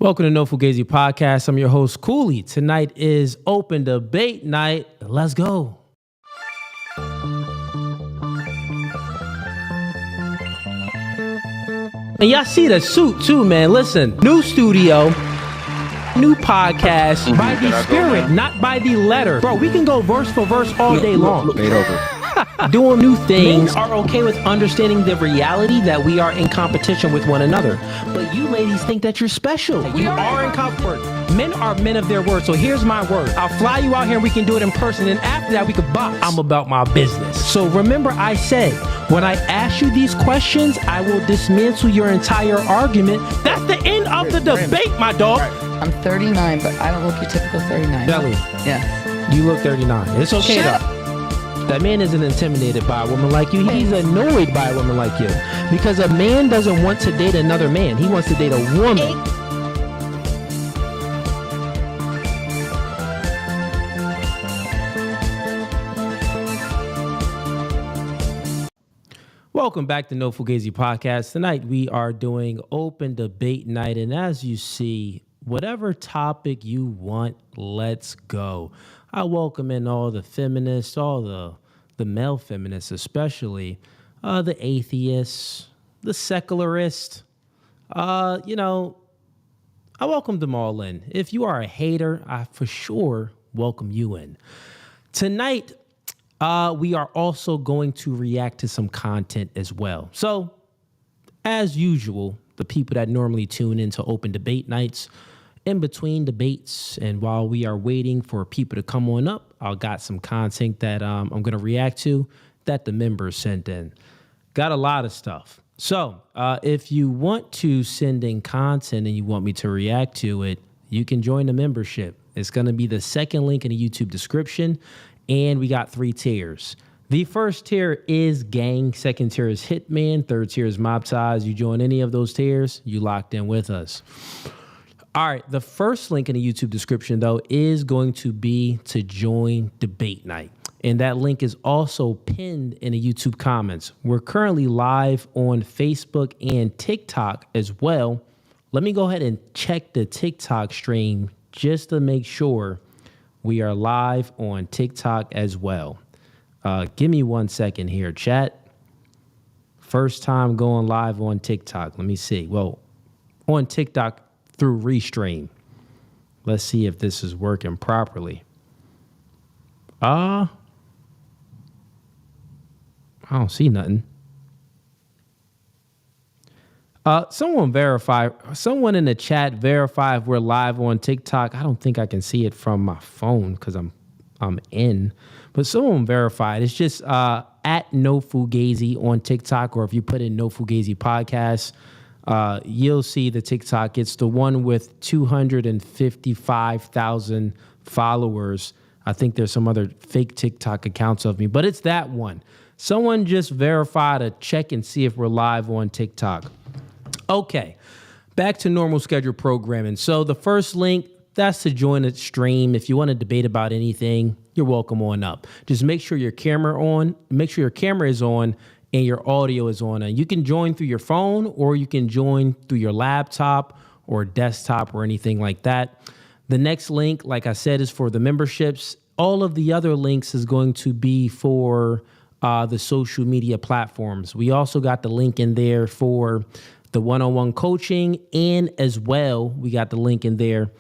Welcome to No Fugazee Podcast. I'm your host, Cooley. Tonight is open debate night. Let's go. And y'all see the suit too, man. Listen, new studio, new podcast by the spirit, not by the letter. Bro, we can go verse for verse all day long. Made over. Doing new things. Men are okay with understanding the reality that we are in competition with one another. But you ladies think that you're special. You are in comfort. Men are men of their word. So here's my word. I'll fly you out here and we can do it in person. And after that, we could box. I'm about my business. So remember I said, when I ask you these questions, I will dismantle your entire argument. That's the end of the debate, my dog. I'm 39, but I don't look your typical 39. Belly. Yeah. You look 39. It's okay though. That man isn't intimidated by a woman like you. He's annoyed by a woman like you. Because a man doesn't want to date another man. He wants to date a woman. Welcome back to No Fugazee Podcast. Tonight we are doing open debate night. And as you see, whatever topic you want, let's go. I welcome in all the feminists, all the male feminists especially, the atheists, the secularists. I welcome them all in. If you are a hater, I for sure welcome you in. Tonight, we are also going to react to some content as well. So, as usual, the people that normally tune into open debate nights, in between debates and while we are waiting for people to come on up, I've got some content that I'm going to react to that the members sent in. Got a lot of stuff. So if you want to send in content and you want me to react to it, you can join the membership. It's going to be the second link in the YouTube description. And we got 3 tiers. The first tier is gang. Second tier is hitman. Third tier is mob ties. You join any of those tiers, you locked in with us. All right, the first link in the YouTube description, though, is going to be to join debate night. And that link is also pinned in the YouTube comments. We're currently live on Facebook and TikTok as well. Let me go ahead and check the TikTok stream just to make sure we are live on TikTok as well. Give me 1 second here, chat. First time going live on TikTok. Let me see. Well, on TikTok, through Restream. Let's see if this is working properly. I don't see nothing. Someone in the chat verify if we're live on TikTok. I don't think I can see it from my phone because I'm in. But someone verified. It's just at No Fugazee on TikTok, or if you put in No Fugazee Podcast, you'll see the TikTok. It's the one with 255,000 followers. I think there's some other fake TikTok accounts of me, but it's that one. Someone just verify to check and see if we're live on TikTok. Okay, back to normal scheduled programming. So the first link, that's to join the stream. If you want to debate about anything, you're welcome on up. Just make sure your camera is on and your audio is on. And you can join through your phone, or you can join through your laptop or desktop or anything like that. The next link, like I said, is for the memberships. All of the other links is going to be for the social media platforms. We also got the link in there for the one-on-one coaching, and as well, we got the link in there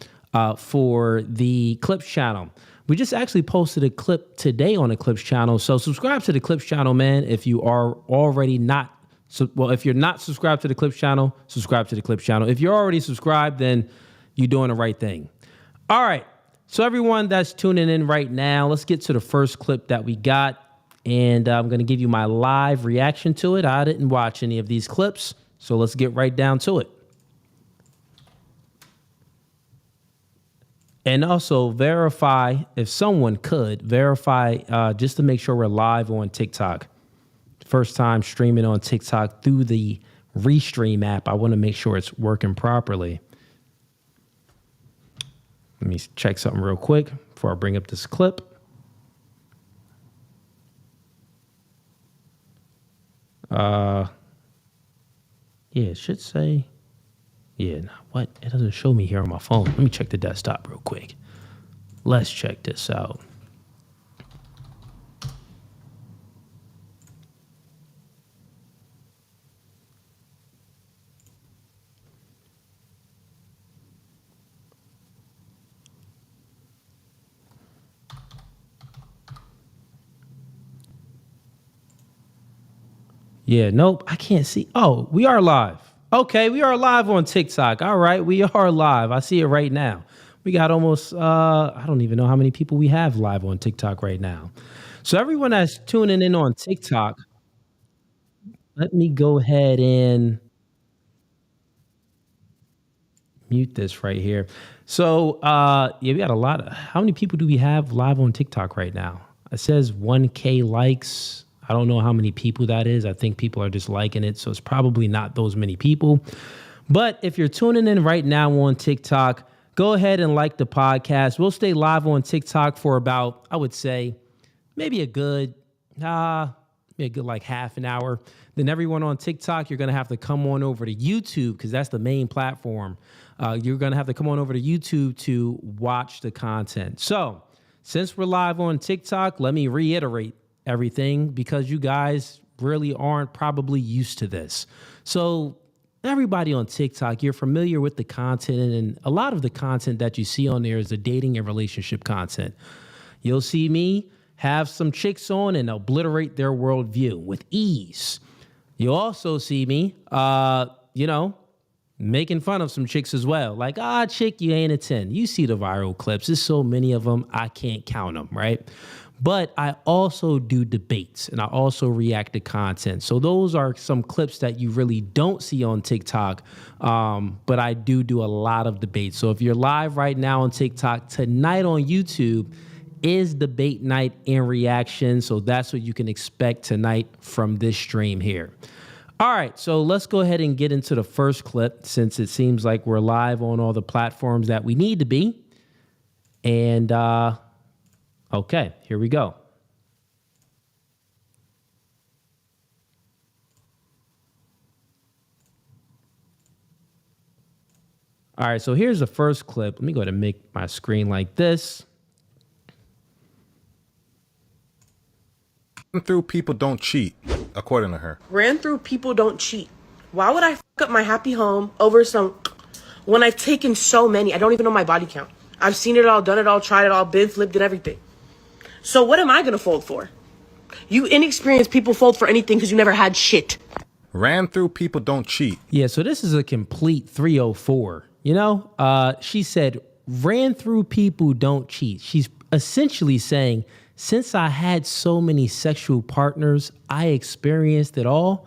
for the Clips channel. We just actually posted a clip today on the Clips channel. So subscribe to the Clips channel, man. If you are already not, if you're not subscribed to the Clips channel, subscribe to the Clips channel. If you're already subscribed, then you're doing the right thing. All right. So everyone that's tuning in right now, let's get to the first clip that we got. And I'm going to give you my live reaction to it. I didn't watch any of these clips, so let's get right down to it. And also verify, if someone could, verify just to make sure we're live on TikTok. First time streaming on TikTok through the Restream app. I want to make sure it's working properly. Let me check something real quick before I bring up this clip. Yeah, it should say Yeah, nah, what? It doesn't show me here on my phone. Let me check the desktop real quick. Let's check this out. Yeah, nope, I can't see. Oh, we are live. Okay, we are live on TikTok. All right, we are live. I see it right now. We got almost, I don't even know how many people we have live on TikTok right now. So everyone that's tuning in on TikTok, let me go ahead and mute this right here. So, yeah, we got a lot of, how many people do we have live on TikTok right now? It says 1K likes. I don't know how many people that is. I think people are just liking it. So it's probably not those many people. But if you're tuning in right now on TikTok, go ahead and like the podcast. We'll stay live on TikTok for about, I would say, maybe a good like half an hour. Then everyone on TikTok, you're going to have to come on over to YouTube because that's the main platform. You're going to have to come on over to YouTube to watch the content. So since we're live on TikTok, let me reiterate everything because you guys really aren't probably used to this. So everybody on TikTok, you're familiar with the content, and a lot of the content that you see on there is the dating and relationship content. You'll see me have some chicks on and obliterate their worldview with ease. You'll also see me, making fun of some chicks as well. Like, chick, you ain't a 10. You see the viral clips. There's so many of them, I can't count them, right? But I also do debates and I also react to content. So those are some clips that you really don't see on TikTok. But I do a lot of debates. So if you're live right now on TikTok, tonight on YouTube is debate night and reaction. So that's what you can expect tonight from this stream here. All right, so let's go ahead and get into the first clip since it seems like we're live on all the platforms that we need to be. And okay, here we go. All right, so here's the first clip. Let me go ahead and make my screen like this. Through people don't cheat, according to her. Ran through people don't cheat. Why would I f up my happy home over some when I've taken so many? I don't even know my body count. I've seen it all, done it all, tried it all, been flipped and everything. So what am I going to fold for? You inexperienced people fold for anything because you never had shit. Ran through people don't cheat. Yeah, so this is a complete 304. She said, ran through people don't cheat. She's essentially saying, since I had so many sexual partners, I experienced it all.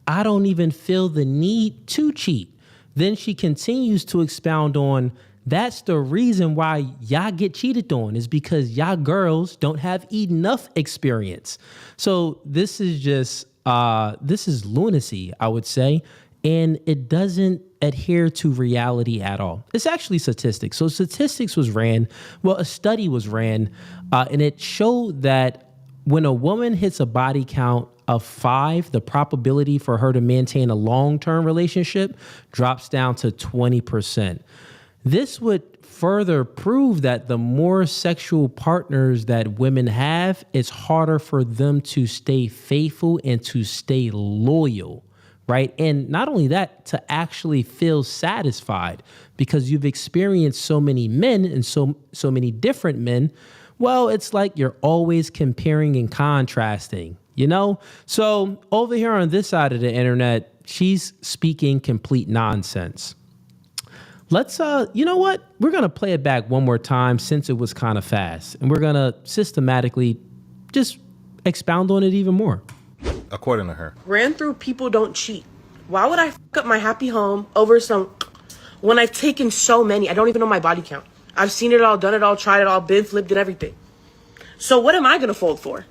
I don't even feel the need to cheat. Then she continues to expound on, that's the reason why y'all get cheated on is because y'all girls don't have enough experience. So this is just, this is lunacy, I would say. And it doesn't adhere to reality at all. It's actually statistics. So statistics was ran, a study was ran, and it showed that when a woman hits a body count of 5, the probability for her to maintain a long-term relationship drops down to 20%. This would further prove that the more sexual partners that women have, it's harder for them to stay faithful and to stay loyal, right? And not only that, to actually feel satisfied because you've experienced so many men and so many different men. Well, it's like you're always comparing and contrasting, So over here on this side of the internet, she's speaking complete nonsense. Let's, you know what? We're going to play it back one more time since it was kind of fast. And we're going to systematically just expound on it even more. According to her. Ran through people don't cheat. Why would I f up my happy home over some when I've taken so many? I don't even know my body count. I've seen it all, done it all, tried it all, been flipped and everything. So what am I going to fold for?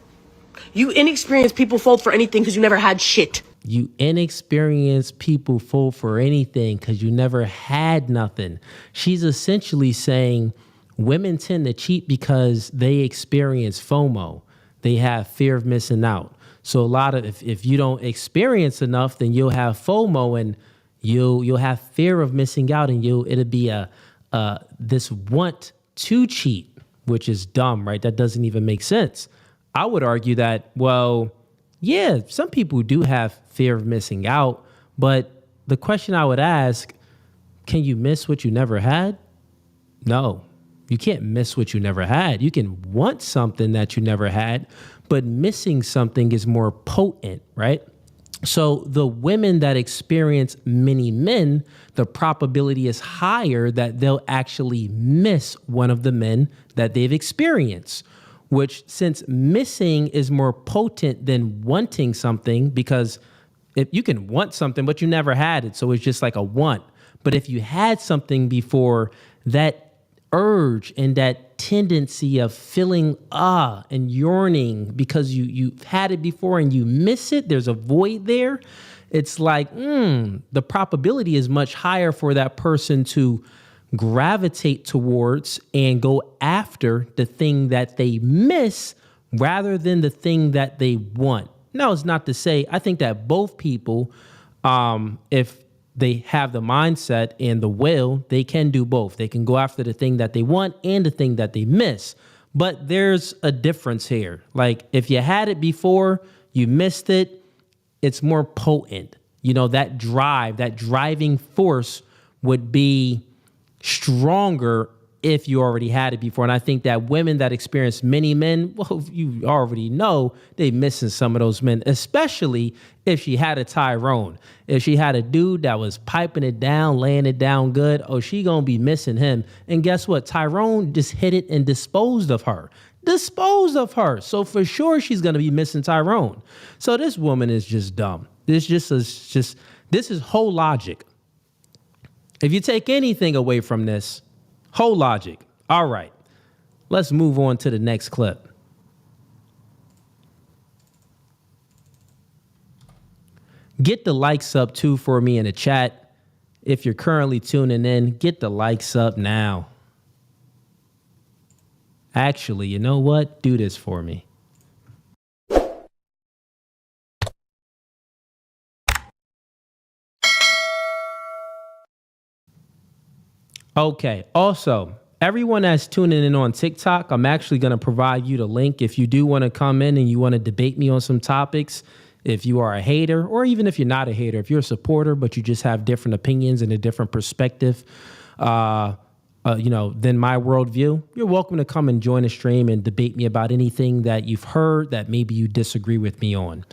You inexperienced people fold for anything because you never had shit. You inexperienced people fold for anything because you never had nothing. She's essentially saying women tend to cheat because they experience FOMO. They have fear of missing out. So a lot of, if you don't experience enough, then you'll have FOMO and You'll have fear of missing out, and it'll be this want to cheat, which is dumb, right? That doesn't even make sense. I would argue that, well, yeah, some people do have fear of missing out, but the question I would ask, can you miss what you never had? No, you can't miss what you never had. You can want something that you never had, but missing something is more potent, right? So the women that experience many men, the probability is higher that they'll actually miss one of the men that they've experienced, which, since missing is more potent than wanting something, because if you can want something, but you never had it, so it's just like a want. But if you had something before, that urge and that tendency of feeling and yearning because you've had it before and you miss it, there's a void there. It's like the probability is much higher for that person to gravitate towards and go after the thing that they miss rather than the thing that they want. Now, it's not to say, I think that both people, if they have the mindset and the will, they can do both. They can go after the thing that they want and the thing that they miss. But there's a difference here. Like, if you had it before, you missed it, it's more potent. You know, that drive, that driving force would be stronger if you already had it before. And I think that women that experience many men, well, you already know they missing some of those men, especially if she had a Tyrone. If she had a dude that was piping it down, laying it down good, she gonna be missing him. And guess what? Tyrone just hit it and disposed of her. So for sure she's gonna be missing Tyrone. So this woman is just dumb. This is whole logic. If you take anything away from this, whole logic. All right, let's move on to the next clip. Get the likes up too for me in the chat. If you're currently tuning in, get the likes up now. Actually, you know what? Do this for me. Okay. Also, everyone that's tuning in on TikTok, I'm actually going to provide you the link. If you do want to come in and you want to debate me on some topics, if you are a hater, or even if you're not a hater, if you're a supporter, but you just have different opinions and a different perspective, than my worldview, you're welcome to come and join the stream and debate me about anything that you've heard that maybe you disagree with me on.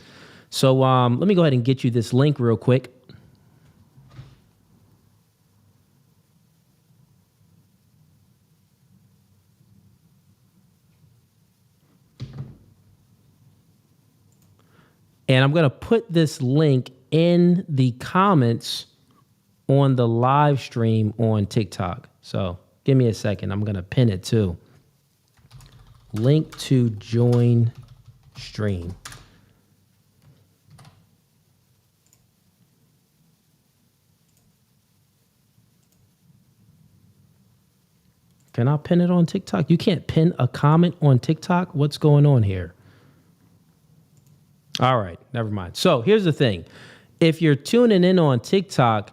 So let me go ahead and get you this link real quick. And I'm going to put this link in the comments on the live stream on TikTok. So give me a second. I'm going to pin it too. Link to join stream. Can I pin it on TikTok? You can't pin a comment on TikTok? What's going on here? All right, never mind. So here's the thing. If you're tuning in on TikTok,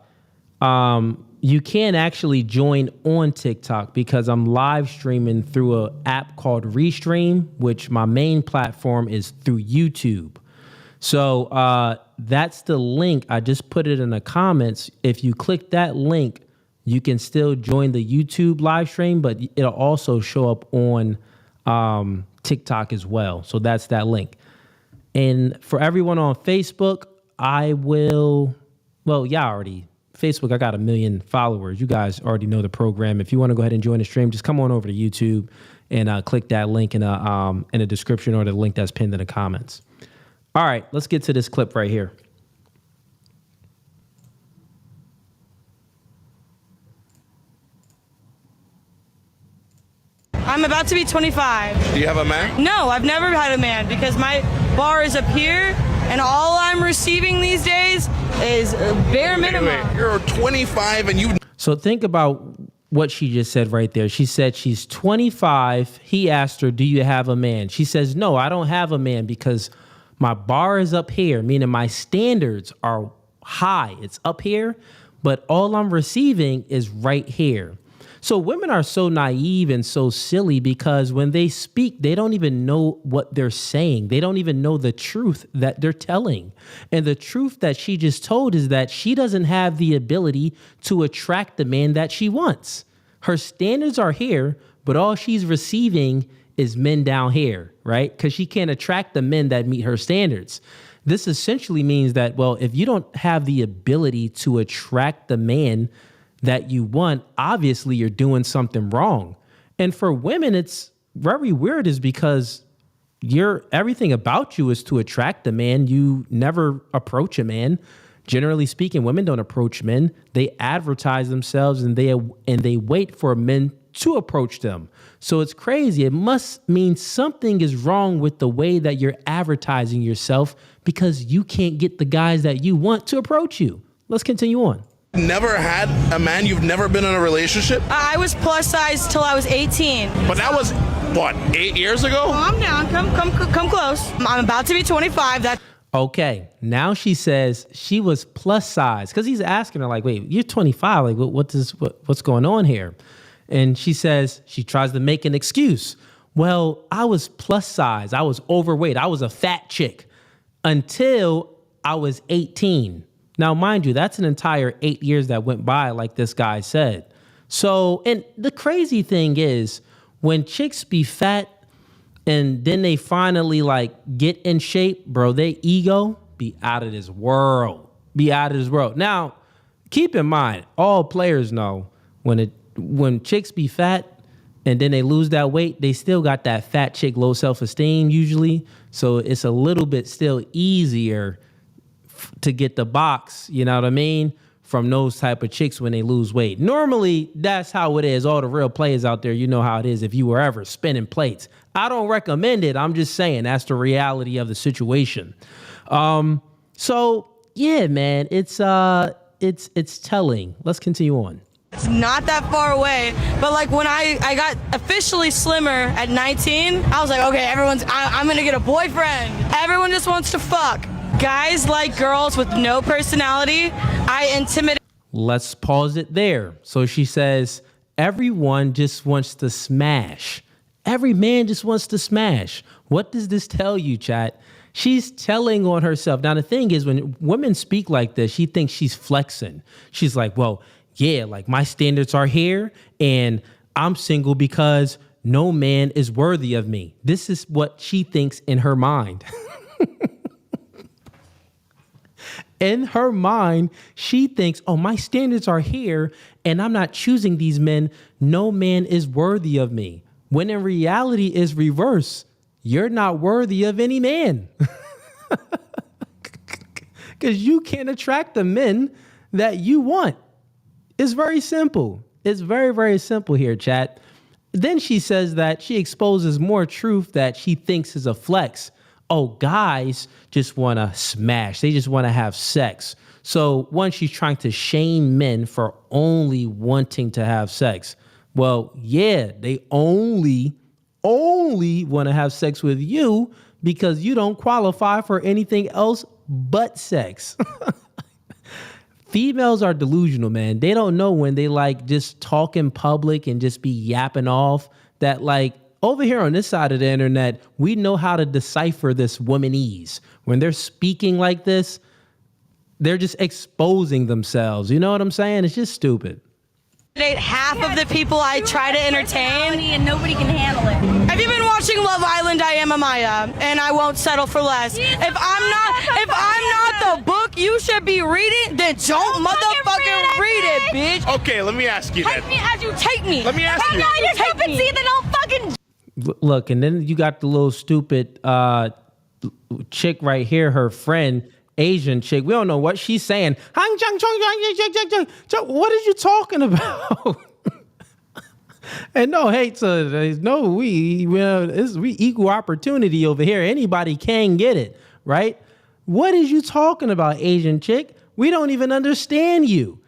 you can't actually join on TikTok because I'm live streaming through an app called Restream, which my main platform is through YouTube. So that's the link. I just put it in the comments. If you click that link, you can still join the YouTube live stream, but it'll also show up on TikTok as well. So that's that link. And for everyone on Facebook, y'all already, Facebook, I got 1 million followers. You guys already know the program. If you want to go ahead and join the stream, just come on over to YouTube and click that link in the description or the link that's pinned in the comments. All right, let's get to this clip right here. I'm about to be 25. Do you have a man? No, I've never had a man because my bar is up here and all I'm receiving these days is a bare minimum. Wait, you're 25 and you... So think about what she just said right there. She said she's 25. He asked her, do you have a man? She says, no, I don't have a man because my bar is up here, meaning my standards are high. It's up here. but all I'm receiving is right here. So women are so naive and so silly because when they speak, they don't even know what they're saying. They don't even know the truth that they're telling. And the truth that she just told is that she doesn't have the ability to attract the man that she wants. Her standards are here, but all she's receiving is men down here, right? Because she can't attract the men that meet her standards. This essentially means that, well, if you don't have the ability to attract the man that you want, obviously you're doing something wrong. And for women, it's very weird is because everything about you is to attract a man. You never approach a man. Generally speaking, women don't approach men. They advertise themselves and they wait for men to approach them. So it's crazy. It must mean something is wrong with the way that you're advertising yourself because you can't get the guys that you want to approach you. Let's continue on. Never had a man? You've never been in a relationship? I was plus size till I was 18. But that was, what, 8 years ago? Calm down. Come close. I'm about to be 25. Okay, now she says she was plus size because he's asking her like, wait, you're 25. Like, what's going on here? And she says, she tries to make an excuse. Well, I was plus size. I was overweight. I was a fat chick until I was 18. Now, mind you, that's an entire 8 years that went by, like this guy said. So, and the crazy thing is when chicks be fat and then they finally like get in shape, bro, their ego be out of this world, Now, keep in mind, all players know when chicks be fat and then they lose that weight, they still got that fat chick low self-esteem usually. So it's a little bit still easier to get the box, you know what I mean, from those type of chicks when they lose weight. Normally, that's how it is. All the real players out there, you know how it is if you were ever spinning plates. I don't recommend it. I'm just saying that's the reality of the situation. So, yeah, man, it's telling. Let's continue on. It's not that far away, but like when I got officially slimmer at 19, I was like, okay, I'm gonna get a boyfriend. Everyone just wants to fuck. Guys like girls with no personality. I intimidate. Let's pause it there. So she says, everyone just wants to smash. Every man just wants to smash. What does this tell you, chat? She's telling on herself. Now, the thing is, when women speak like this, she thinks she's flexing. She's like, well, yeah, like my standards are here and I'm single because no man is worthy of me. This is what she thinks in her mind. In her mind, she thinks, oh, my standards are here and I'm not choosing these men. No man is worthy of me. When in reality is reverse. You're not worthy of any man. Because you can't attract the men that you want. It's very simple. It's very, very simple here, chat. Then she says that she exposes more truth that she thinks is a flex. Oh, guys just want to smash. They just want to have sex. So one, she's trying to shame men for only wanting to have sex. Well, yeah, they only want to have sex with you because you don't qualify for anything else but sex. Females are delusional, man. They don't know when they like just talk in public and just be yapping off that like, over here on this side of the internet, we know how to decipher this womanese. When they're speaking like this, they're just exposing themselves. You know what I'm saying? It's just stupid. Half of the people I try to entertain, and nobody can handle it. Have you been watching Love Island? I am Amaya, and I won't settle for less. If I'm not the book you should be reading, then don't motherfucking read it, bitch. Okay, let me ask you Take then. me as you take me. Let me ask you. No, you're stupid. See, then don't fucking. Look, and then you got the little stupid chick right here, her friend, Asian chick. We don't know what she's saying. What are you talking about? And no hate to we equal opportunity over here. Anybody can get it, right? What is you talking about, Asian chick? We don't even understand you.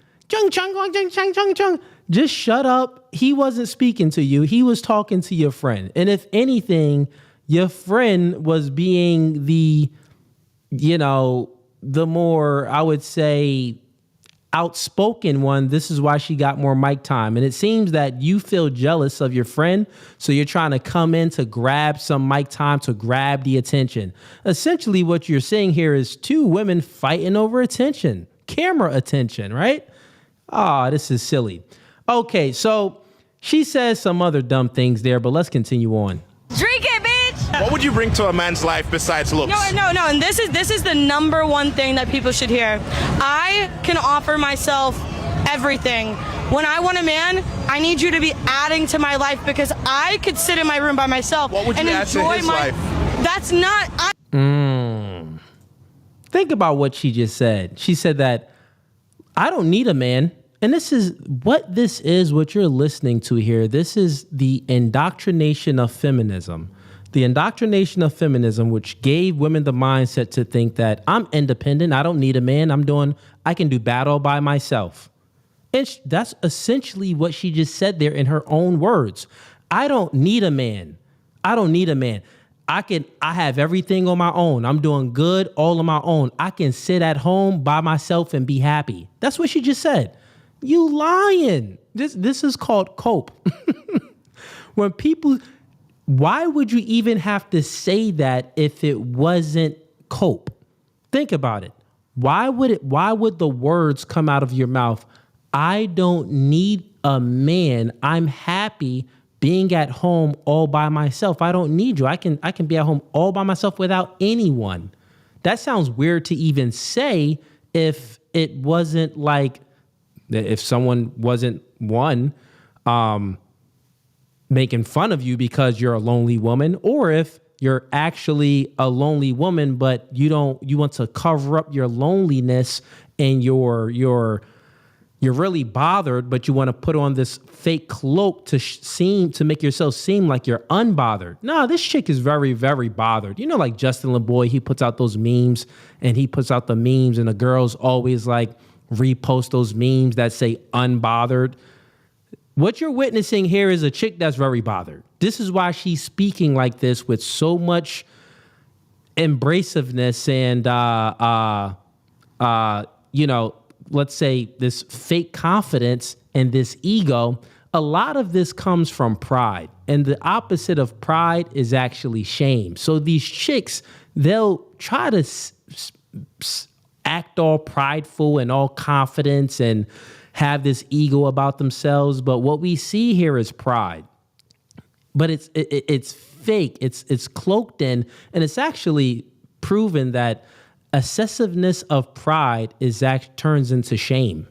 Just shut up. He wasn't speaking to you. He was talking to your friend. And if anything, your friend was being the more, I would say, outspoken one, this is why she got more mic time. And it seems that you feel jealous of your friend, so you're trying to come in to grab some mic time, to grab the attention. Essentially, what you're seeing here is two women fighting over attention, camera attention, right? Ah, this is silly. Okay, so she says some other dumb things there, but let's continue on. Drink it, bitch! What would you bring to a man's life besides looks? No, and this is the number one thing that people should hear. I can offer myself everything. When I want a man, I need you to be adding to my life, because I could sit in my room by myself What would you and add to enjoy his my life? That's not Think about what she just said. She said that I don't need a man. And this is what you're listening to here. This is the indoctrination of feminism. The indoctrination of feminism, which gave women the mindset to think that I'm independent. I don't need a man. I can do battle by myself. And that's essentially what she just said there in her own words. I don't need a man. I don't need a man. I have everything on my own. I'm doing good all on my own. I can sit at home by myself and be happy. That's what she just said. You lying. This is called cope. Why would you even have to say that if it wasn't cope? Think about it. Why would the words come out of your mouth? I don't need a man. I'm happy being at home all by myself. I don't need you. I can be at home all by myself without anyone. That sounds weird to even say if it wasn't like, if someone wasn't making fun of you because you're a lonely woman, or if you're actually a lonely woman, but you want to cover up your loneliness and you're really bothered, but you want to put on this fake cloak to make yourself seem like you're unbothered. No, this chick is very, very bothered. You know, like Justin LeBoy, he puts out those memes and the girls always like repost those memes that say unbothered. What you're witnessing here is a chick that's very bothered. This is why she's speaking like this with so much embraciveness and, let's say this fake confidence and this ego. A lot of this comes from pride, and the opposite of pride is actually shame. So these chicks, they'll try to act all prideful and all confidence and have this ego about themselves. But what we see here is pride. But it's fake. It's cloaked in, and it's actually proven that excessiveness of pride turns into shame,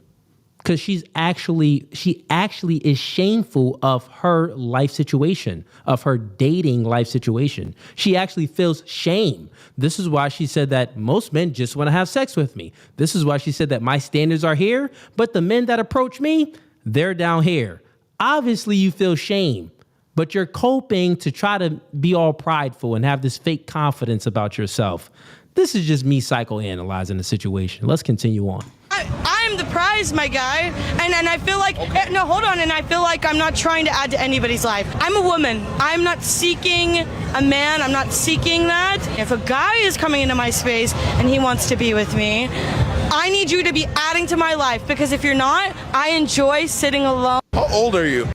because she actually is shameful of her life situation, of her dating life situation. She actually feels shame. This is why she said that most men just want to have sex with me. This is why she said that my standards are here, but the men that approach me, they're down here. Obviously, you feel shame, but you're coping to try to be all prideful and have this fake confidence about yourself. This is just me psychoanalyzing the situation. Let's continue on. I'm the prize, my guy, and I feel like no, hold on, and I feel like I'm not trying to add to anybody's life. I'm a woman. I'm not seeking a man. I'm not seeking that. If a guy is coming into my space and he wants to be with me, I need you to be adding to my life, because if you're not, I enjoy sitting alone. How old are you?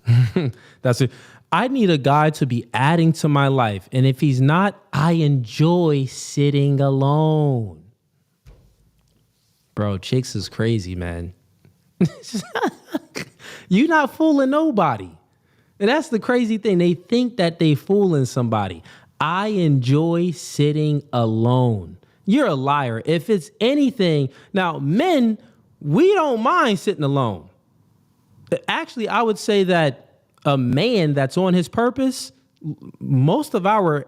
That's it. I need a guy to be adding to my life, and if he's not, I enjoy sitting alone. Bro, chicks is crazy, man. You're not fooling nobody. And that's the crazy thing. They think that they fooling somebody. I enjoy sitting alone. You're a liar. If it's anything, now men, we don't mind sitting alone. Actually, I would say that a man that's on his purpose, most of our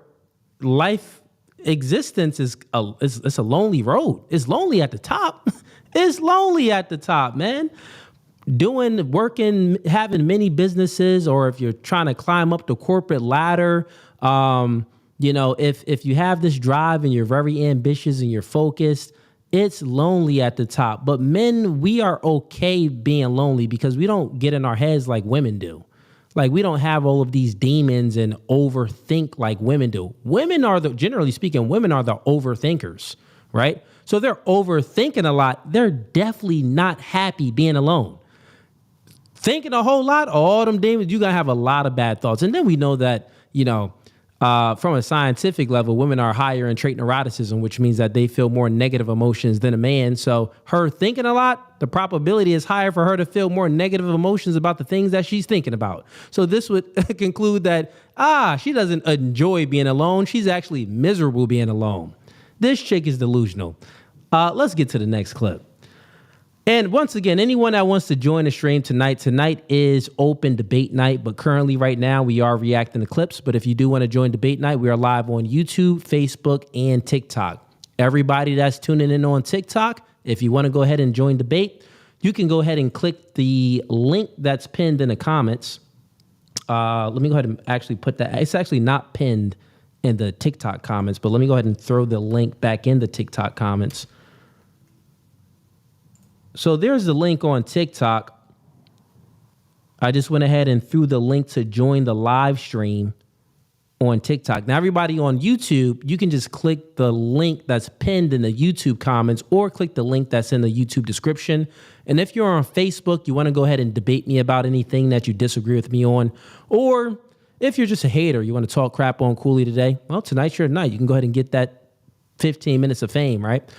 life existence is a lonely road. It's lonely at the top. It's lonely at the top, man. Working, having many businesses, or if you're trying to climb up the corporate ladder, if you have this drive and you're very ambitious and you're focused, it's lonely at the top. But men, we are okay being lonely because we don't get in our heads like women do. Like, we don't have all of these demons and overthink like women do. Generally speaking, women are the overthinkers, right? So they're overthinking a lot. They're definitely not happy being alone. Thinking a whole lot, all them demons, you're going to have a lot of bad thoughts. And then we know that, from a scientific level, women are higher in trait neuroticism, which means that they feel more negative emotions than a man. So her thinking a lot, the probability is higher for her to feel more negative emotions about the things that she's thinking about. So this would conclude that, she doesn't enjoy being alone. She's actually miserable being alone. This chick is delusional. Let's get to the next clip. And once again, anyone that wants to join the stream tonight is open debate night. But currently right now we are reacting to clips. But if you do want to join debate night, we are live on YouTube, Facebook, and TikTok. Everybody that's tuning in on TikTok, if you want to go ahead and join debate, you can go ahead and click the link that's pinned in the comments. Let me go ahead and actually put that. It's actually not pinned in the TikTok comments, but let me go ahead and throw the link back in the TikTok comments. So there's the link on TikTok. I just went ahead and threw the link to join the live stream on TikTok. Now, everybody on YouTube, you can just click the link that's pinned in the YouTube comments or click the link that's in the YouTube description. And if you're on Facebook, you want to go ahead and debate me about anything that you disagree with me on, or if you're just a hater, you want to talk crap on Cooley today, well, tonight's your night. You can go ahead and get that 15 minutes of fame, right?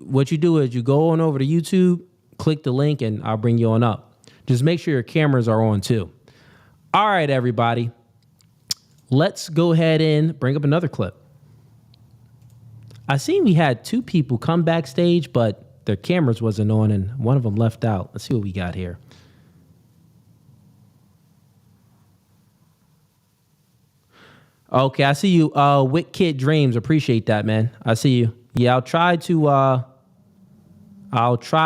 What you do is you go on over to YouTube, click the link, and I'll bring you on up. Just make sure your cameras are on too. All right, everybody. Let's go ahead and bring up another clip. I seen we had two people come backstage, but their cameras wasn't on, and one of them left out. Let's see what we got here. Okay, I see you. WKid Dreams, appreciate that, man. I see you. Yeah, I'll try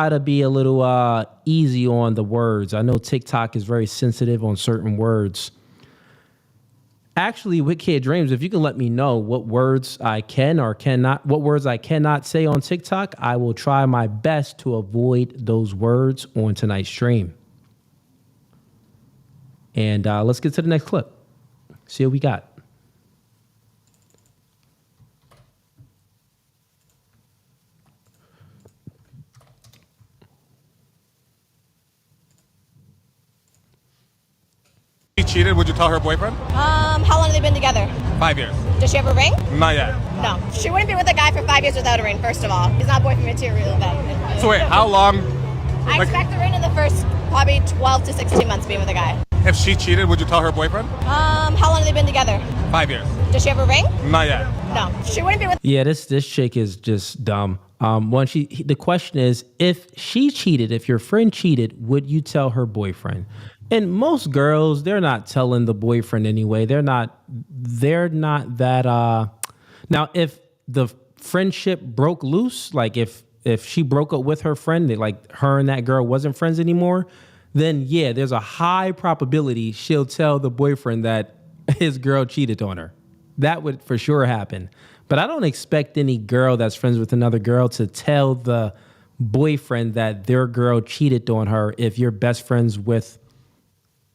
to be a little easy on the words. I know TikTok is very sensitive on certain words. Actually, WKid Dreams, if you can let me know what words I can or cannot, what words I cannot say on TikTok, I will try my best to avoid those words on tonight's stream. And let's get to the next clip. See what we got. She cheated, would you tell her boyfriend? How long have they been together? 5 years. Does she have a ring? Not yet. No. She wouldn't be with a guy for 5 years without a ring, first of all. He's not boyfriend material then. So wait, how long? I expect a ring in the first probably 12 to 16 months being with a guy. If she cheated, would you tell her boyfriend? How long have they been together? 5 years. Does she have a ring? Not yet. No. She wouldn't be with... Yeah, this chick is just dumb. The question is, if she cheated, if your friend cheated, would you tell her boyfriend? And most girls, they're not telling the boyfriend anyway. They're not that. Now, if the friendship broke loose, like if she broke up with her friend, like her and that girl wasn't friends anymore, then yeah, there's a high probability she'll tell the boyfriend that his girl cheated on her. That would for sure happen. But I don't expect any girl that's friends with another girl to tell the boyfriend that their girl cheated on her if you're best friends with,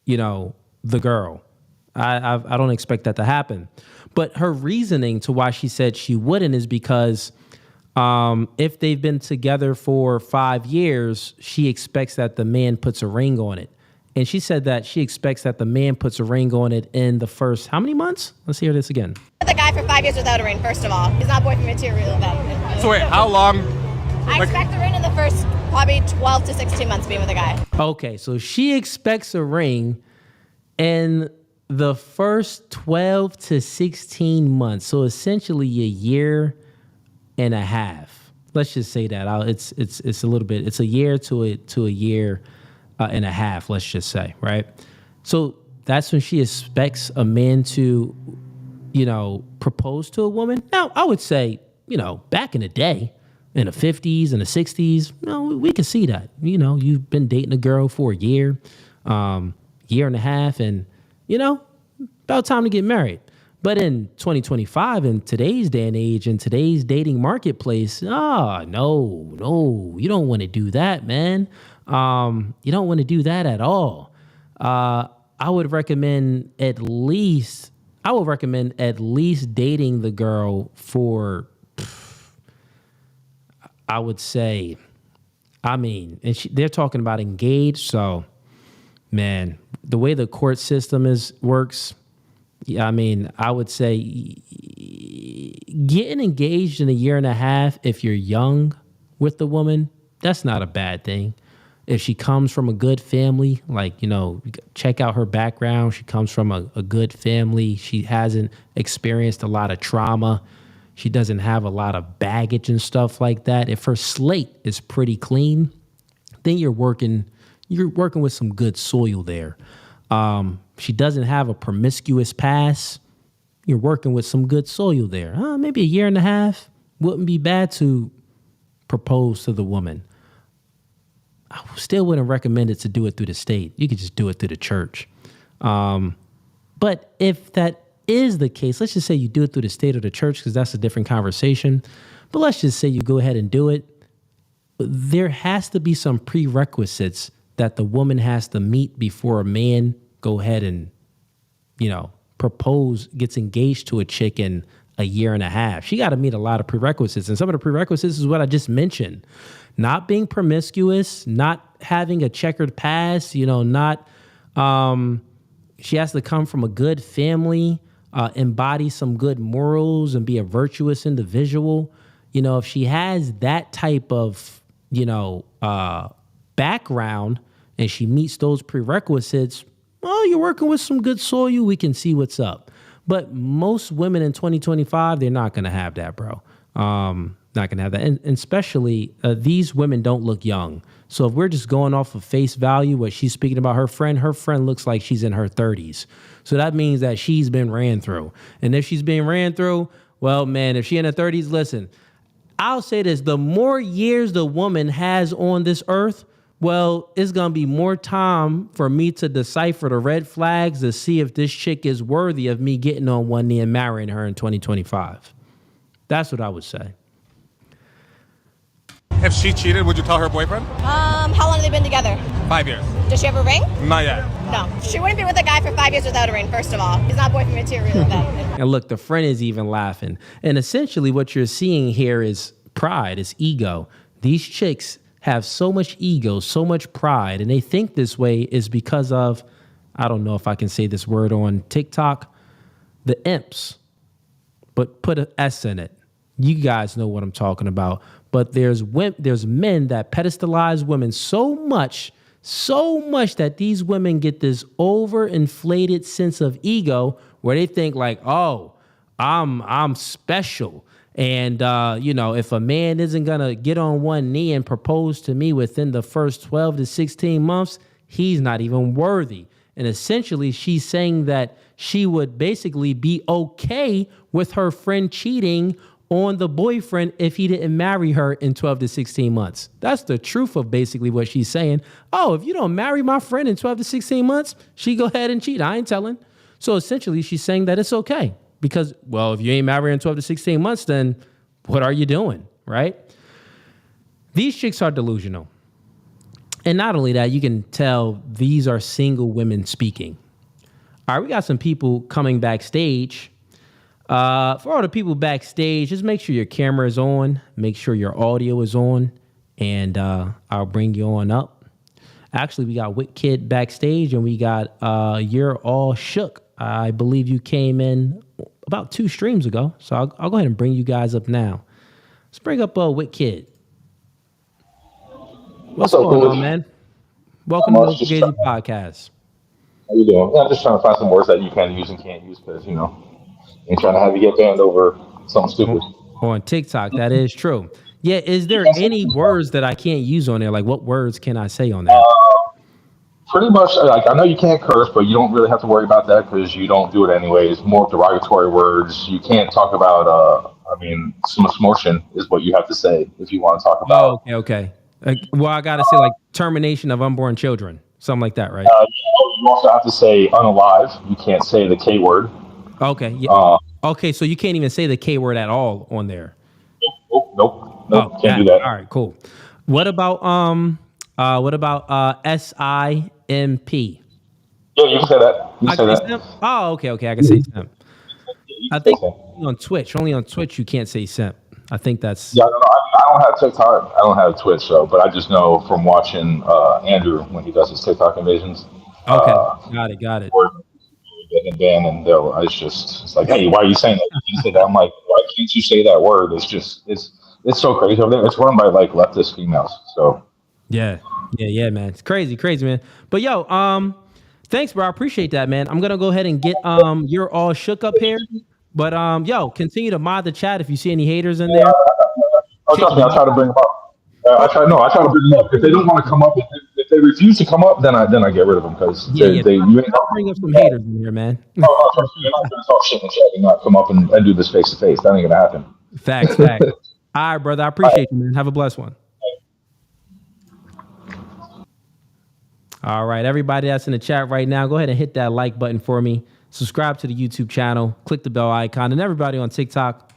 the girl. I don't expect that to happen. But her reasoning to why she said she wouldn't is because if they've been together for 5 years, she expects that the man puts a ring on it. And she said that she expects that the man puts a ring on it in the first, how many months? Let's hear this again. With a guy for 5 years without a ring, first of all. He's not boyfriend material then. So wait, how long? I expect a ring in the first probably 12 to 16 months being with a guy. Okay, so she expects a ring in the first 12 to 16 months. So essentially a year and a half. Let's just say that. It's a little bit. It's a year to a year and a half. Let's just say, right? So that's when she expects a man to, propose to a woman. Now, I would say, back in the day, in the 50s and the 60s, we can see that. You've been dating a girl for a year and a half, and, about time to get married. But in 2025, in today's day and age, in today's dating marketplace, no, you don't want to do that, man. You don't want to do that at all. I would recommend at least dating the girl for I would say, and they're talking about engaged. So, man, the way the court system works, I would say getting engaged in a year and a half, if you're young with the woman, that's not a bad thing. If she comes from a good family, check out her background. She comes from a good family. She hasn't experienced a lot of trauma. She doesn't have a lot of baggage and stuff like that. If her slate is pretty clean, then you're working with some good soil there. She doesn't have a promiscuous past. You're working with some good soil there. Maybe a year and a half wouldn't be bad to propose to the woman. I still wouldn't recommend it to do it through the state. You could just do it through the church. But if that is the case, let's just say you do it through the state or the church, because that's a different conversation. But let's just say you go ahead and do it. There has to be some prerequisites that the woman has to meet before a man go ahead and, gets engaged to a chick in a year and a half. She got to meet a lot of prerequisites. And some of the prerequisites is what I just mentioned. Not being promiscuous, not having a checkered past, she has to come from a good family, embody some good morals and be a virtuous individual. If she has that type of, background and she meets those prerequisites, well, you're working with some good soil. We can see what's up. But most women in 2025, they're not going to have that, bro. Not going to have that. And especially these women don't look young. So if we're just going off of face value, what she's speaking about her friend looks like she's in her 30s. So that means that she's been ran through. And if she's being ran through, well, man, if she's in her 30s, listen, I'll say this. The more years the woman has on this earth, well, it's going to be more time for me to decipher the red flags to see if this chick is worthy of me getting on one knee and marrying her in 2025. That's what I would say. If she cheated, would you tell her boyfriend? How long have they been together? 5 years. Does she have a ring? Not yet. No. She wouldn't be with a guy for 5 years without a ring, first of all. He's not boyfriend material then. And look, the friend is even laughing. And essentially what you're seeing here is pride, it's ego. These chicks have so much ego, so much pride, and they think this way is because of, I don't know if I can say this word on TikTok, the imps, but put an S in it. You guys know what I'm talking about. But there's men that pedestalize women so much that these women get this overinflated sense of ego where they think like, oh, I'm special. And, if a man isn't going to get on one knee and propose to me within the first 12 to 16 months, he's not even worthy. And essentially, she's saying that she would basically be okay with her friend cheating on the boyfriend if he didn't marry her in 12 to 16 months. That's the truth of basically what she's saying. Oh, if you don't marry my friend in 12 to 16 months, she go ahead and cheat. I ain't telling. So essentially, she's saying that it's okay. Because, well, if you ain't married in 12 to 16 months, then what are you doing, right? These chicks are delusional. And not only that, you can tell these are single women speaking. All right, we got some people coming backstage. For all the people backstage, just make sure your camera is on. Make sure your audio is on. And I'll bring you on up. Actually, we got WKid backstage, and we got You're All Shook. I believe you came in about 2 streams ago. So I'll go ahead and bring you guys up now. Let's bring up WKid. What's going on, man? Welcome to the Fugazee podcast. How you doing? Yeah, I'm just trying to find some words that you can use and can't use because, ain't trying to have you get banned over something stupid. On TikTok, that is true. Yeah, is there any words that I can't use on there? Like, what words can I say on there? Pretty much, I know you can't curse, but you don't really have to worry about that because you don't do it anyways. More derogatory words. You can't talk about, some emotion is what you have to say if you want to talk about. Oh, okay. Well, I got to say, like, termination of unborn children. Something like that, right? You also have to say unalive. You can't say the K word. Okay. Yeah. Okay, so you can't even say the K word at all on there. Nope. Can't do that. All right, cool. What about SIMP? Yeah, you can say that. You can say that. Simp? Oh, okay. I can say simp. I think only on Twitch you can't say simp. I think that's... Yeah, no, I don't have TikTok. I don't have Twitch, so but I just know from watching Andrew when he does his TikTok invasions. Okay, got it. Or getting banned, and it's like, hey, why are you saying that? You can't say that. I'm like, why can't you say that word? It's so crazy over there. It's run by like leftist females. So Yeah, man. It's crazy, man. But yo, thanks, bro. I appreciate that, man. I'm gonna go ahead and get you're all shook up here. But yo, continue to mod the chat if you see any haters in there. oh, trust me, I try to bring them up. I try to bring them up. If they don't want to come up, if they refuse to come up, then I get rid of them because you ain't bring up some haters in here, man. trust me, you're not going to talk shit in the chat and not come up and do this face to face. That ain't gonna happen. Facts. All right, brother. I appreciate you, man. Have a blessed one. All right, everybody that's in the chat right now, go ahead and hit that like button for me. Subscribe to the YouTube channel. Click the bell icon. And everybody on TikTok,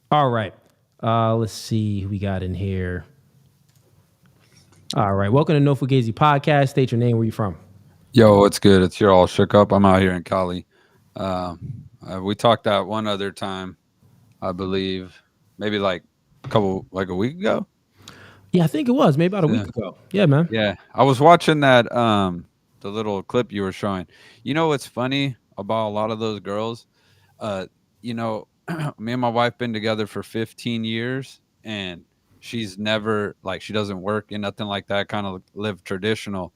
all right. Let's see who we got in here. All right. Welcome to No Fugazee Podcast. State your name. Where you from? Yo, what's good? It's your all shook up. I'm out here in Cali. We talked that one other time, I believe, maybe like a week ago. Yeah, I think it was maybe about a week ago. Yeah, man. Yeah, I was watching that the little clip you were showing. You know what's funny about a lot of those girls? Me and my wife been together for 15 years, and she's never she doesn't work and nothing like that. Kind of live traditional.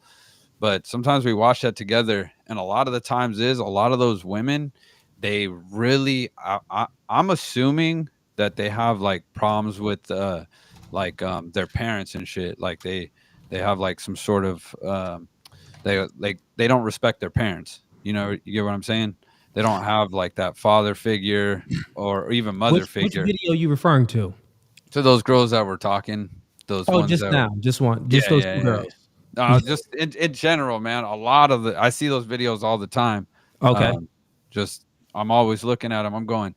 But sometimes we watch that together, and a lot of the times a lot of those women, they really, I'm assuming that they have like problems with their parents and shit. Like they have like some sort of they don't respect their parents. You get what I'm saying? They don't have like that father figure or even mother figure. Which video are you referring to? To those girls that were talking. Those ones just that now, just those two girls. Just in general, man. A lot of I see those videos all the time. Okay. I'm always looking at them. I'm going,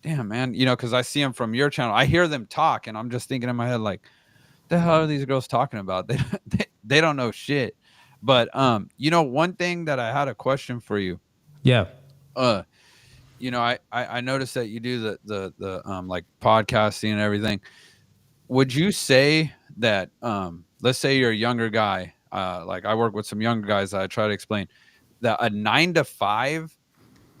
damn, man. Because I see them from your channel. I hear them talk, and I'm just thinking in my head, like, the hell are these girls talking about? They don't know shit. But one thing that I had a question for you. Yeah. I noticed that you do the like podcasting and everything. Would you say that let's say you're a younger guy, like I work with some younger guys that I try to explain that a 9 to 5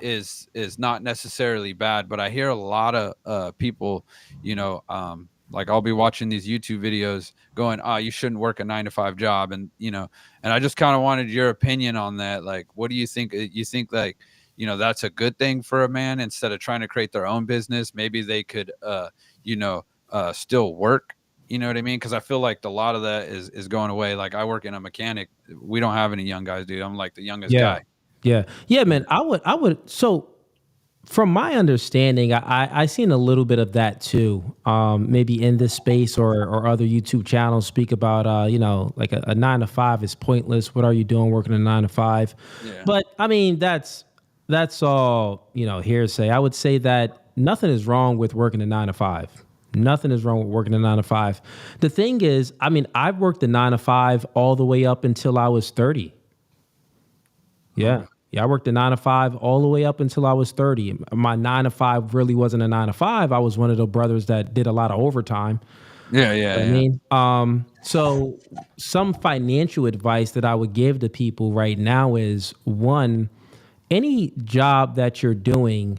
is not necessarily bad, but I hear a lot of people, like I'll be watching these YouTube videos going, you shouldn't work a 9 to 5 job. And, and I just kind of wanted your opinion on that. Like, what do you think? You think like, that's a good thing for a man instead of trying to create their own business? Maybe they could, still work. You know what I mean? Because I feel like a lot of that is going away. Like I work in a mechanic. We don't have any young guys, dude. I'm like the youngest guy. Yeah, man. I would. So from my understanding, I seen a little bit of that too. Maybe in this space or other YouTube channels speak about, like a 9 to 5 is pointless. What are you doing working a 9 to 5? Yeah. But I mean, that's all, hearsay. I would say that nothing is wrong with working a 9 to 5. Nothing is wrong with working a 9 to 5. The thing is, I mean, I've worked a 9 to 5 all the way up until I was 30. Yeah. I worked a 9 to 5 all the way up until I was 30. My 9 to 5 really wasn't a 9 to 5. I was one of the brothers that did a lot of overtime. I mean, so some financial advice that I would give to people right now is, one, any job that you're doing,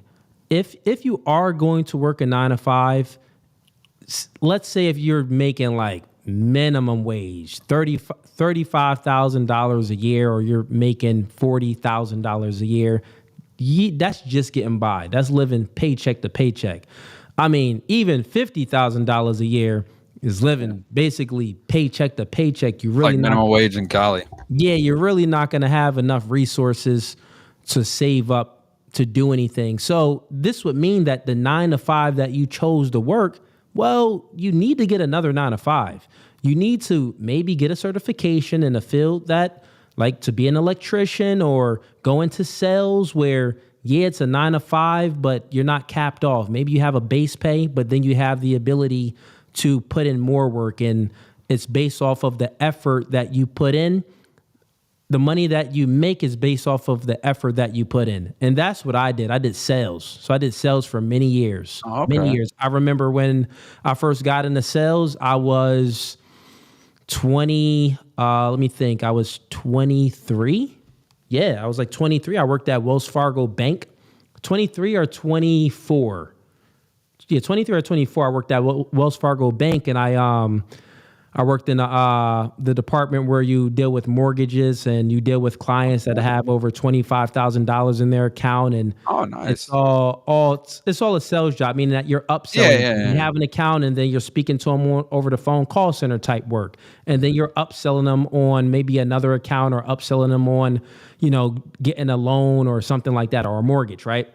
if you are going to work a 9 to 5, let's say if you're making like minimum wage, $35,000 a year, or you're making $40,000 a year, that's just getting by. That's living paycheck to paycheck. I mean, even $50,000 a year is living basically paycheck to paycheck. You really like minimum wage in Cali. Yeah, you're really not going to have enough resources to save up to do anything. So this would mean that the 9 to 5 that you chose to work, well, you need to get another 9 to 5. You need to maybe get a certification in a field that, like, to be an electrician or go into sales where, yeah, it's a 9 to 5, but you're not capped off. Maybe you have a base pay, but then you have the ability to put in more work, and it's based off of the effort that you put in. the money that you make is based off of the effort that you put in. And that's what I did. I did sales. So I did sales for many years. Oh, okay. Many years. I remember when I first got into sales, I was 20, let me think. I was 23. Yeah, I was like 23. I worked at Wells Fargo Bank. 23 or 24. Yeah, 23 or 24. I worked at Wells Fargo Bank, and I worked in the department where you deal with mortgages and you deal with clients that have over $25,000 in their account, and nice. It's all a sales job, meaning that you're upselling. Yeah. You have an account, and then you're speaking to them over the phone, call center type work, and then you're upselling them on maybe another account or upselling them on, getting a loan or something like that, or a mortgage, right?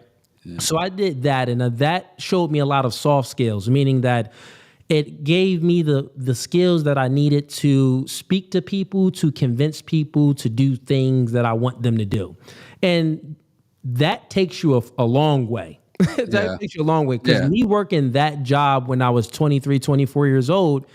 Yeah. So I did that, and that showed me a lot of soft skills, meaning that it gave me the skills that I needed to speak to people, to convince people to do things that I want them to do. And that takes you a long way. Takes you a long way. Because me working that job when I was 23, 24 years old,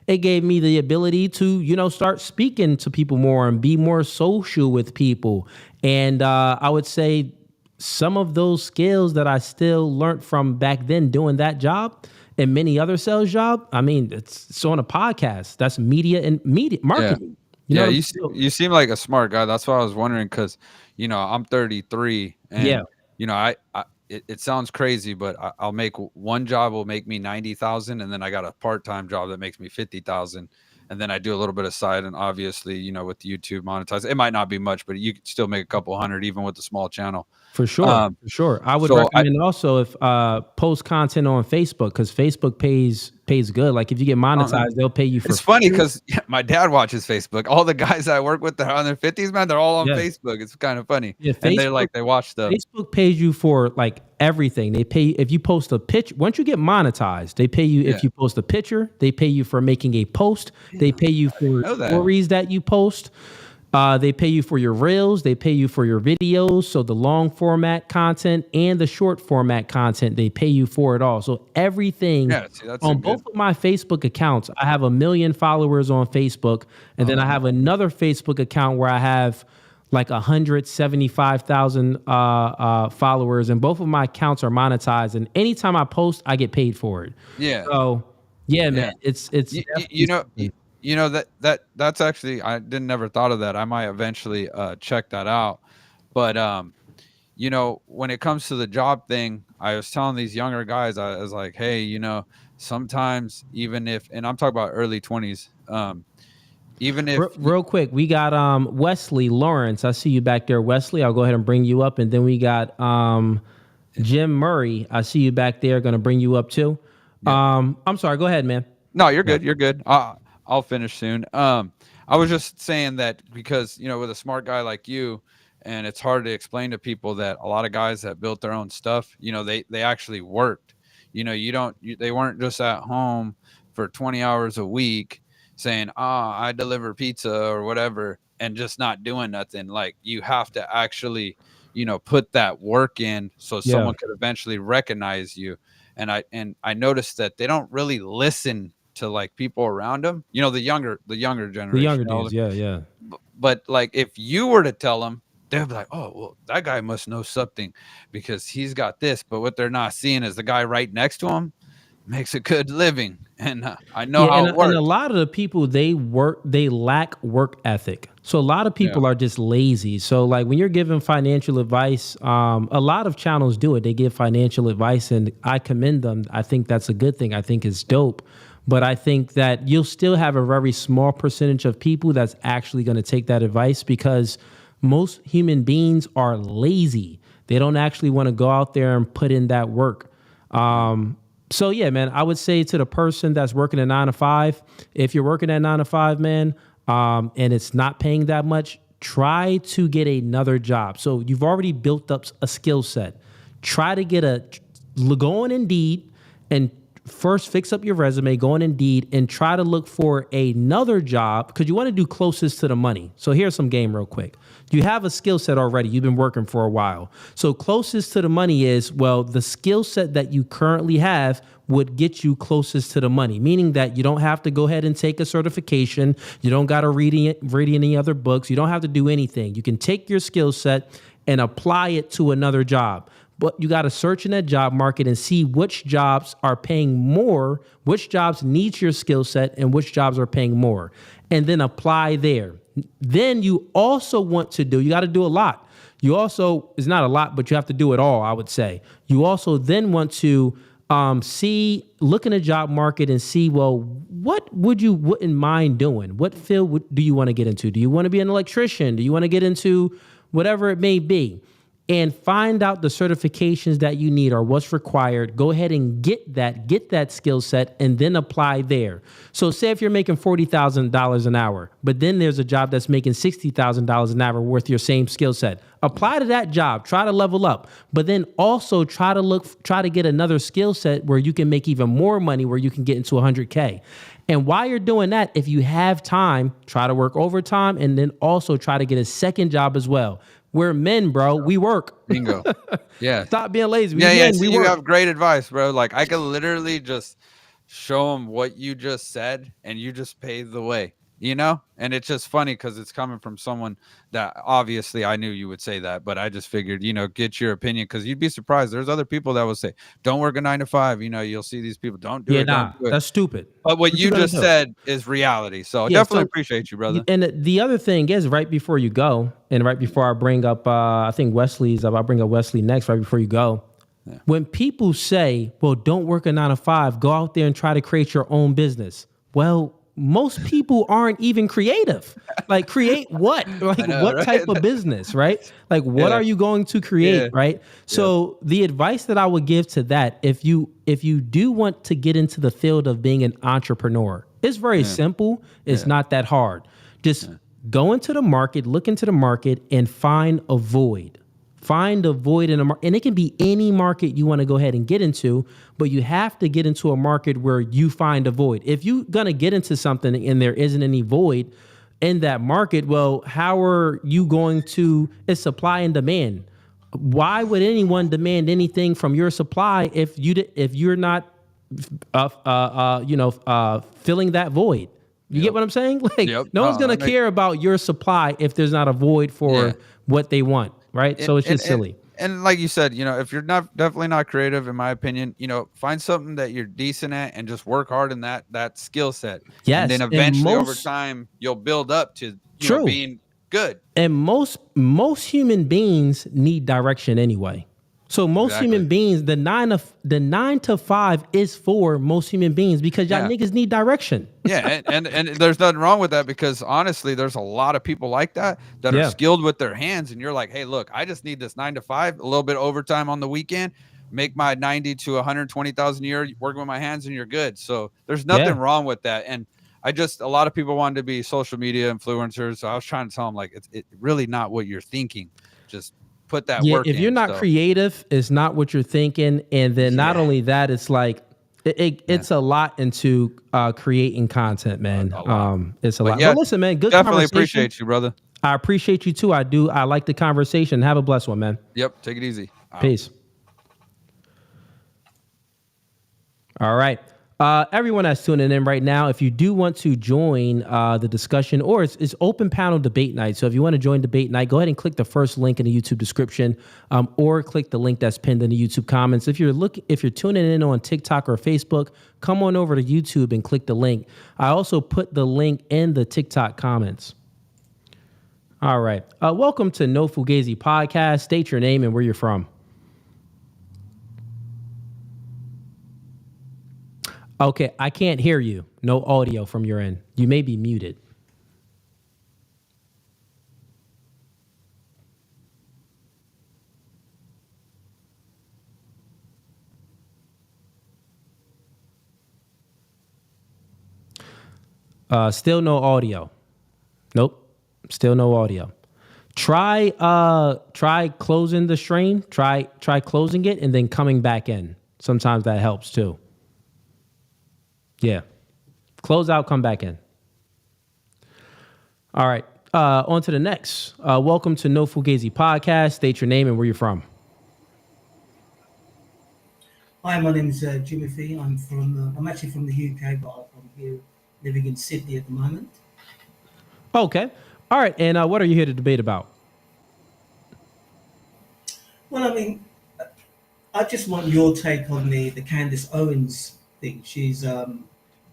it gave me the ability to, start speaking to people more and be more social with people. And I would say some of those skills that I still learned from back then doing that job and many other sales jobs, I mean, it's on a podcast. That's media marketing. Yeah, you seem like a smart guy. That's why I was wondering, because, I'm 33, and it sounds crazy, but I'll make one job will make me 90,000, and then I got a part-time job that makes me 50,000, and then I do a little bit of side, and obviously, with YouTube monetize, it might not be much, but you could still make a couple hundred even with a small channel. For sure. I would recommend also if post content on Facebook, because Facebook pays good. Like if you get monetized, they'll pay you for. It's funny because my dad watches Facebook. All the guys I work with that are on their 50s, man, they're all on Facebook. It's kind of funny. Yeah, Facebook, and they watch stuff. Facebook pays you for like everything. They pay if you post a picture. Once you get monetized, they pay you if you post a picture. They pay you for making a post. They pay you for stories that you post. They pay you for your reels. They pay you for your videos. So the long format content and the short format content, they pay you for it all. So everything on both of my Facebook accounts, I have 1 million followers on Facebook. And then I have another Facebook account where I have like 175,000 followers. And both of my accounts are monetized. And anytime I post, I get paid for it. Yeah. So yeah, man, it's that's actually, I never thought of that. I might eventually check that out. But when it comes to the job thing, I was telling these younger guys, I was like, hey, sometimes even if, and I'm talking about early 20s, even if real quick, we got Wesley Lawrence. I see you back there, Wesley. I'll go ahead and bring you up. And then we got Jim Murray. I see you back there. Going to bring you up too. Yeah. I'm sorry. Go ahead, man. No, you're good. You're good. I'll finish soon. I was just saying that because, with a smart guy like you, and it's hard to explain to people that a lot of guys that built their own stuff, they actually worked. They weren't just at home for 20 hours a week saying, I deliver pizza or whatever, and just not doing nothing. Like, you have to actually, put that work in so someone could eventually recognize you. And I noticed that they don't really listen to like people around them, the younger generation, the younger dudes, but like if you were to tell them, they'll be like, oh, well, that guy must know something because he's got this. But what they're not seeing is the guy right next to him makes a good living, and I know how it works. And a lot of the people they lack work ethic. So a lot of people are just lazy. So like when you're giving financial advice, a lot of channels do it. They give financial advice, and I commend them. I think that's a good thing. I think it's dope. But I think that you'll still have a very small percentage of people that's actually going to take that advice, because most human beings are lazy. They don't actually want to go out there and put in that work. So yeah, man, I would say to the person that's working a 9 to 5, if you're working at 9 to 5, man, and it's not paying that much, try to get another job. So you've already built up a skill set. Try to go on Indeed and first fix up your resume, go on Indeed, and try to look for another job because you want to do closest to the money. So here's some game real quick. You have a skill set already. You've been working for a while. So closest to the money is, well, the skill set that you currently have would get you closest to the money, meaning that you don't have to go ahead and take a certification. You don't got to read any other books. You don't have to do anything. You can take your skill set and apply it to another job. But you got to search in that job market and see which jobs are paying more, which jobs need your skill set, and which jobs are paying more, and then apply there. Then you also want to do, you got to do a lot. You also, it's not a lot, but you have to do it all, I would say. You also then want to look in the job market and see, well, what wouldn't mind doing? What field do you want to get into? Do you want to be an electrician? Do you want to get into whatever it may be? And find out the certifications that you need or what's required. Go ahead and get that skill set and then apply there. So say if you're making $40,000 an hour, but then there's a job that's making $60,000 an hour worth your same skill set. Apply to that job, try to level up, but then also try to get another skill set where you can make even more money, where you can get into 100K. And while you're doing that, if you have time, try to work overtime and then also try to get a second job as well. We're men, bro. We work. Bingo. Yeah. Stop being lazy. You have great advice, bro. Like I could literally just show them what you just said and you just paved the way, you know? And it's just funny because it's coming from someone that obviously I knew you would say that, but I just figured, get your opinion because you'd be surprised. There's other people that will say, don't work a 9 to 5. You'll see these people don't do it. Don't do it. That's stupid. But what you just said is reality. So definitely appreciate you, brother. And the other thing is right before you go and right before I bring up, I think I'll bring up Wesley next, right before you go. Yeah. When people say, well, don't work a 9 to 5, go out there and try to create your own business. Well, most people aren't even creative. Like create what? Like know, what right? type of business, right? Like what are you going to create, right? So the advice that I would give to that, if you do want to get into the field of being an entrepreneur, it's very simple. It's not that hard. Just go into the market, look into the market and find a void. Find a void in a market, and it can be any market you want to go ahead and get into, but you have to get into a market where you find a void. If you're going to get into something and there isn't any void in that market, well, how are you going to, it's supply and demand. Why would anyone demand anything from your supply if you're not, filling that void? You get what I'm saying? Like no one's going to care about your supply if there's not a void for what they want. Right. So it's just silly. And like you said, if you're definitely not creative, in my opinion, find something that you're decent at and just work hard in that skill set. Yes. And then eventually over time, you'll build up to being good. And most human beings need direction anyway. So most human beings, the 9 to 5 is for most human beings because y'all niggas need direction. And there's nothing wrong with that because honestly, there's a lot of people like that are skilled with their hands. And you're like, hey, look, I just need this 9 to 5, a little bit of overtime on the weekend, make my 90 to 120,000 a year, working with my hands, and you're good. So there's nothing wrong with that. And a lot of people wanted to be social media influencers. So I was trying to tell them like, it's really not what you're thinking. Just put that work if you're not creative, it's not what you're thinking. And then not only that, it's like it's a lot into creating content, man. It's a lot. But listen, man, good definitely appreciate you, brother. I appreciate you too. I do. I like the conversation. Have a blessed one, man. Yep. Take it easy. Peace. All right. Everyone that's tuning in right now, if you do want to join the discussion, or it's open panel debate night. So if you want to join debate night, go ahead and click the first link in the YouTube description, or click the link that's pinned in the YouTube comments. If you're tuning in on TikTok or Facebook, come on over to YouTube and click the link. I also put the link in the TikTok comments. All right. Welcome to No Fugazee Podcast. State your name and where you're from. Okay, I can't hear you. No audio from your end. You may be muted. Still no audio. Nope. Still no audio. Try closing the stream. Try closing it and then coming back in. Sometimes that helps too. Yeah. Close out, come back in. All right. On to the next. Welcome to No Fugazee Podcast. State your name and where you're from. Hi, my name is Jimothy. I'm actually from the UK, but I'm here living in Sydney at the moment. Okay. All right. And what are you here to debate about? Well, I mean, I just want your take on the Candace Owens thing. She's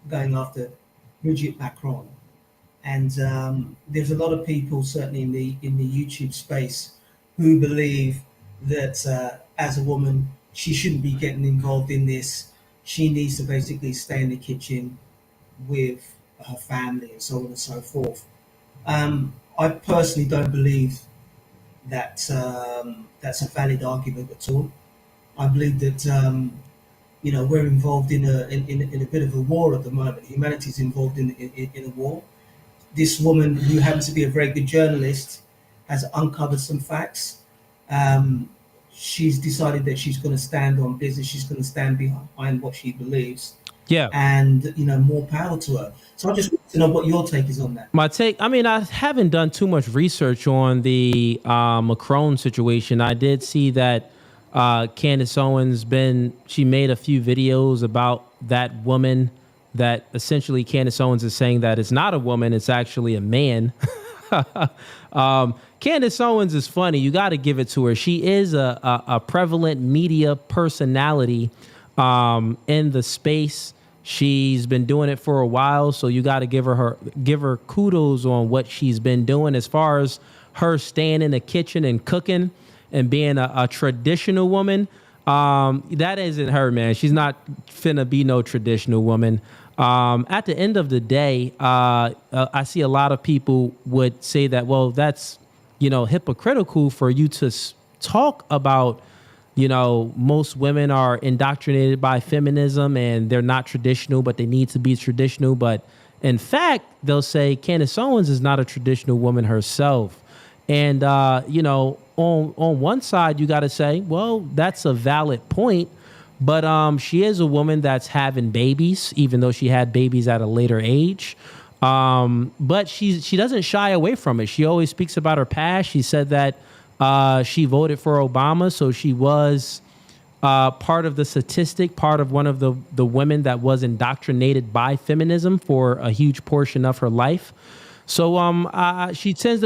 going after Brigitte Macron, and there's a lot of people, certainly in the YouTube space, who believe that as a woman, she shouldn't be getting involved in this. She needs to basically stay in the kitchen with her family and so on and so forth. I personally don't believe that that's a valid argument at all. I believe that we're involved in a bit of a war at the moment. Humanity's involved in a war. This woman, who happens to be a very good journalist, has uncovered some facts. She's decided that she's going to stand on business. She's going to stand behind what she believes. Yeah. And, more power to her. So I just want to know what your take is on that. My take, I mean, I haven't done too much research on the Macron situation. I did see that Candace Owens she made a few videos about that woman, that essentially Candace Owens is saying that it's not a woman, it's actually a man. Candace Owens is funny. You got to give it to her. She is a prevalent media personality in the space. She's been doing it for a while, so you got to give her kudos on what she's been doing as far as her staying in the kitchen and cooking and being a traditional woman. That isn't her, man. She's not finna be no traditional woman. At the end of the day, I see a lot of people would say that, well, that's, hypocritical for you to talk about, most women are indoctrinated by feminism and they're not traditional, but they need to be traditional. But in fact, they'll say Candace Owens is not a traditional woman herself. And, on one side, you got to say, well, that's a valid point. But she is a woman that's having babies, even though she had babies at a later age. But she doesn't shy away from it. She always speaks about her past. She said that she voted for Obama, so she was part of the statistic, part of one of the women that was indoctrinated by feminism for a huge portion of her life. So she tends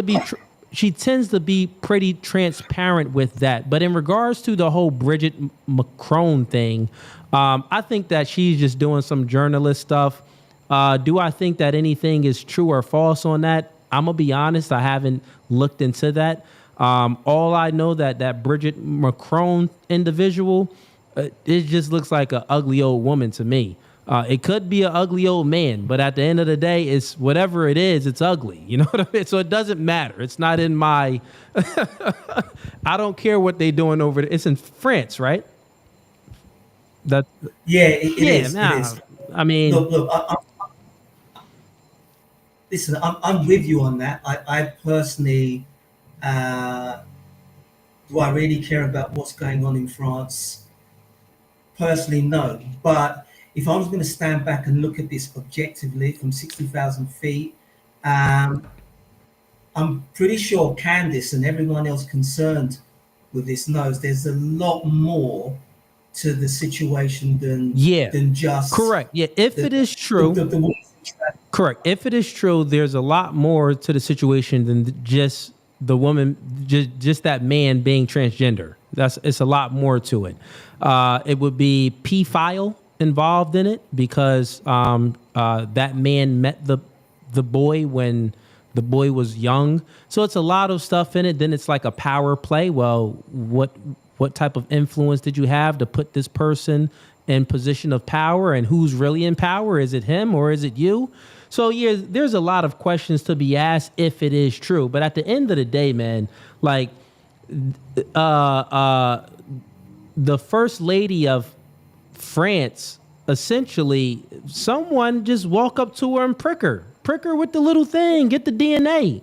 to be pretty transparent with that. But in regards to the whole Brigitte Macron thing, I think that she's just doing some journalist stuff. Do I think that anything is true or false on that? I'm going to be honest. I haven't looked into that. All I know that Brigitte Macron individual, it just looks like an ugly old woman to me. It could be an ugly old man, but at the end of the day, it's whatever it is, it's ugly. You know what I mean? So it doesn't matter. It's not in my, I don't care what they're doing over there. It's in France, right? It is. It is. I mean, look, listen, I'm with you on that. I personally, do I really care about what's going on in France? Personally, no. But if I was going to stand back and look at this objectively from 60,000 feet, I'm pretty sure Candace and everyone else concerned with this knows there's a lot more to the situation than just correct. Yeah, if it is true, correct. If it is true, there's a lot more to the situation than just the woman, just that man being transgender. It's a lot more to it. It would be pedophile involved in it because that man met the boy when the boy was young. So it's a lot of stuff in it. Then it's like a power play. Well, what type of influence did you have to put this person in position of power, and who's really in power? Is it him or is it you? So yeah, there's a lot of questions to be asked if it is true. But at the end of the day, man, like the first lady of France, essentially, someone just walk up to her and prick her with the little thing. Get the DNA.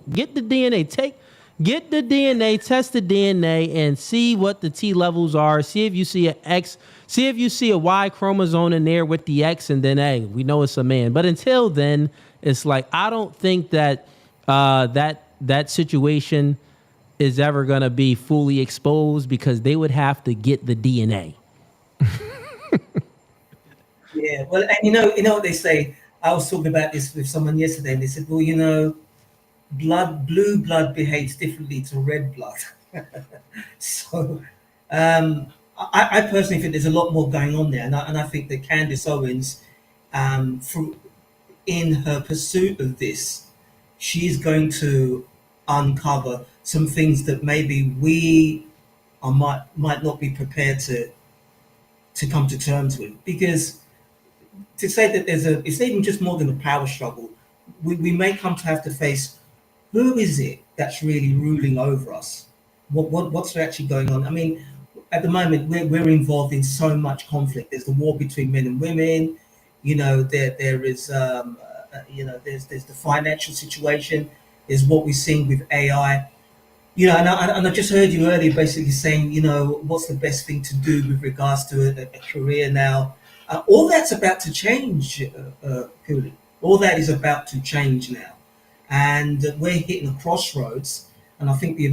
Get the DNA, test the DNA, and see what the T levels are. See if you see an X. See if you see a Y chromosome in there with the X, and then hey, we know it's a man. But until then, it's like I don't think that that situation is ever gonna be fully exposed because they would have to get the DNA. Yeah, well, and you know what they say. I was talking about this with someone yesterday, and they said, well, blue blood behaves differently to red blood. So, I personally think there's a lot more going on there, and I think that Candace Owens, in her pursuit of this, she's going to uncover some things that maybe we might not be prepared to come to terms with, because to say that it's even just more than a power struggle. We may come to have to face who is it that's really ruling over us? What's actually going on? I mean, at the moment we're involved in so much conflict. There's the war between men and women. There is there's the financial situation. There's what we're seeing with AI. And I just heard you earlier basically saying, what's the best thing to do with regards to a career now? All that's about to change, Cooley. All that is about to change now. And we're hitting a crossroads. And I think the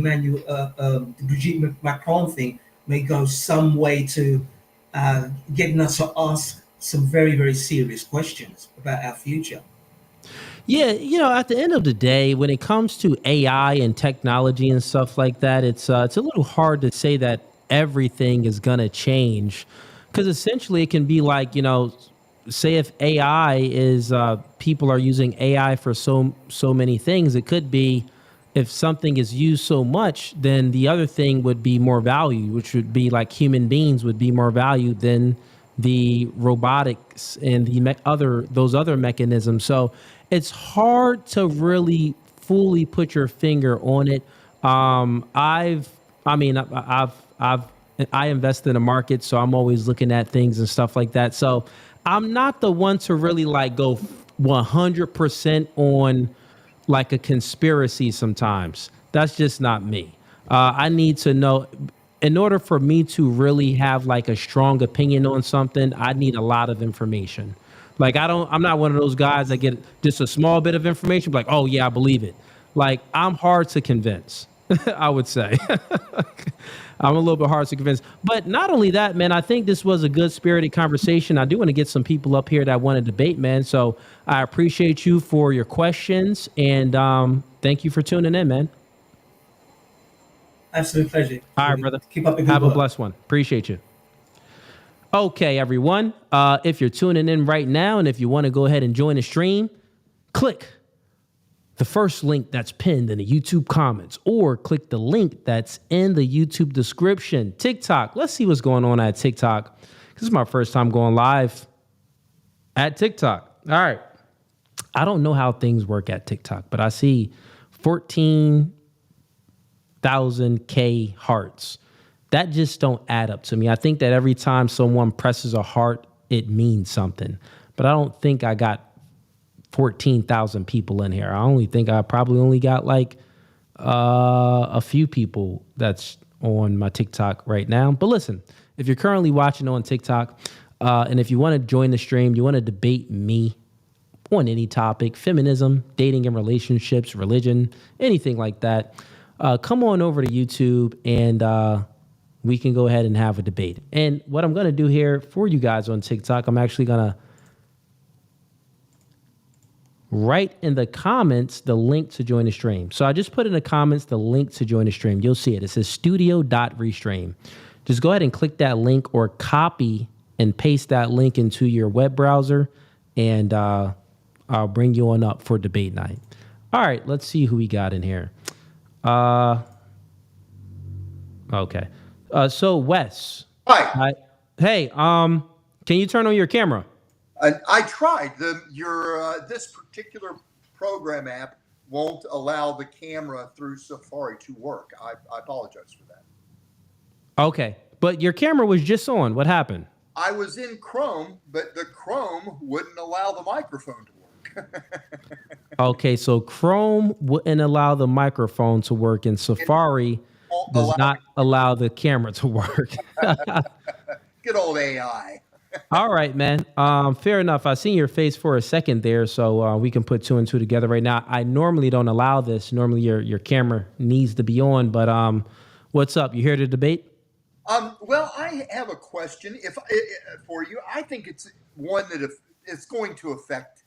Brigitte Macron thing may go some way to getting us to ask some very, very serious questions about our future. Yeah, at the end of the day, when it comes to AI and technology and stuff like that, it's a little hard to say that everything is gonna change, because essentially it can be like, say if AI is people are using AI for so many things, it could be if something is used so much, then the other thing would be more valued, which would be like human beings would be more valued than the robotics and those other mechanisms. So it's hard to really fully put your finger on it. I invest in the market, so I'm always looking at things and stuff like that. So I'm not the one to really like go 100% on like a conspiracy sometimes. That's just not me. I need to know, in order for me to really have like a strong opinion on something, I need a lot of information. Like I'm not one of those guys that get just a small bit of information, like, oh yeah, I believe it. Like I'm hard to convince, I would say. I'm a little bit hard to convince. But not only that, man, I think this was a good spirited conversation. I do want to get some people up here that want to debate, man. So I appreciate you for your questions, and thank you for tuning in, man. Absolute pleasure. All right, brother. Keep up the good Have work. a blessed one. Appreciate you. Okay, everyone. If you're tuning in right now and if you want to go ahead and join the stream, click the first link that's pinned in the YouTube comments, or click the link that's in the YouTube description. TikTok. Let's see what's going on at TikTok. This is my first time going live at TikTok. All right. I don't know how things work at TikTok, but I see 14,000 hearts. That just don't add up to me. I think that every time someone presses a heart, it means something. But I don't think I got 14,000 people in here. I only think I probably only got like a few people that's on my TikTok right now. But listen, if you're currently watching on TikTok, and if you want to join the stream, you want to debate me on any topic, feminism, dating and relationships, religion, anything like that, come on over to YouTube and we can go ahead and have a debate. And what I'm going to do here for you guys on TikTok, I'm actually going to write in the comments the link to join the stream. So I just put in the comments the link to join the stream. You'll see it. It says studio.restream. Just go ahead and click that link or copy and paste that link into your web browser, and I'll bring you on up for debate night. All right, let's see who we got in here. Okay. So Wes. Hi. Hey, can you turn on your camera? I tried. This particular program app won't allow the camera through Safari to work. I apologize for that. Okay, but your camera was just on. What happened? I was in Chrome, but the Chrome wouldn't allow the microphone to work. Okay, so Chrome wouldn't allow the microphone to work, and Safari does not allow the camera to work. Good old AI. All right, man. Fair enough. I seen your face for a second there, so we can put two and two together right now. I normally don't allow this. Normally, your camera needs to be on. But what's up? You here to debate? Well, I have a question for you. I think it's one that it's going to affect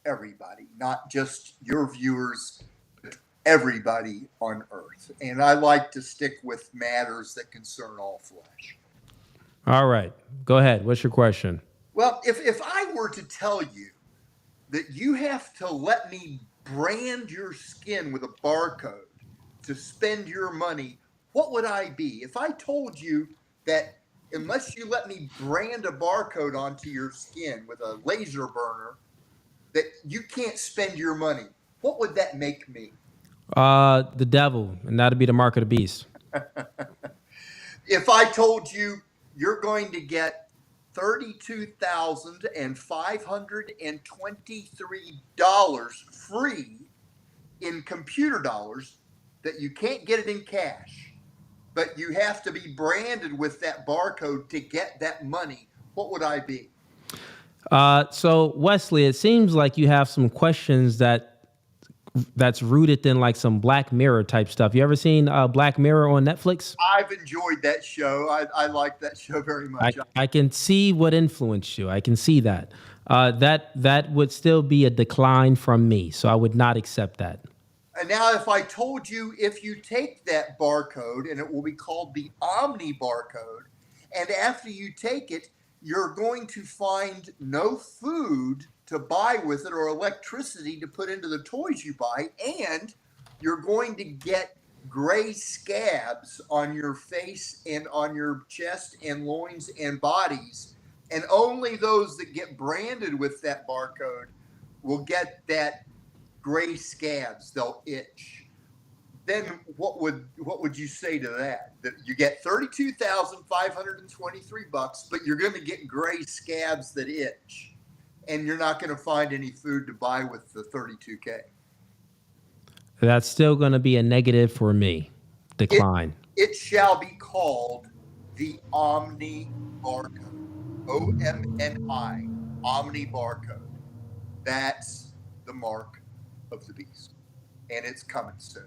everybody, not just your viewers, but everybody on Earth. And I like to stick with matters that concern all flesh. All right. Go ahead. What's your question? Well, if I were to tell you that you have to let me brand your skin with a barcode to spend your money, what would I be? If I told you that unless you let me brand a barcode onto your skin with a laser burner, that you can't spend your money, what would that make me? The devil, and that'd be the mark of the beast. If I told you you're going to get $32,523 free in computer dollars, that you can't get it in cash, but you have to be branded with that barcode to get that money, what would I be? So Wesley, it seems like you have some questions that's rooted in like some Black Mirror type stuff. You ever seen Black Mirror on Netflix? I've enjoyed that show. I like that show very much. I can see what influenced you. I can see that. That would still be a decline from me, so I would not accept that. And now if I told you if you take that barcode, and it will be called the Omni barcode, and after you take it, you're going to find no food to buy with it or electricity to put into the toys you buy, and you're going to get gray scabs on your face and on your chest and loins and bodies, and only those that get branded with that barcode will get that gray scabs. They'll itch. Then what would you say to that? That you get $32,523, but you're going to get gray scabs that itch, and you're not going to find any food to buy with the $32K. That's still going to be a negative for me. Decline. It shall be called the Omni barcode. OMNI. Omni barcode. That's the mark of the beast, and it's coming soon.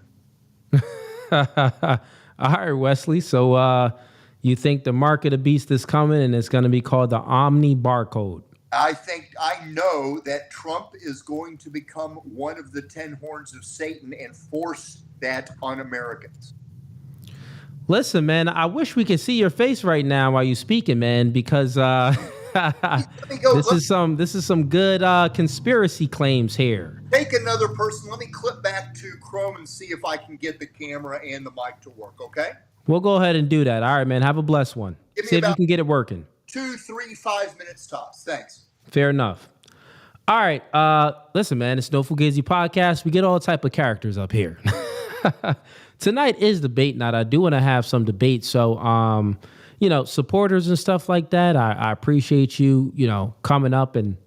All right, Wesley. So you think the mark of the beast is coming, and it's going to be called the Omni barcode? I know that Trump is going to become one of the 10 horns of Satan and force that on Americans. Listen, man, I wish we could see your face right now while you're speaking, man, because this is some good conspiracy claims here. Take another person. Let me clip back to Chrome and see if I can get the camera and the mic to work, okay? We'll go ahead and do that. All right, man. Have a blessed one. See if you can get it working. 2, 3, 5 minutes tops. Thanks. Fair enough. All right. Listen, man, it's No Fugazee podcast. We get all type of characters up here. Tonight is debate night. I do want to have some debate. So, supporters and stuff like that, I appreciate you, coming up and,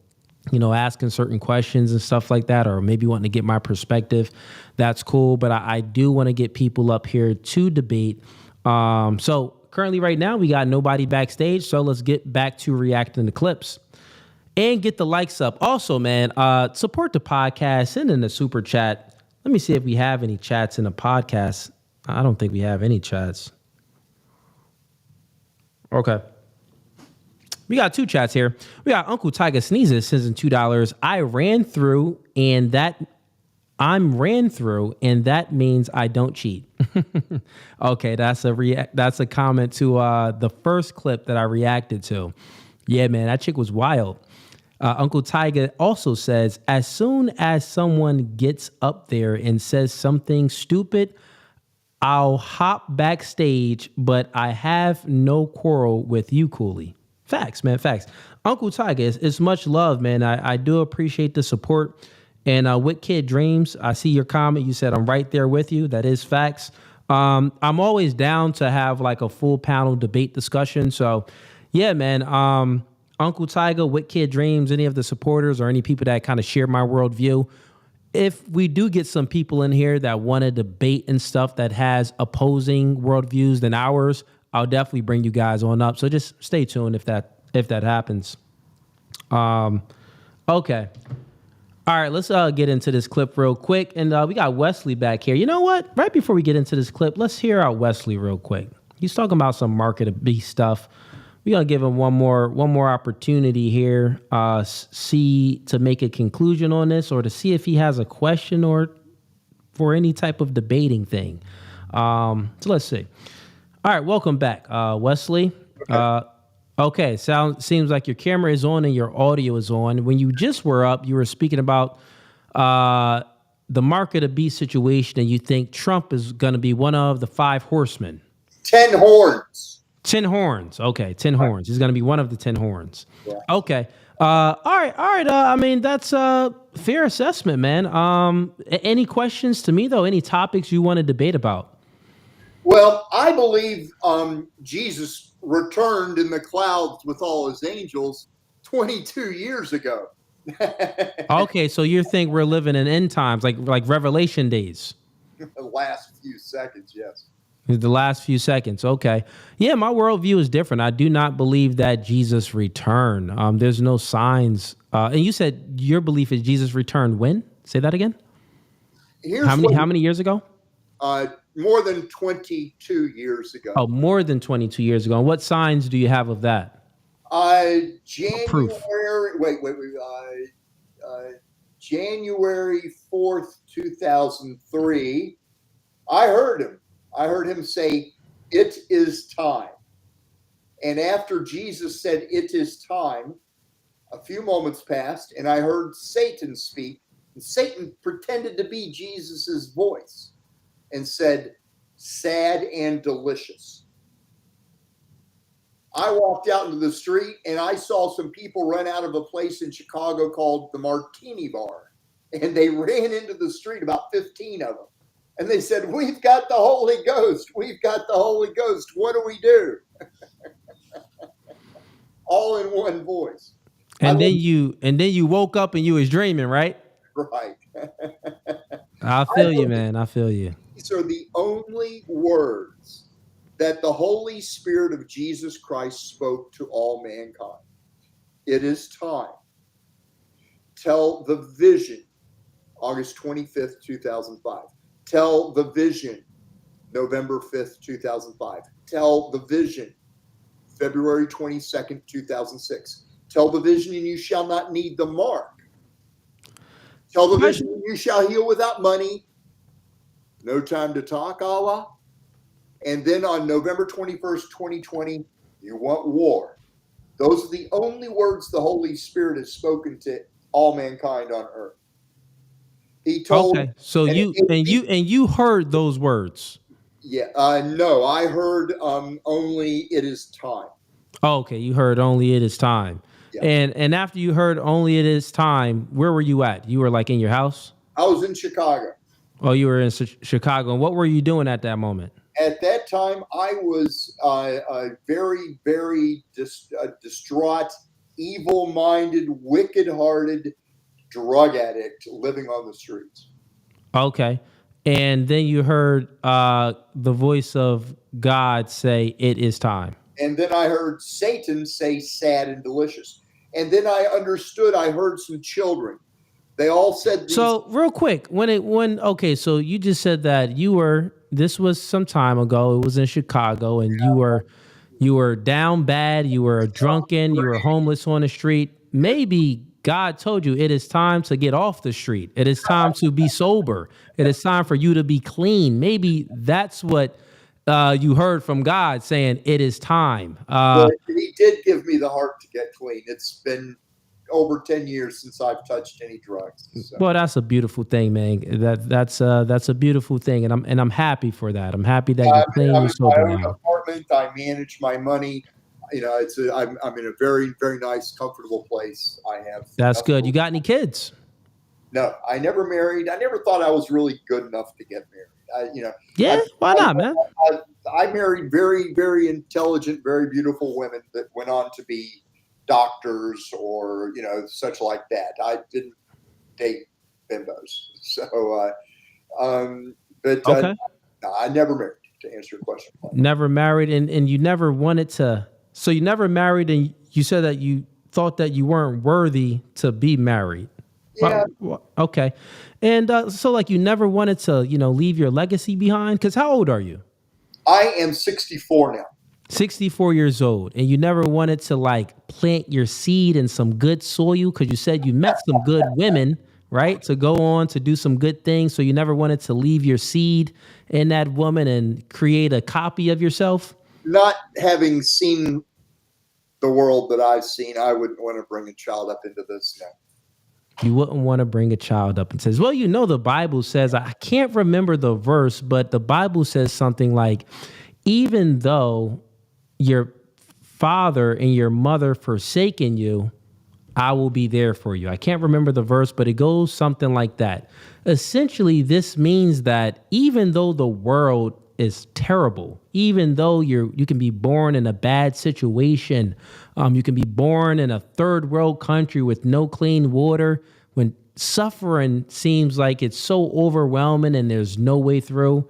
asking certain questions and stuff like that, or maybe wanting to get my perspective. That's cool. But I do want to get people up here to debate. So currently right now, we got nobody backstage. So let's get back to reacting to clips and get the likes up. Also, man, support the podcast. Send in a super chat. Let me see if we have any chats in the podcast. I don't think we have any chats. Okay. We got 2 chats here. We got Uncle Tiger Sneezes sends in $2. I'm ran through, and that means I don't cheat. Okay, that's a comment to the first clip that I reacted to. Yeah, man, that chick was wild. Uncle Tiger also says, as soon as someone gets up there and says something stupid, I'll hop backstage, but I have no quarrel with you, Cooley. Facts, man, facts. Uncle Tiger, it's much love, man. I do appreciate the support. And WKid Dreams, I see your comment. You said I'm right there with you. That is facts. I'm always down to have like a full panel debate discussion. So, yeah, man. Uncle Tiger, WKid Dreams, any of the supporters or any people that kind of share my worldview, if we do get some people in here that want to debate and stuff that has opposing worldviews than ours, I'll definitely bring you guys on up. So just stay tuned if that happens. Okay. All right, let's get into this clip real quick. And we got Wesley back here. You know what? Right before we get into this clip, let's hear out Wesley real quick. He's talking about some market of beast stuff. We're gonna give him one more opportunity here, to make a conclusion on this, or to see if he has a question or for any type of debating thing. So let's see. All right, welcome back, Wesley. Okay, seems like your camera is on and your audio is on. When you just were up, you were speaking about the market of beast situation, and you think Trump is going to be one of the 5 horsemen. 10 horns. 10 horns. Okay, 10 horns. He's going to be one of the 10 horns. Yeah. Okay. All right. I mean, that's a fair assessment, man. Any questions to me, though? Any topics you want to debate about? Well, I believe Jesus returned in the clouds with all his angels 22 years ago. Okay, so you think we're living in end times, like Revelation days? The last few seconds, yes. The last few seconds. Okay. Yeah, my worldview is different. I do not believe that Jesus returned. There's no signs. And you said your belief is Jesus returned when? Say that again. How many years ago? More than 22 years ago. Oh, more than 22 years ago. And what signs do you have of that? January 4th, 2003, I heard him say, "It is time." And after Jesus said, "It is time," a few moments passed, and I heard Satan speak. And Satan pretended to be Jesus's voice and said, "Sad and delicious." I walked out into the street and I saw some people run out of a place in Chicago called the Martini Bar. And they ran into the street, about 15 of them. And they said, "We've got the Holy Ghost. We've got the Holy Ghost. What do we do?" All in one voice. And then you woke up and you was dreaming, right? Right. I feel you, man. I feel you. These are the only words that the Holy Spirit of Jesus Christ spoke to all mankind. It is time. Tell the vision, August 25th, 2005. Tell the vision, November 5th, 2005. Tell the vision, February 22nd, 2006. Tell the vision, and you shall not need the mark. Tell the vision, and you shall heal without money. No time to talk, Allah. And then on November 21st, 2020, you want war. Those are the only words the Holy Spirit has spoken to all mankind on earth. He told. Okay, so you heard those words. Yeah, no, I heard only "it is time." Oh, okay, you heard only "it is time." Yeah. And after you heard only "it is time," where were you at? You were like in your house? I was in Chicago. Oh, you were in Chicago. And what were you doing at that moment? At that time, I was very, very distraught, evil-minded, wicked-hearted drug addict living on the streets. Okay. And then you heard the voice of God say, "It is time." And then I heard Satan say, "Sad and delicious." And then I understood, I heard some children. They all said. So real quick, okay, so you just said that this was some time ago. It was in Chicago, and you were down bad. You were drunken. You were homeless on the street. Maybe God told you it is time to get off the street. It is time to be sober. It is time for you to be clean. Maybe that's what you heard from God saying it is time. Well, he did give me the heart to get clean. It's been over 10 years since I've touched any drugs. So. Well, that's a beautiful thing, man. That's a beautiful thing, and I'm happy for that. I'm happy that you're clean. You're sober now. Apartment. I manage my money. You know, I'm in a very, very nice, comfortable place. I have. That's good. You got any kids? No, I never married. I never thought I was really good enough to get married. Yeah, why not, man? I married very, very intelligent, very beautiful women that went on to be doctors or such like that. I didn't date bimbos. So, but Okay. no, I never married, to answer your question. Never married, and you never wanted to. So you never married, and you said that you thought that you weren't worthy to be married. Yeah. Okay. And so like you never wanted to, leave your legacy behind? Because how old are you? I am 64 now. 64 years old. And you never wanted to like plant your seed in some good soil because you said you met some good women, right? To go on to do some good things. So you never wanted to leave your seed in that woman and create a copy of yourself? Not having seen the world that I've seen, I wouldn't want to bring a child up into this now. You wouldn't want to bring a child up and says, well, the Bible says, I can't remember the verse, but the Bible says something like, even though your father and your mother forsaken you, I will be there for you. I can't remember the verse, but it goes something like that. Essentially, this means that even though the world is terrible, even though you can be born in a bad situation, you can be born in a third world country with no clean water, when suffering seems like it's so overwhelming and there's no way through,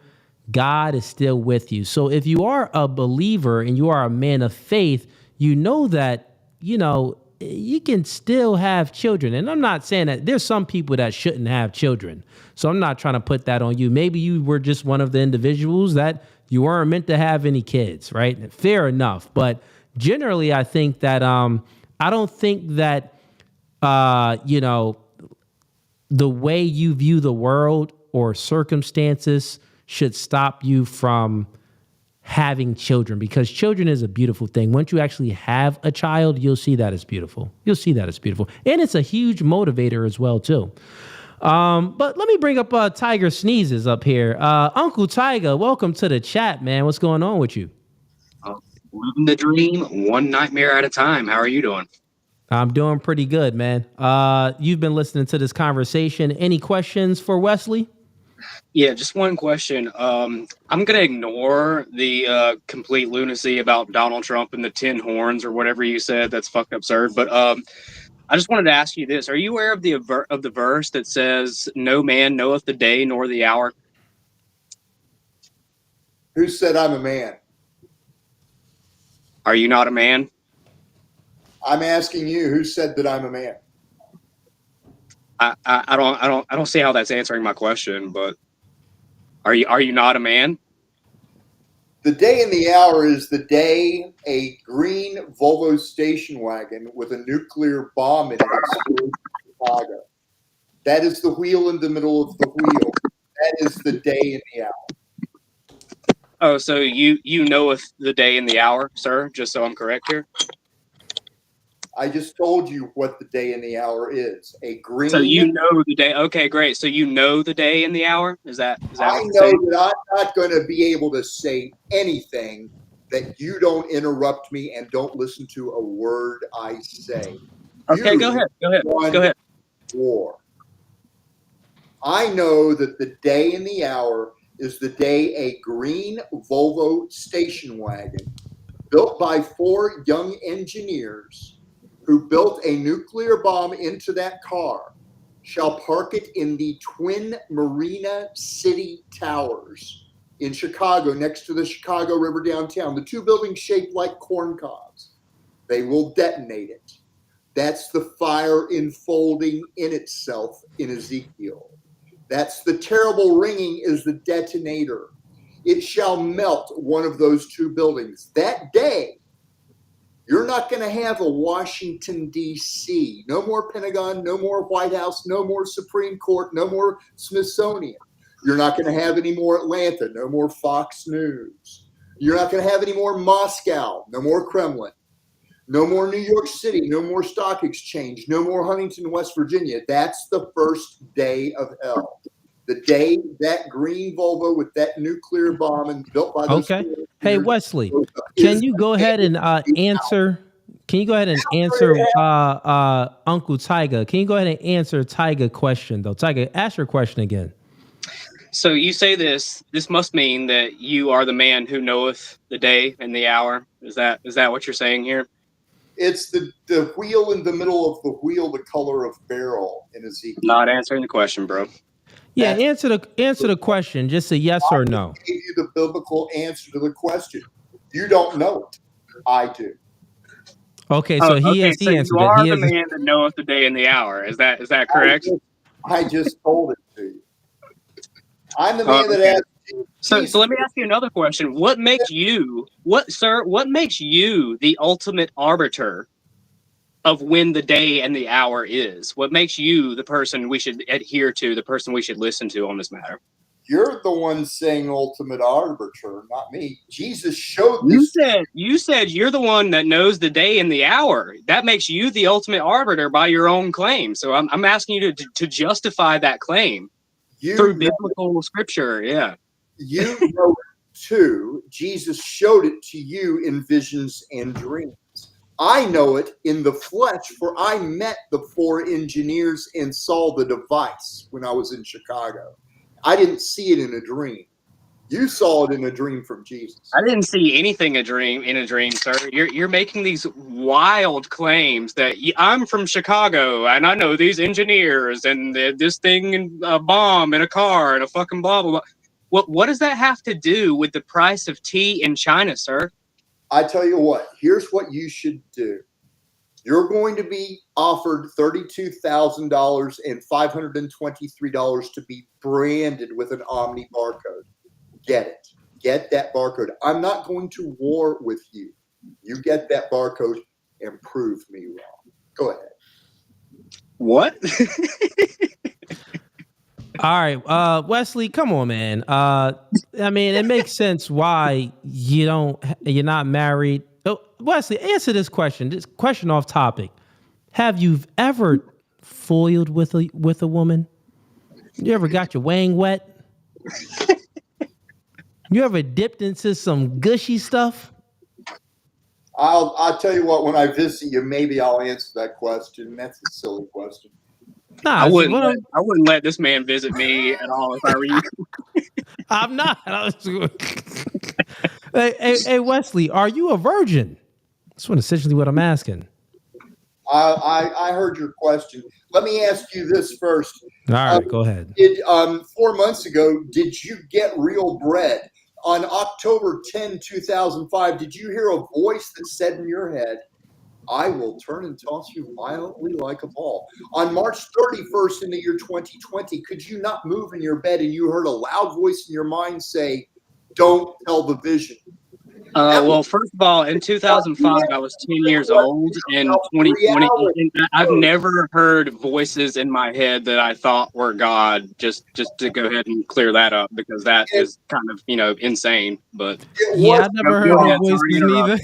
God is still with you. So if you are a believer and you are a man of faith, you know that, you can still have children. And I'm not saying that there's some people that shouldn't have children. So I'm not trying to put that on you. Maybe you were just one of the individuals that you weren't meant to have any kids, right? Fair enough. But generally, I think that I don't think that, the way you view the world or circumstances should stop you from having children, because children is a beautiful thing. Once you actually have a child, you'll see that as beautiful. And it's a huge motivator as well, too. But let me bring up Tiger Sneezes up here. Uncle Tiger, welcome to the chat, man. What's going on with you? Living the dream, one nightmare at a time. How are you doing? I'm doing pretty good, man. You've been listening to this conversation. Any questions for Wesley? Yeah, just one question. I'm going to ignore the complete lunacy about Donald Trump and the 10 horns or whatever you said. That's fucking absurd. But I just wanted to ask you this. Are you aware of the verse that says, no man knoweth the day nor the hour? Who said I'm a man? Are you not a man? I'm asking you, who said that I'm a man? I don't see how that's answering my question, but are you not a man? The day and the hour is the day a green Volvo station wagon with a nuclear bomb in it exploded in Chicago. That is the wheel in the middle of the wheel. That is the day and the hour. Oh, so you know the day and the hour, sir? Just so I'm correct here. I just told you what the day and the hour is. A green. So you know the day. Okay, great. So you know the day and the hour. Is that? I know that I'm not going to be able to say anything that you don't interrupt me and don't listen to a word I say. Okay, go ahead. War. I know that the day and the hour is the day a green Volvo station wagon built by 4 young engineers who built a nuclear bomb into that car shall park it in the Twin Marina City Towers in Chicago, next to the Chicago River downtown. The 2 buildings shaped like corn cobs. They will detonate it. That's the fire enfolding in itself in Ezekiel. That's the terrible ringing is the detonator. It shall melt one of those 2 buildings. That day, you're not going to have a Washington, D.C. No more Pentagon, no more White House, no more Supreme Court, no more Smithsonian. You're not going to have any more Atlanta, no more Fox News. You're not going to have any more Moscow, no more Kremlin. No more New York City, no more Stock Exchange, no more Huntington, West Virginia. That's the first day of hell. The day that green Volvo with that nuclear bomb and built by those. Okay. Hey, Wesley, can you go ahead and answer? Can you go ahead and answer Uncle Tiger? Can you go ahead and answer Tiger question though? Tiger, ask your question again. So you say this must mean that you are the man who knoweth the day and the hour. Is that what you're saying here? It's the wheel in the middle of the wheel, the color of beryl in Ezekiel. Not answering the question, bro. Yeah, answer the question. Just a yes or no. I gave you the biblical answer to the question. You don't know it. I do. Okay, so he is the answer. You are the man that knoweth the day and the hour. Is that correct? I just told it to you. I'm the man that asked you. So let me ask you another question. What makes you the ultimate arbiter of when the day and the hour is? What makes you the person we should adhere to, the person we should listen to on this matter? You're the one saying ultimate arbiter, not me. Jesus showed you this. You said you're the one that knows the day and the hour. That makes you the ultimate arbiter by your own claim. So I'm asking you to justify that claim through biblical scripture. Yeah. You know it too. Jesus showed it to you in visions and dreams. I know it in the flesh, for I met the 4 engineers and saw the device when I was in Chicago. I didn't see it in a dream. You saw it in a dream from Jesus. I didn't see anything in a dream, sir. You're making these wild claims that I'm from Chicago and I know these engineers and this thing and a bomb in a car and a fucking blah blah blah. What does that have to do with the price of tea in China, sir? I tell you what, here's what you should do. You're going to be offered $32,000 and $523 to be branded with an Omni barcode. Get it. Get that barcode. I'm not going to war with you. You get that barcode and prove me wrong. Go ahead. What? All right, Wesley, come on, man. I mean, it makes sense why you're not married. Oh, Wesley, answer this question. This question off topic. Have you ever foiled with a woman? You ever got your wang wet? You ever dipped into some gushy stuff? I'll tell you what, when I visit you, maybe I'll answer that question. That's a silly question. Nah, I wouldn't let this man visit me at all if I were you. I'm not. Hey, Wesley, are you a virgin? That's essentially what I'm asking. I heard your question. Let me ask you this first. All right, go ahead. 4 months ago, did you get real bread? On October 10, 2005, did you hear a voice that said in your head, I will turn and toss you violently like a ball? On March 31st in the year 2020, could you not move in your bed and you heard a loud voice in your mind say, don't tell the vision? Well, first of all, in 2005, I was 10 years old. In 2020, I've never heard voices in my head that I thought were God. Just to go ahead and clear that up, because that is kind of, insane. But yeah, I never heard any voices neither.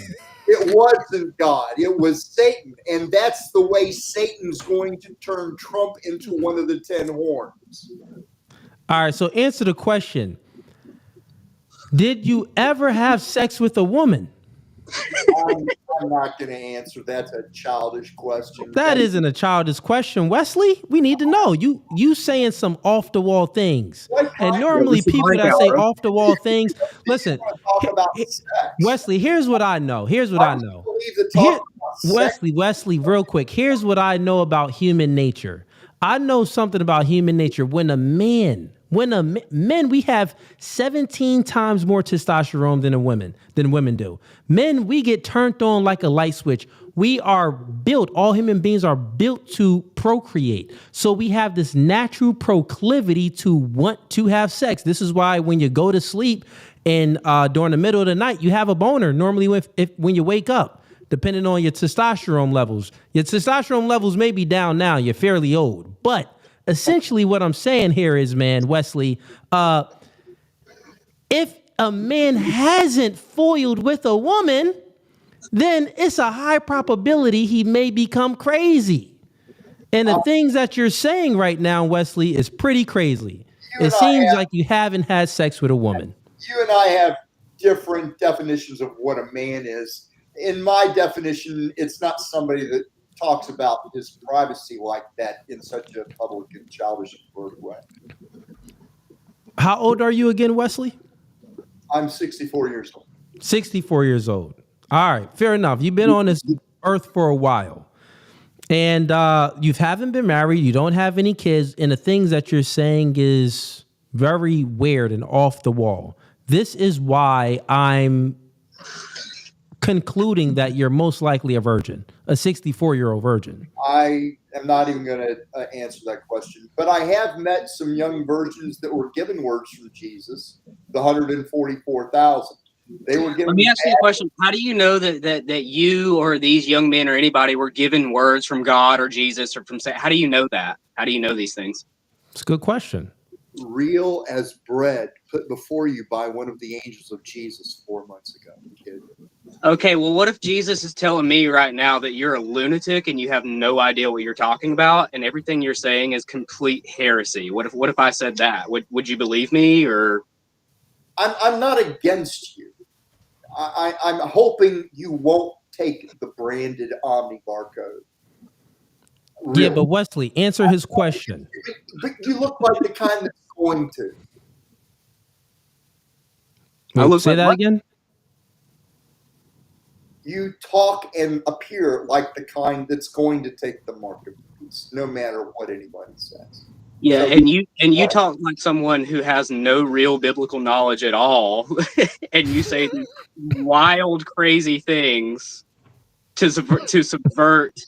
It wasn't God. It was Satan. And that's the way Satan's going to turn Trump into one of the 10 horns. All right, so answer the question. Did you ever have sex with a woman? I'm not going to answer. That's a childish question. That isn't a childish question, Wesley. We need to know. You saying some off the wall things, and normally people that say off the wall things. Listen, Wesley. Here's what I know. Wesley, real quick. Here's what I know about human nature. I know something about human nature. Men, we have 17 times more testosterone than women do. Men, we get turned on like a light switch. We are built, all human beings are built to procreate. So we have this natural proclivity to want to have sex. This is why when you go to sleep and during the middle of the night, you have a boner normally when you wake up, depending on your testosterone levels. Your testosterone levels may be down now. You're fairly old, but essentially what I'm saying here is, man, Wesley, if a man hasn't foiled with a woman, then it's a high probability he may become crazy. And the things that you're saying right now, Wesley, is pretty crazy. It seems like you haven't had sex with a woman. You and I have different definitions of what a man is. In my definition, it's not somebody that talks about his privacy like that in such a public and childish and blurred way. How old are you again, Wesley? I'm 64 years old. 64 years old. All right, fair enough. You've been on this. earth for a while, and you haven't been married, you don't have any kids, and the things that you're saying is very weird and off the wall. This is why I'm concluding that you're most likely a virgin, a 64-year-old virgin. I am not even going to answer that question, but I have met some young virgins that were given words from Jesus, the 144,000. They were given. Let me ask you a question. How do you know that you or these young men or anybody were given words from God or Jesus or from say? How do you know that? How do you know these things? It's a good question. Real as bread put before you by one of the angels of Jesus 4 months ago. Kid. Okay, well, what if Jesus is telling me right now that you're a lunatic and you have no idea what you're talking about, and everything you're saying is complete heresy? What if I said that? Would you believe me? Or I'm not against you. I'm hoping you won't take the branded Omni barcode. Really? Yeah, but Wesley, answer his question. But you look like the kind that's going to. Say that again? You talk and appear like the kind that's going to take the mark of the beast, no matter what anybody says. Yeah, so, and you talk like someone who has no real biblical knowledge at all, and you say these wild, crazy things to subvert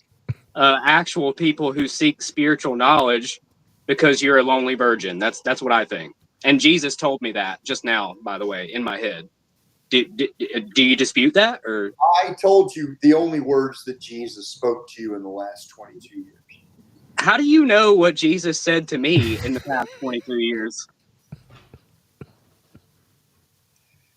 actual people who seek spiritual knowledge because you're a lonely virgin. That's what I think. And Jesus told me that just now, by the way, in my head. Do you dispute that? Or I told you the only words that Jesus spoke to you in the last 22 years. How do you know what Jesus said to me in the past 22 years?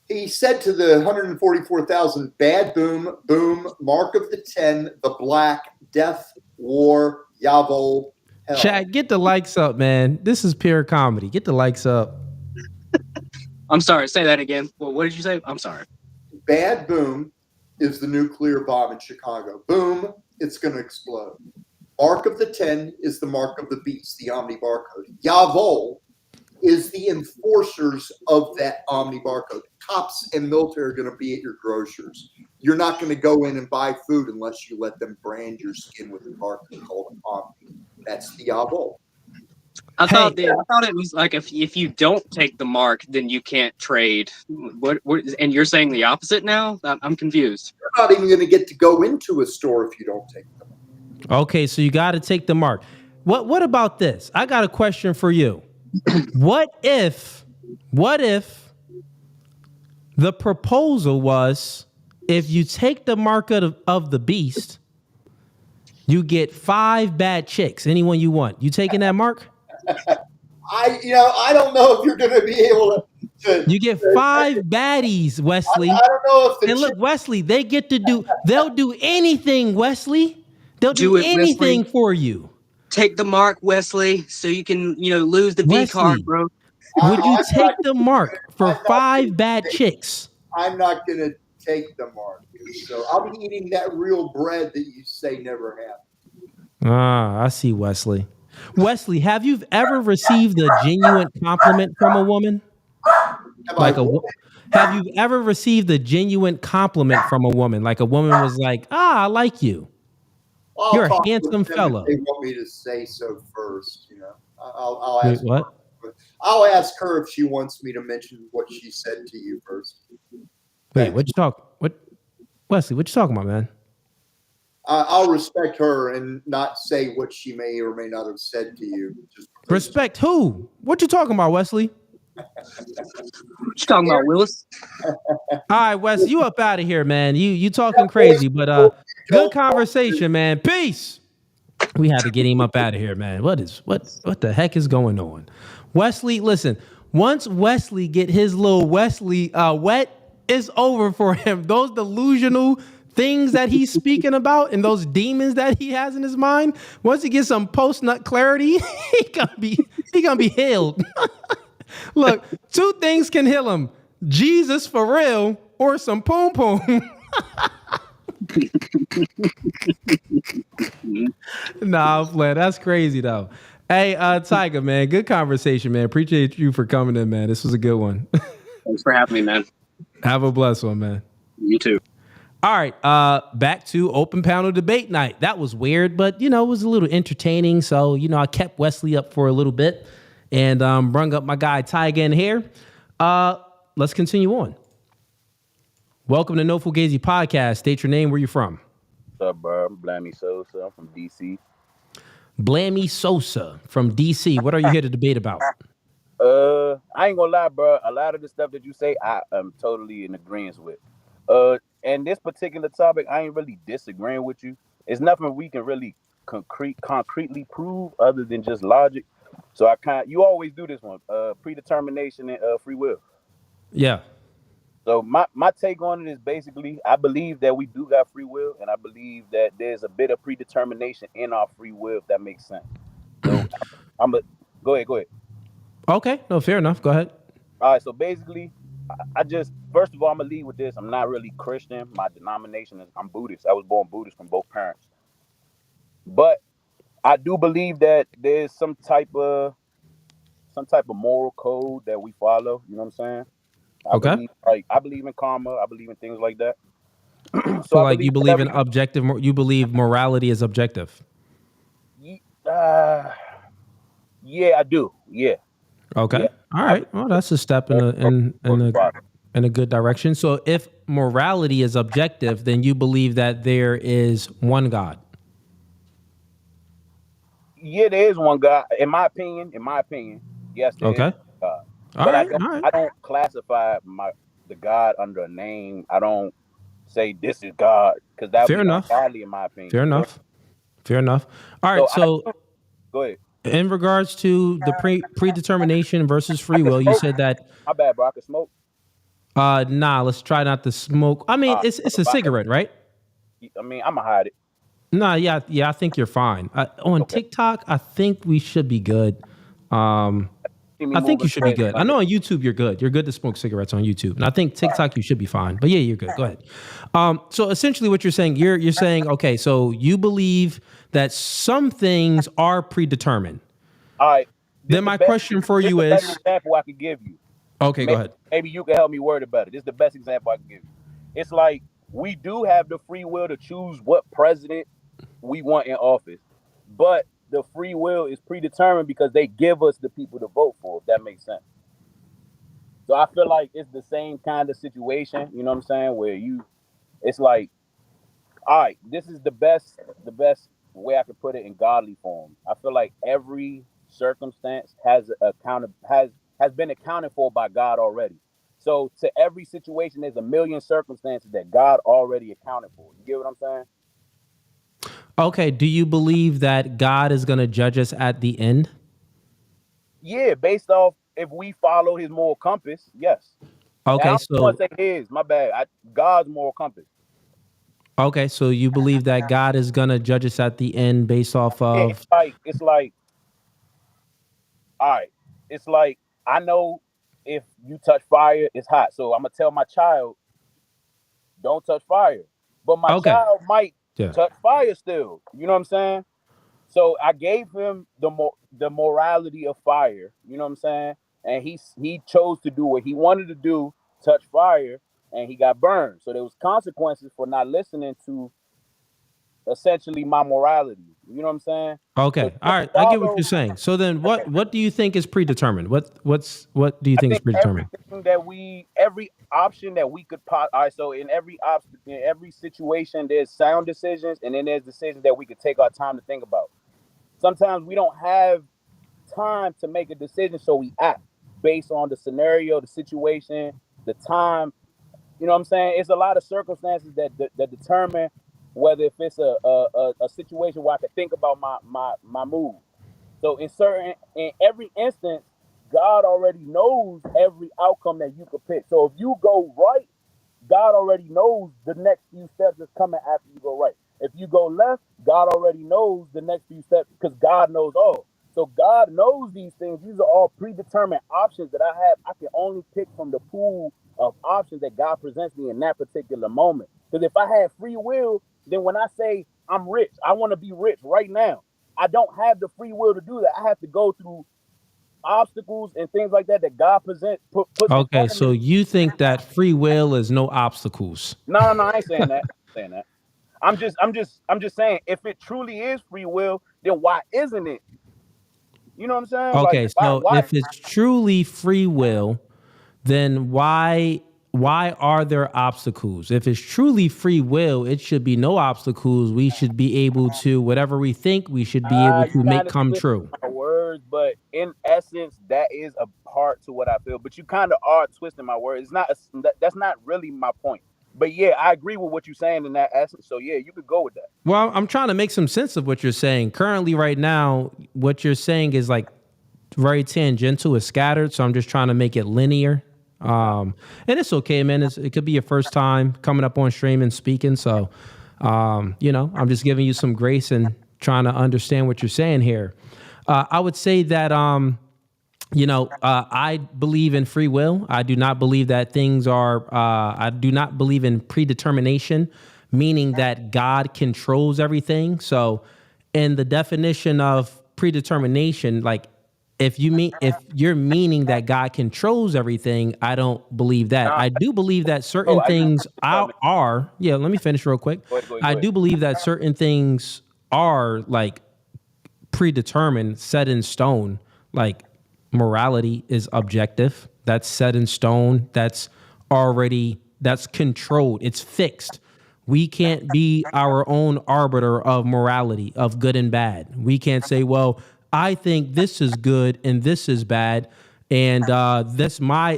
He said to the 144,000, bad boom, boom, mark of the 10, the black, death, war, Yavol, hell. Chat, get the likes up, man. This is pure comedy. Get the likes up. I'm sorry, say that again. Well, what did you say? I'm sorry. Bad boom is the nuclear bomb in Chicago. Boom, it's going to explode. Mark of the 10 is the mark of the beast, the Omni barcode. Yavol is the enforcers of that Omni barcode. Cops and military are going to be at your grocers. You're not going to go in and buy food unless you let them brand your skin with a barcode called an Omni. That's the Yavol. I thought it was like if you don't take the mark, then you can't trade. What? And you're saying the opposite now? I'm confused. You're not even going to get to go into a store if you don't take the mark. Okay, so you got to take the mark. What about this? I got a question for you. What if the proposal was if you take the mark of the beast, you get 5 bad chicks, anyone you want. You taking that mark? I don't know if you're going to be able to. You get 5 baddies, Wesley. I don't know if. And look, Wesley, they'll do anything, Wesley. They'll do anything Wesley. For you. Take the mark, Wesley, so you can, lose the V card, bro. Would you take the mark for 5 bad chicks? I'm not going to take the mark. So I'll be eating that real bread that you say never happened. I see, Wesley. Wesley, have you ever received a genuine compliment from a woman? Have you ever received a genuine compliment from a woman? Like a woman was like, I like you. Well, you're a handsome fella. They want me to say so first, I'll Wait, ask. what? I'll ask her if she wants me to mention what she said to you first. Wait, Wesley, what you talking about, man? I'll respect her and not say what she may or may not have said to you. Respect who? What you talking about, Wesley? What you talking about, Willis? All right, Wes, you up out of here, man. You talking crazy, but good conversation, man. Peace. We had to get him up out of here, man. What the heck is going on? Wesley, listen, once Wesley get his little Wesley wet, it's over for him. Those delusional things that he's speaking about and those demons that he has in his mind, once he gets some post-nut clarity, he gonna be healed. Look, 2 things can heal him: Jesus for real or some poom poom. Nah, I'm playing. That's crazy though. Hey, Tiger, man, good conversation, man. Appreciate you for coming in, man. This was a good one. Thanks for having me, man. Have a blessed one, man. You too. All right, back to open panel debate night. That was weird, but it was a little entertaining. So I kept Wesley up for a little bit and brung up my guy Ty again here. Let's continue on. Welcome to No Fugazee Podcast. State your name. Where you from? What's up, bro? I'm Blammy Sosa. I'm from DC. Blammy Sosa from DC. What are you here to debate about? I ain't gonna lie, bro. A lot of the stuff that you say, I am totally in agreement with. And this particular topic, I ain't really disagreeing with you. It's nothing we can really concretely prove other than just logic. So you always do this one, predetermination and free will. Yeah. So my take on it is basically, I believe that we do got free will, and I believe that there's a bit of predetermination in our free will, if that makes sense. So go ahead. Okay, no, fair enough. Go ahead. All right, so basically, first of all, I'm gonna lead with this. I'm not really Christian. My denomination is I'm Buddhist. I was born Buddhist from both parents. But I do believe that there's some type of moral code that we follow. You know what I'm saying? I believe in karma. I believe in things like that. So like you believe in objective. You believe morality is objective. Yeah, I do. Yeah. Okay. Yeah. All right. Well, that's a step in a good direction. So if morality is objective, then you believe that there is one God. Yeah, there is one God. In my opinion, yes, there is one God. But I don't classify the God under a name. I don't say this is God because that would be ungodly in my opinion. Fair enough. All right. So go ahead. In regards to the predetermination versus free will, you said that. My bad, bro. I can smoke. Nah. Let's try not to smoke. I mean, it's a cigarette, right? I mean, I'm gonna hide it. Nah. Yeah. I think you're fine. On TikTok, I think we should be good. I think you should be good. I know on YouTube you're good. You're good to smoke cigarettes on YouTube, and I think TikTok you should be fine. But yeah, you're good. Go ahead. So essentially, what you're saying, you're saying, okay, so you believe that some things are predetermined. All right. Then my question for you is, best example I could give you. Okay, go ahead. Maybe you can help me word it better. This is the best example I can give you. It's like we do have the free will to choose what president we want in office, but the free will is predetermined because they give us the people to vote for, if that makes sense. So I feel like it's the same kind of situation, you know what I'm saying, where it's like, all right, this is the best way I could put it in godly form. I feel like every circumstance has been accounted for by God already. So to every situation, there's a million circumstances that God already accounted for. You get what I'm saying? Okay, do you believe that God is going to judge us at the end? Yeah, based off if we follow his moral compass, yes. Okay, I want to say his, my bad. God's moral compass. Okay, so you believe that God is going to judge us at the end based off of... It's like, all right, it's like, I know if you touch fire, it's hot. So I'm going to tell my child, don't touch fire. But my child might touch fire still. You know what I'm saying? So I gave him the morality of fire. You know what I'm saying? And he chose to do what he wanted to do, touch fire, and he got burned. So there was consequences for not listening to essentially my morality. You know what I'm saying? Okay. All right. I get what you're saying. So then what do you think is predetermined? What do you think is predetermined? Every option that we could all right, so in every situation there's sound decisions and then there's decisions that we could take our time to think about. Sometimes we don't have time to make a decision, so we act based on the scenario, the situation, the time. You know what I'm saying? It's a lot of circumstances that determine whether if it's a situation where I can think about my move. So in every instance, God already knows every outcome that you could pick. So if you go right, God already knows the next few steps that's coming after you go right. If you go left, God already knows the next few steps because God knows all. So God knows these things. These are all predetermined options that I have. I can only pick from the pool of options that God presents me in that particular moment. Because if I had free will, then when I say I'm rich, I want to be rich right now. I don't have the free will to do that. I have to go through obstacles and things like that God puts in Okay, front of so me. you think that free will is no obstacles? No, I ain't saying that. I'm just saying, if it truly is free will, then why isn't it? You know what I'm saying? Like, Okay, so why? if it's truly free will, then why are there obstacles? If it's truly free will, it should be no obstacles. We should be able to whatever we think we should be able You to make kind of come twist true. my words, but in essence, that is a part to what I feel. But you kind of are twisting my words. It's not. That's not really my point. But yeah, I agree with what you're saying in that essence. So yeah, you could go with that. Well, I'm trying to make some sense of what you're saying. Currently, right now, what you're saying is like very tangential, is scattered. So I'm just trying to make it linear. And it's okay, man. It could be your first time coming up on stream and speaking. So, I'm just giving you some grace and trying to understand what you're saying here. I would say that, I believe in free will. I do not believe that things are, I do not believe in predetermination, meaning that God controls everything. So in the definition of predetermination, like if you're meaning that God controls everything, I don't believe that. I do believe that certain things are, let me finish real quick. Go ahead. I do believe that certain things are like predetermined, set in stone. Like morality is objective. That's set in stone. That's controlled. It's fixed. We can't be our own arbiter of morality, of good and bad. We can't say, well, I think this is good and this is bad, and that's my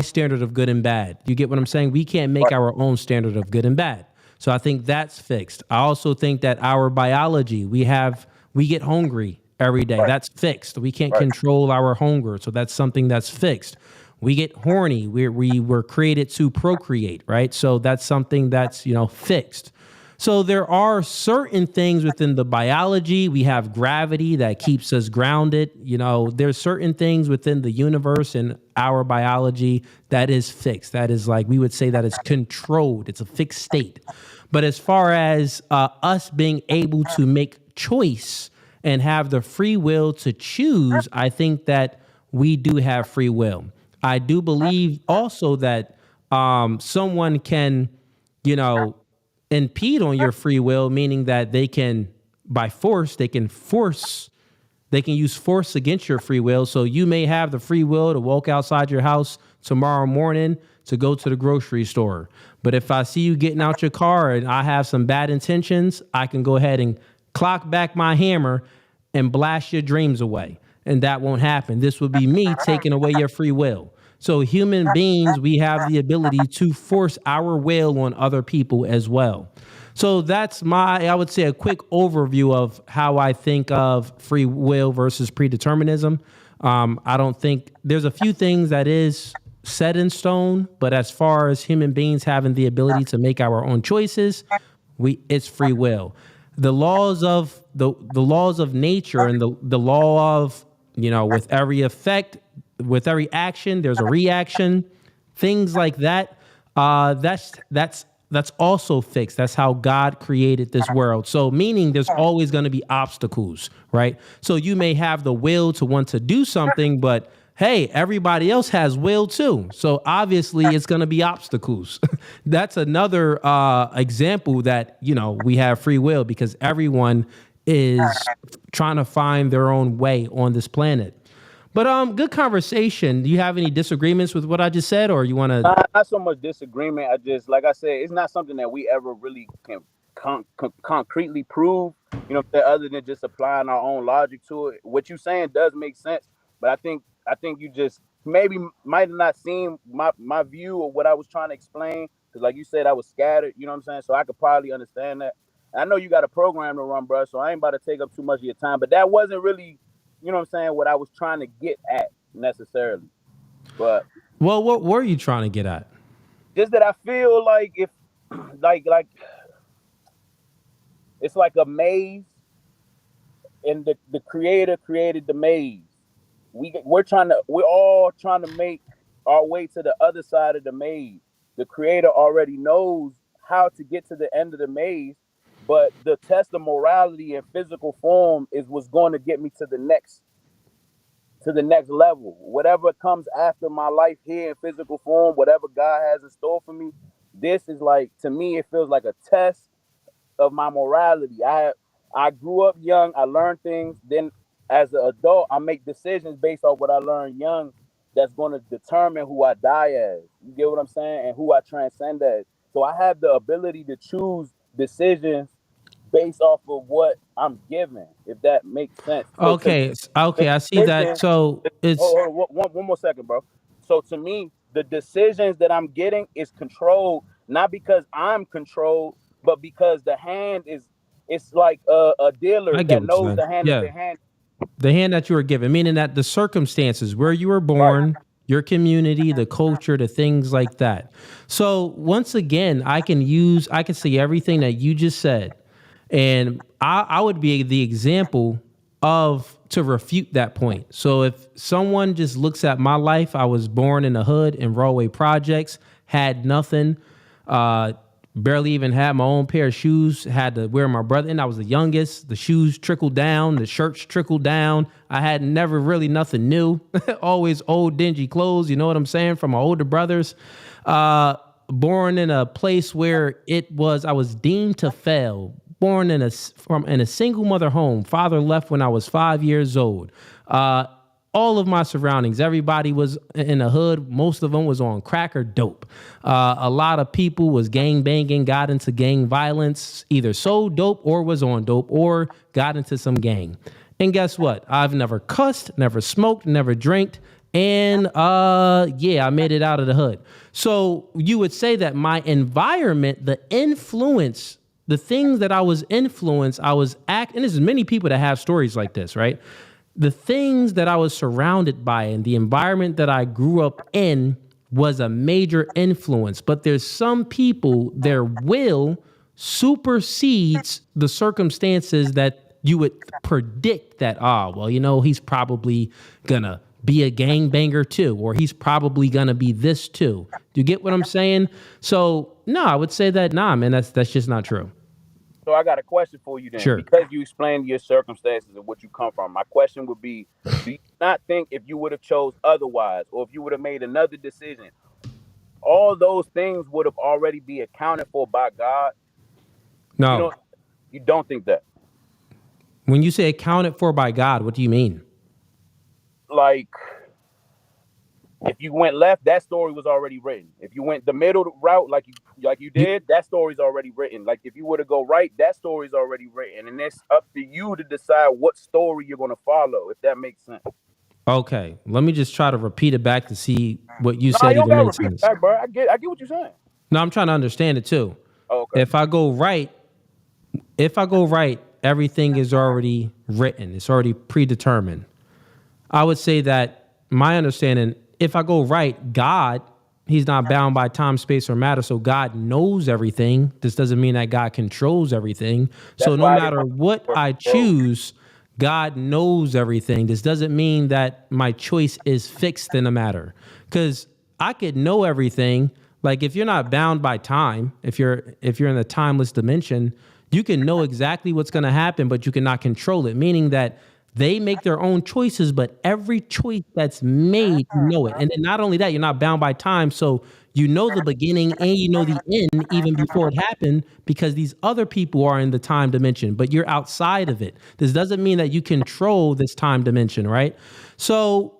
standard of good and bad. You get what I'm saying? We can't make our own standard of good and bad. So I think that's fixed. I also think that our biology, we get hungry every day. That's fixed. We can't control our hunger, so that's something that's fixed. We get horny. We were created to procreate, right? So that's something that's fixed. So there are certain things within the biology. We have gravity that keeps us grounded. There's certain things within the universe and our biology that is fixed. That is like, we would say that it's controlled. It's a fixed state. But as far as us being able to make choice and have the free will to choose, I think that we do have free will. I do believe also that someone can, impede on your free will, meaning that they can use force against your free will. So you may have the free will to walk outside your house tomorrow morning to go to the grocery store. But if I see you getting out your car and I have some bad intentions, I can go ahead and clock back my hammer and blast your dreams away. And that won't happen. This would be me taking away your free will. So human beings, we have the ability to force our will on other people as well. So that's I would say, a quick overview of how I think of free will versus predeterminism. I don't think there's a few things that is set in stone, but as far as human beings having the ability to make our own choices, it's free will. The laws of the laws of nature and the law of, with every effect, with every action, there's a reaction, things like that. That's also fixed. That's how God created this world. So meaning there's always going to be obstacles, right? So you may have the will to want to do something, but hey, everybody else has will too. So obviously it's going to be obstacles. That's another example that, we have free will because everyone is trying to find their own way on this planet. But good conversation. Do you have any disagreements with what I just said, or you want to? Not so much disagreement. I just, like I said, it's not something that we ever really can concretely prove, other than just applying our own logic to it. What you're saying does make sense, but I think you just maybe might have not seen my view of what I was trying to explain, because like you said, I was scattered, you know what I'm saying? So I could probably understand that. And I know you got a program to run, bro, so I ain't about to take up too much of your time, but that wasn't really, you know what I'm saying, what I was trying to get at necessarily. But well, what were you trying to get at? Just that I feel like if like it's like a maze, and the creator created the maze. We're all trying to make our way to the other side of the maze. The creator already knows how to get to the end of the maze, but the test of morality and physical form is what's going to get me to the next to the next level. Whatever comes after my life here in physical form, whatever God has in store for me, this is like, to me, it feels like a test of my morality. I grew up young, I learned things, then as an adult, I make decisions based off what I learned young that's going to determine who I die as. You get what I'm saying? And who I transcend as. So I have the ability to choose decisions based off of what I'm given, if that makes sense. So Okay, I see that. So it's one more second, bro. So to me, the decisions that I'm getting is controlled, not because I'm controlled, but because the hand is, it's like a dealer that knows the hand that they hand. The hand that you were given, meaning that the circumstances where you were born, your community, the culture, the things like that. So once again, I can see everything that you just said. And I would be the example to refute that point. So if someone just looks at my life, I was born in the hood in Rollway Projects, had nothing, barely even had my own pair of shoes, had to wear my brother, and I was the youngest. The shoes trickled down, the shirts trickled down. I had never really nothing new, always old dingy clothes, you know what I'm saying, from my older brothers. Born in a place where I was deemed to fail. Born in a single mother home. Father left when I was 5 years old. All of my surroundings, everybody was in the hood. Most of them was on crack or dope. A lot of people was gang banging, got into gang violence, either sold dope or was on dope or got into some gang. And guess what? I've never cussed, never smoked, never drank. And I made it out of the hood. So you would say that my environment, the influence, the things that I was influenced, and there's many people that have stories like this, right? The things that I was surrounded by and the environment that I grew up in was a major influence. But there's some people, their will supersedes the circumstances that you would predict that, he's probably gonna be a gangbanger too, or he's probably gonna be this too. Do you get what I'm saying? So no, I would say that, man, that's just not true. So I got a question for you then. Sure. Because you explained your circumstances and what you come from. My question would be, do you not think if you would have chose otherwise, or if you would have made another decision, all those things would have already be accounted for by God? No. You don't think that? When you say accounted for by God, what do you mean? Like, if you went left, that story was already written. If you went the middle route, like you did, that story's already written. Like, if you were to go right, that story's already written. And it's up to you to decide what story you're going to follow, if that makes sense. Okay, let me just try to repeat it back to see what you said even makes sense. Back, bro. I get what you're saying. No, I'm trying to understand it too. Okay. If I go right, everything is already written. It's already predetermined. I would say that my understanding, if I go right, God, he's not bound by time, space, or matter. So God knows everything. This doesn't mean that God controls everything. So no matter what I choose, God knows everything. This doesn't mean that my choice is fixed in a matter. Because I could know everything. Like, if you're not bound by time, if you're in the timeless dimension, you can know exactly what's going to happen, but you cannot control it. Meaning that they make their own choices, but every choice that's made, you know it. And then not only that, you're not bound by time. So you know the beginning and you know the end even before it happened, because these other people are in the time dimension, but you're outside of it. This doesn't mean that you control this time dimension, right? So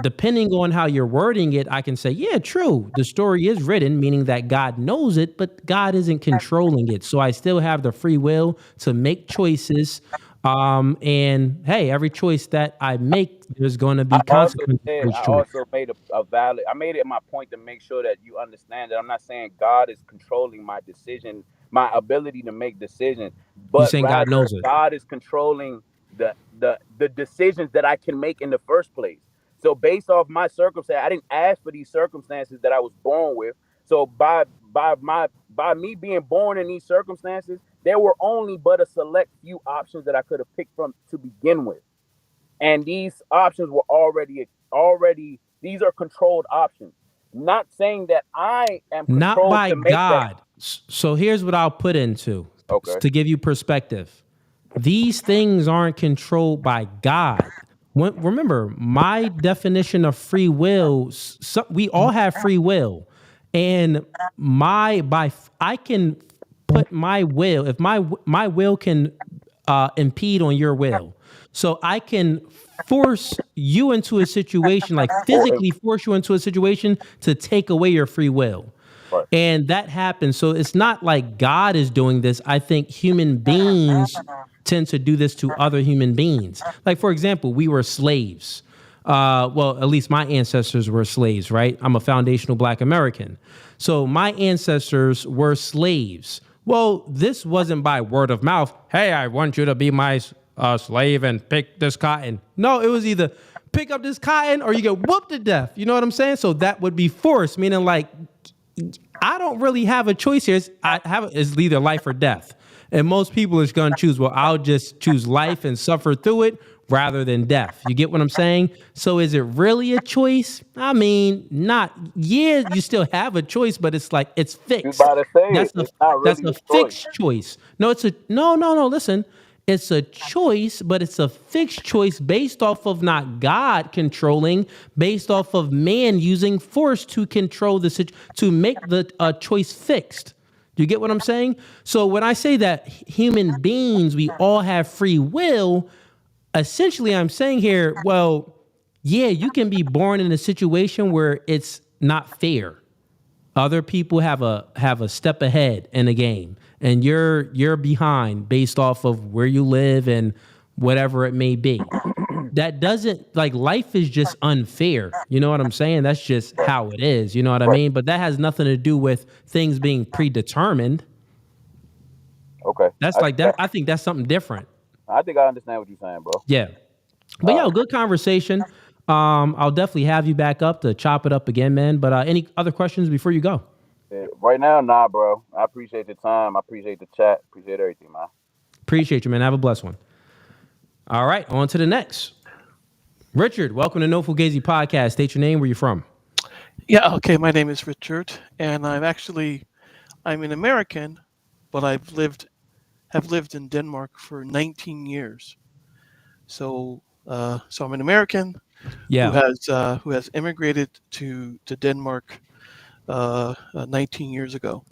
depending on how you're wording it, I can say, yeah, true. The story is written, meaning that God knows it, but God isn't controlling it. So I still have the free will to make choices. And hey, every choice that I make, there's going to be consequences. I also made I made it my point to make sure that you understand that I'm not saying God is controlling my decision, my ability to make decisions, but you're saying God knows it. God is controlling the decisions that I can make in the first place. So based off my circumstance, I didn't ask for these circumstances that I was born with. So by me being born in these circumstances, there were only but a select few options that I could have picked from to begin with. And these options were already, these are controlled options. Not saying that I am controlled not by to make God. That. So here's what I'll put into to give you perspective. These things aren't controlled by God. Remember, my definition of free will, we all have free will. And I can put my will, if my will can impede on your will. So I can force you into a situation, like physically force you into a situation to take away your free will. Right. And that happens. So it's not like God is doing this. I think human beings tend to do this to other human beings. Like, for example, we were slaves. Well, at least my ancestors were slaves, right? I'm a foundational Black American. So my ancestors were slaves. Well, this wasn't by word of mouth. Hey, I want you to be my slave and pick this cotton. No, it was either pick up this cotton or you get whooped to death. You know what I'm saying? So that would be forced, meaning like, I don't really have a choice here. It's either life or death. And most people is going to choose, well, I'll just choose life and suffer through it rather than death. You get what I'm saying? So is it really a choice? I mean, you still have a choice, but it's like, it's fixed. You about to say that's it's not really a fixed choice. No, listen. It's a choice, but it's a fixed choice based off of not God controlling, based off of man using force to control the to make the choice fixed. Do you get what I'm saying? So when I say that human beings, we all have free will, essentially I'm saying here, well, yeah, you can be born in a situation where it's not fair. Other people have a step ahead in a game, and you're behind based off of where you live and whatever it may be. That doesn't, like, life is just unfair. You know what I'm saying? That's just how it is. You know what I mean? But that has nothing to do with things being predetermined. Okay. That's like that. I think that's something different. I think I understand what you're saying, bro. Yeah. But good conversation. I'll definitely have you back up to chop it up again, man. But any other questions before you go? Yeah, right now, nah, bro. I appreciate the time. I appreciate the chat. Appreciate everything, man. Appreciate you, man. Have a blessed one. All right, on to the next. Richard, welcome to No Fugazee Podcast. State your name, where you from. Yeah, okay. My name is Richard, and I'm an American, but have lived in Denmark for 19 years. So I'm an American who has immigrated to Denmark 19 years ago.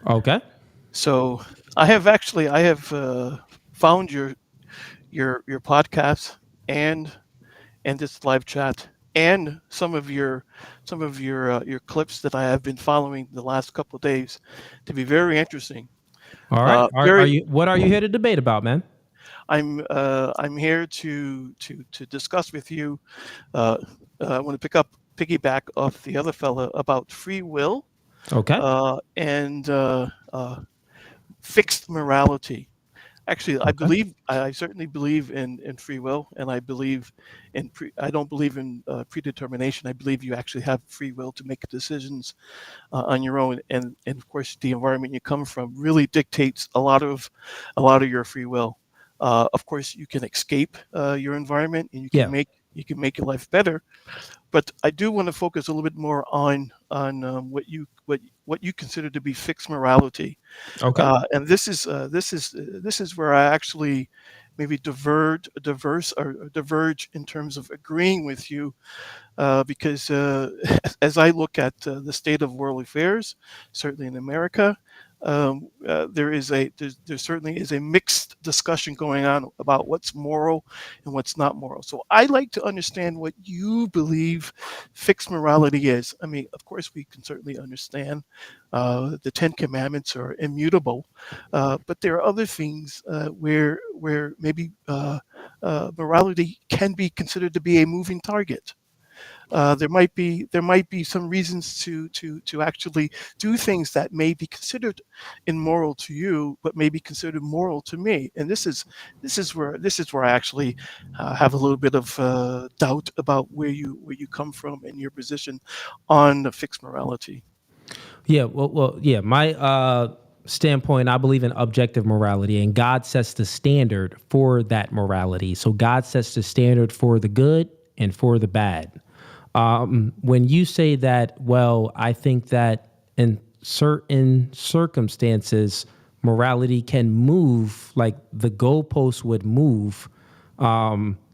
Okay. So I have found your podcast and this live chat and some of your clips that I have been following the last couple of days to be very interesting. All right. What are you here to debate about, man? I'm here to discuss with you. I want to piggyback off the other fella about free will. Okay. And fixed morality. Actually, okay. I certainly believe in free will, and I believe I don't believe in predetermination. I believe you actually have free will to make decisions on your own, and of course, the environment you come from really dictates a lot of your free will. Of course, you can escape your environment, and you can make your life better. But I do want to focus a little bit more on what you consider to be fixed morality. Okay. And this is where I actually maybe diverge in terms of agreeing with you, because as I look at the state of world affairs, certainly in America, there certainly is a mixed discussion going on about what's moral and what's not moral. So I'd like to understand what you believe fixed morality is. I mean, of course, we can certainly understand the Ten Commandments are immutable, but there are other things where maybe morality can be considered to be a moving target. There might be some reasons to actually do things that may be considered immoral to you, but may be considered moral to me. And this is where I actually have a little bit of doubt about where you come from and your position on the fixed morality. Yeah, well, yeah. My standpoint, I believe in objective morality, and God sets the standard for that morality. So God sets the standard for the good and for the bad. When you say that, well, I think that in certain circumstances, morality can move, like the goalposts would move.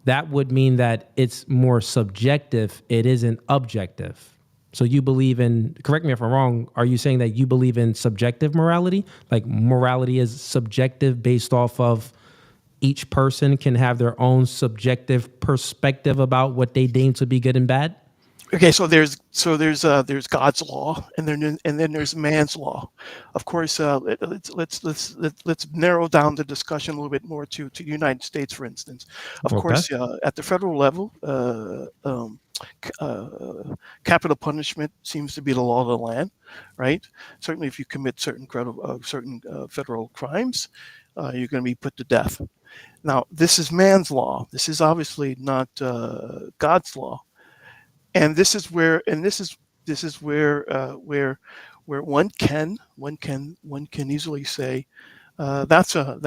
that would mean that it's more subjective. It isn't objective. So you believe in, correct me if I'm wrong, are you saying that you believe in subjective morality? Like morality is subjective based off of each person can have their own subjective perspective about what they deem to be good and bad? Okay, so there's God's law, and then there's man's law. Of course, let's narrow down the discussion a little bit more to the United States, for instance. Of course, at the federal level, capital punishment seems to be the law of the land, right? Certainly, if you commit certain federal crimes, you're going to be put to death. Now, this is man's law. This is obviously not God's law. And this is where one can easily say that's a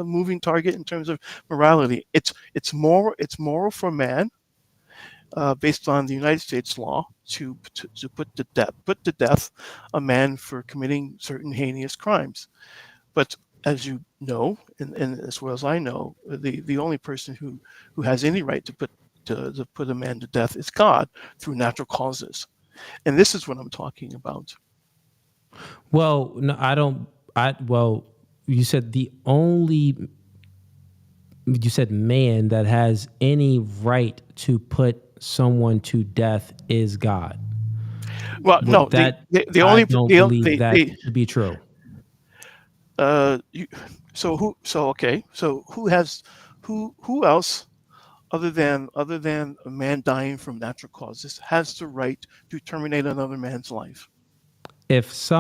moving target in terms of morality. It's moral for man, based on the United States law, to put to death a man for committing certain heinous crimes. But as you know, and as well as I know, the only person who has any right to put a man to death is God through natural causes. And this is what I'm talking about. Well, no, I don't. You said you said man that has any right to put someone to death is God. Well, no, I don't believe that to be true. So who else other than a man dying from natural causes has the right to terminate another man's life? If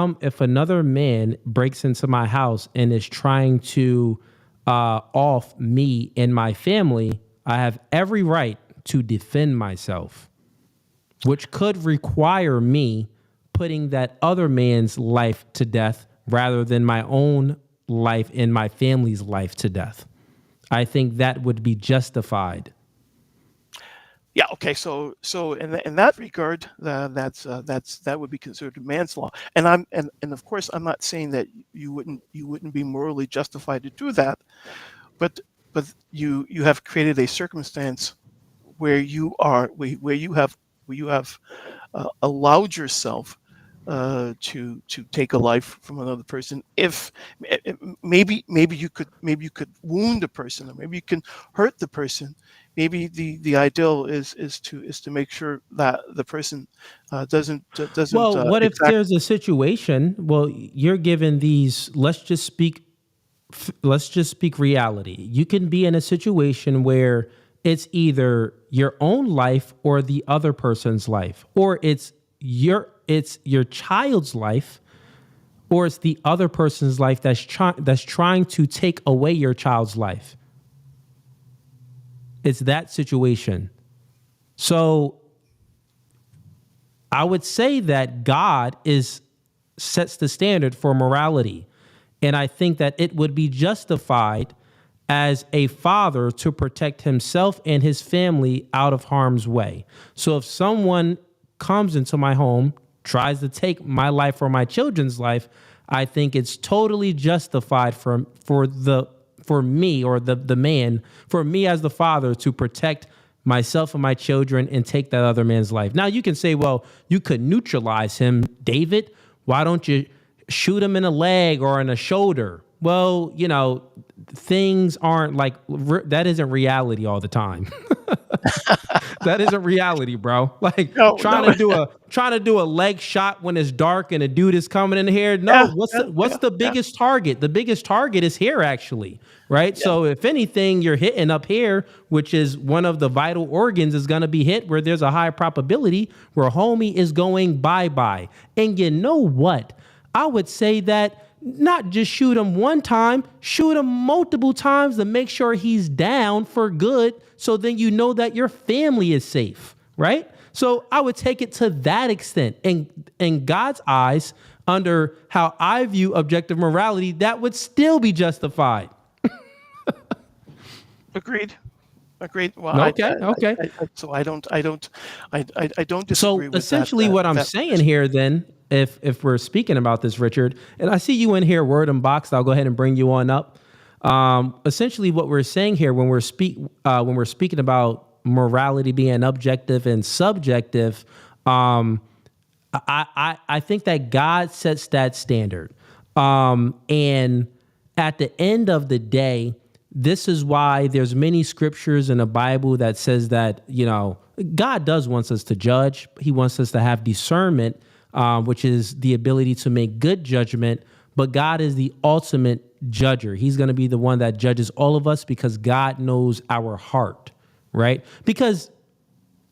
another man breaks into my house and is trying to off me and my family, I have every right to defend myself, which could require me putting that other man's life to death rather than my own life and my family's life to death. I think that would be justified. Yeah. Okay. So in that regard, that would be considered manslaughter. And of course, I'm not saying that you wouldn't be morally justified to do that, but you have created a circumstance where you have allowed yourself to take a life from another person. If maybe you could wound a person, or maybe you can hurt the person. Maybe the ideal is to make sure that the person doesn't. Well, what if there's a situation? Well, you're given these. Let's just speak reality. You can be in a situation where it's either your own life or the other person's life, or it's your child's life, or it's the other person's life that's trying to take away your child's life. It's that situation. So I would say that God sets the standard for morality. And I think that it would be justified as a father to protect himself and his family out of harm's way. So if someone comes into my home, tries to take my life or my children's life, I think it's totally justified for me as the father to protect myself and my children and take that other man's life. Now you can say, well, you could neutralize him, David. Why don't you shoot him in a leg or in a shoulder? Well, things aren't like that. Isn't reality all the time. That isn't reality, bro. Like trying to do a leg shot when it's dark and a dude is coming in here. No, what's the biggest target? The biggest target is here, actually, right? Yeah. So if anything, you're hitting up here, which is one of the vital organs, is going to be hit where there's a high probability where homie is going bye-bye. And you know what? I would say that not just shoot him one time, shoot him multiple times to make sure he's down for good. So then you know that your family is safe, right? So I would take it to that extent. And in God's eyes, under how I view objective morality, that would still be justified. Agreed. Well, okay. So I don't disagree. So with essentially, what I'm saying here, then, if we're speaking about this, Richard, and I see you in here, word and boxed, I'll go ahead and bring you on up. Essentially, what we're saying here when we're speaking about morality being objective and subjective, I think that God sets that standard. And at the end of the day, this is why there's many scriptures in the Bible that says that, God does want us to judge. He wants us to have discernment, which is the ability to make good judgment. But God is the ultimate judger. He's going to be the one that judges all of us because God knows our heart, right? Because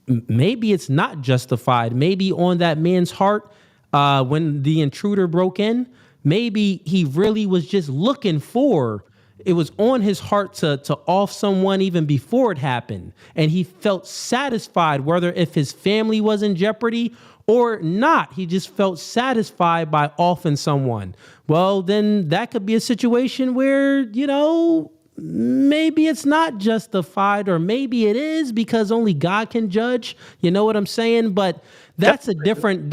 maybe it's not justified. Maybe on that man's heart, when the intruder broke in, maybe he really was just looking for, it was on his heart to off someone even before it happened. And he felt satisfied, whether if his family was in jeopardy or not. He just felt satisfied by offing someone. Well, then that could be a situation where, maybe it's not justified, or maybe it is because only God can judge. You know what I'm saying? But that's a different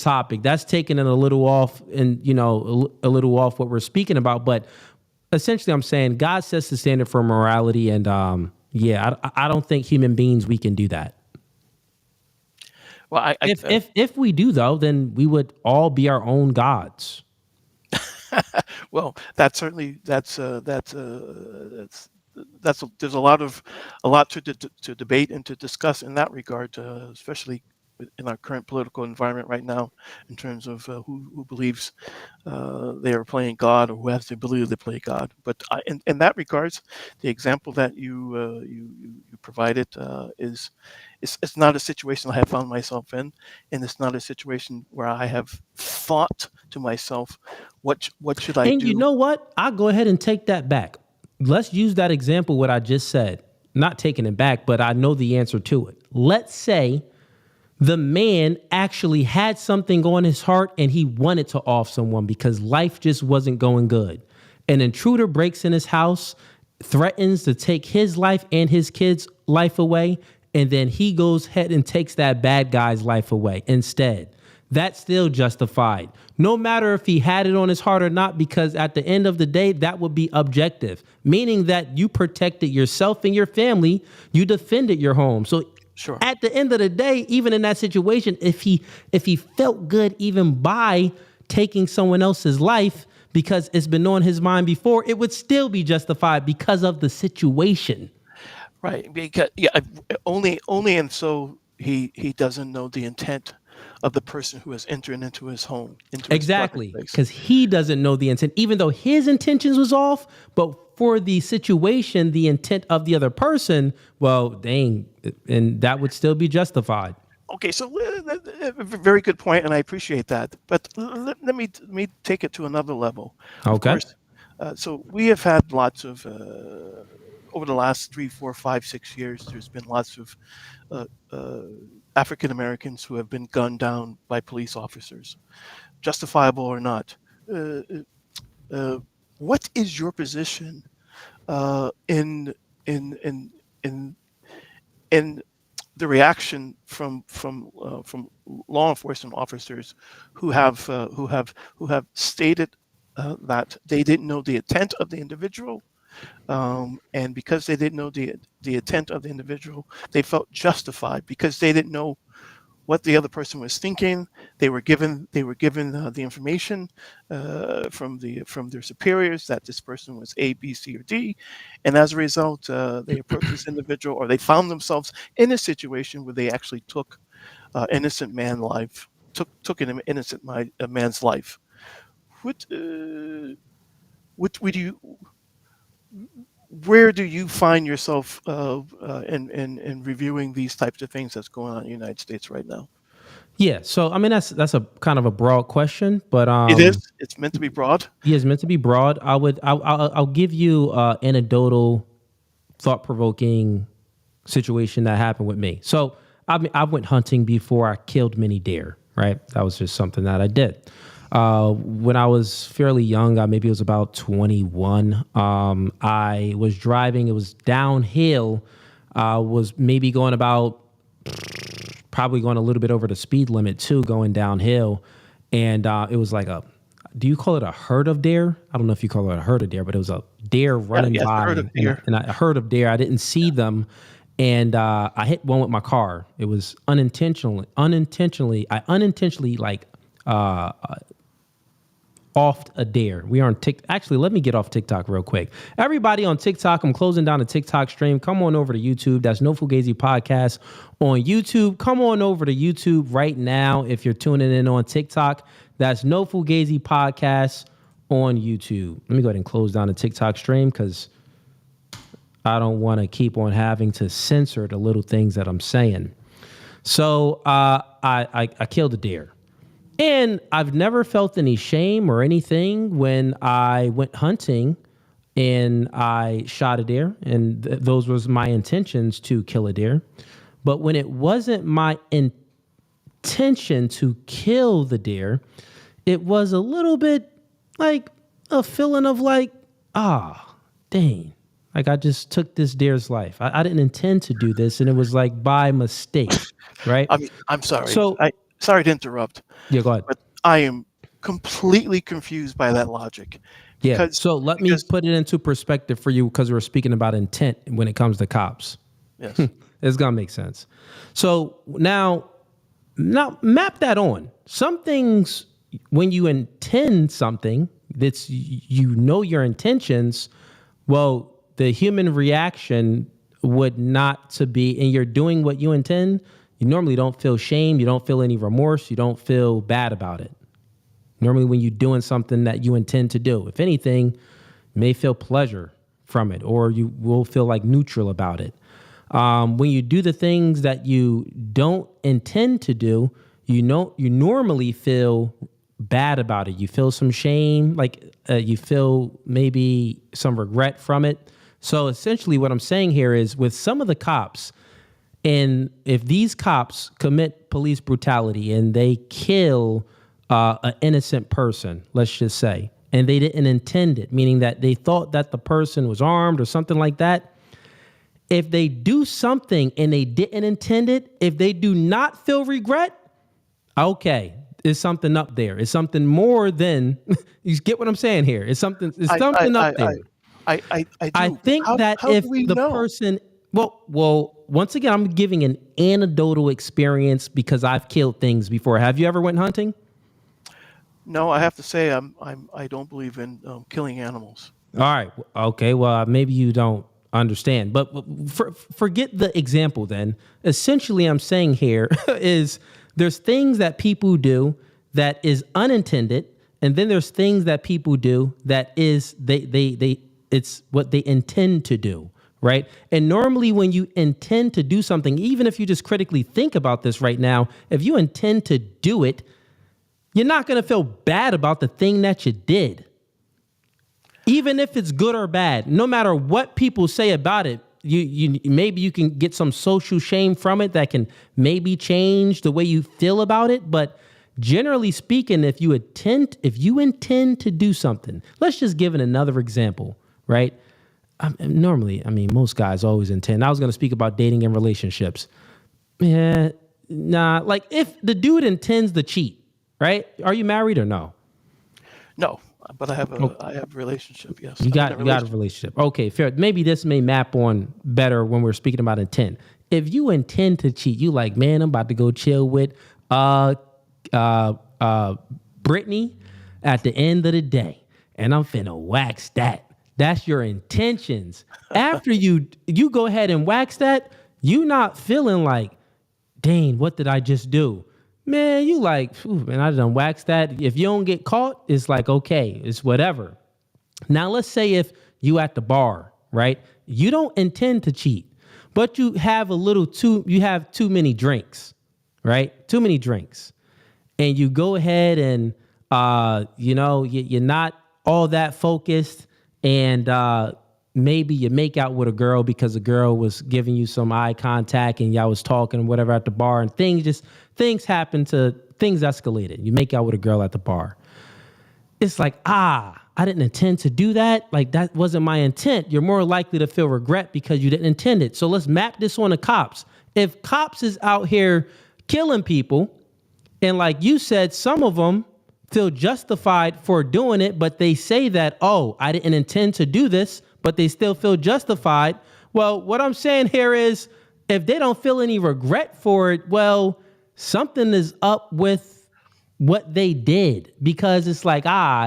topic. That's taking it a little off and, a little off what we're speaking about. But essentially I'm saying God sets the standard for morality. And I don't think human beings, we can do that. Well, if we do, though, then we would all be our own gods. Well, there's a lot to debate and to discuss in that regard, especially in our current political environment right now, in terms of who believes they are playing God or who has the ability to play God. But in that regards, the example that you provided is it's not a situation I have found myself in, and it's not a situation where I have thought to myself, what should I do? And you know what? I'll go ahead and take that back. Let's use that example, what I just said. Not taking it back, but I know the answer to it. Let's say the man actually had something on his heart and he wanted to off someone because life just wasn't going good. An intruder breaks in his house, threatens to take his life and his kid's life away, and then he goes ahead and takes that bad guy's life away instead. That's still justified, no matter if he had it on his heart or not, because at the end of the day, that would be objective, meaning that you protected yourself and your family, you defended your home. So sure, at the end of the day, even in that situation, if he felt good even by taking someone else's life because it's been on his mind before, it would still be justified because of the situation. Right, because only and so he doesn't know the intent of the person who has entered into his home. Exactly, because he doesn't know the intent, even though his intentions was off. But for the situation, the intent of the other person, well, dang, and that would still be justified. Okay, so very good point, and I appreciate that. But let me take it to another level. Okay. Of course, so we have had lots of over the last 3, 4, 5, 6 years. There's been lots of African Americans who have been gunned down by police officers, justifiable or not. What is your position in the reaction from law enforcement officers who have stated that they didn't know the intent of the individual, and because they didn't know the intent of the individual, they felt justified because they didn't know what the other person was thinking. They were given the information from their superiors that this person was A, B, C, or D, and as a result, they approached this individual, or they found themselves in a situation where they actually took innocent man's life. Took an innocent man's life. Where do you find yourself in reviewing these types of things that's going on in the United States right now? Yeah, so I mean that's a kind of a broad question, but it is. It's meant to be broad. Yeah, it's meant to be broad. I'll give you anecdotal, thought-provoking situation that happened with me. So I went hunting before I killed many deer. Right, that was just something that I did. When I was fairly young, maybe it was about 21. I was driving. It was downhill. Was maybe going probably going a little bit over the speed limit too, going downhill. And it was like do you call it a herd of deer? I don't know if you call it a herd of deer, but it was a deer running by. Herd of deer. And a herd of deer. I didn't see them. And I hit one with my car. It was unintentionally. I unintentionally like offed a deer. We are on TikTok. Actually, let me get off TikTok real quick. Everybody on TikTok, I'm closing down the TikTok stream. Come on over to YouTube. That's No Fugazee Podcast on YouTube. Come on over to YouTube right now if you're tuning in on TikTok. That's No Fugazee Podcast on YouTube. Let me go ahead and close down the TikTok stream because I don't want to keep on having to censor the little things that I'm saying. So I killed a deer. And I've never felt any shame or anything when I went hunting and I shot a deer. And those was my intentions to kill a deer. But when it wasn't my intention to kill the deer, it was a little bit like a feeling of like, dang. Like I just took this deer's life. I didn't intend to do this. And it was like by mistake, right? I'm sorry. So, sorry to interrupt. Yeah, go ahead. But I am completely confused by that logic. Yeah. So let me put it into perspective for you because we're speaking about intent when it comes to cops. Yes. It's going to make sense. So now map that on. Some things, when you intend something, that's, you know, your intentions, well, the human reaction would not to be, and you're doing what you intend, you normally don't feel shame. You don't feel any remorse. You don't feel bad about it. Normally when you're doing something that you intend to do, if anything, you may feel pleasure from it, or you will feel like neutral about it. When you do the things that you don't intend to do, you normally feel bad about it. You feel some shame, like you feel maybe some regret from it. So essentially what I'm saying here is with some of the cops, and if these cops commit police brutality and they kill an innocent person, let's just say, and they didn't intend it, meaning that they thought that the person was armed or something like that, if they do something and they didn't intend it, if they do not feel regret, okay, there's something up there. It's something more than, you get what I'm saying here. It's something up there. I think that if the person, well, once again, I'm giving an anecdotal experience because I've killed things before. Have you ever went hunting? No, I have to say I don't believe in killing animals. All right. Okay. Well, maybe you don't understand, but forget the example then. Essentially, I'm saying here is there's things that people do that is unintended, and then there's things that people do that is it's what they intend to do, right? And normally when you intend to do something, even if you just critically think about this right now, if you intend to do it, you're not going to feel bad about the thing that you did. Even if it's good or bad, no matter what people say about it, you maybe you can get some social shame from it that can maybe change the way you feel about it. But generally speaking, if you intend to do something, let's just give it another example, right? Normally, most guys always intend. I was going to speak about dating and relationships. Yeah, nah, like if the dude intends to cheat, right? Are you married or no? No. But I have a relationship, yes. You got a relationship. Okay, fair. Maybe this may map on better when we're speaking about intent. If you intend to cheat, you like, man, I'm about to go chill with Brittany at the end of the day, and I'm finna wax that. That's your intentions. After you go ahead and wax that, you not feeling like, dang, what did I just do? Man, you like, man, I done waxed that. If you don't get caught, it's like, okay, it's whatever. Now, let's say if you at the bar, right? You don't intend to cheat, but you have you have too many drinks, right? Too many drinks. And you go ahead and, you're not all that focused. And maybe you make out with a girl because a girl was giving you some eye contact and y'all was talking whatever at the bar, and things escalated. You make out with a girl at the bar. It's like, I didn't intend to do that. Like, that wasn't my intent. You're more likely to feel regret because you didn't intend it. So let's map this on the cops. If cops is out here killing people, and like you said, some of them feel justified for doing it, but they say that, oh, I didn't intend to do this, but they still feel justified. Well, what I'm saying here is if they don't feel any regret for it, well, something is up with what they did, because it's like,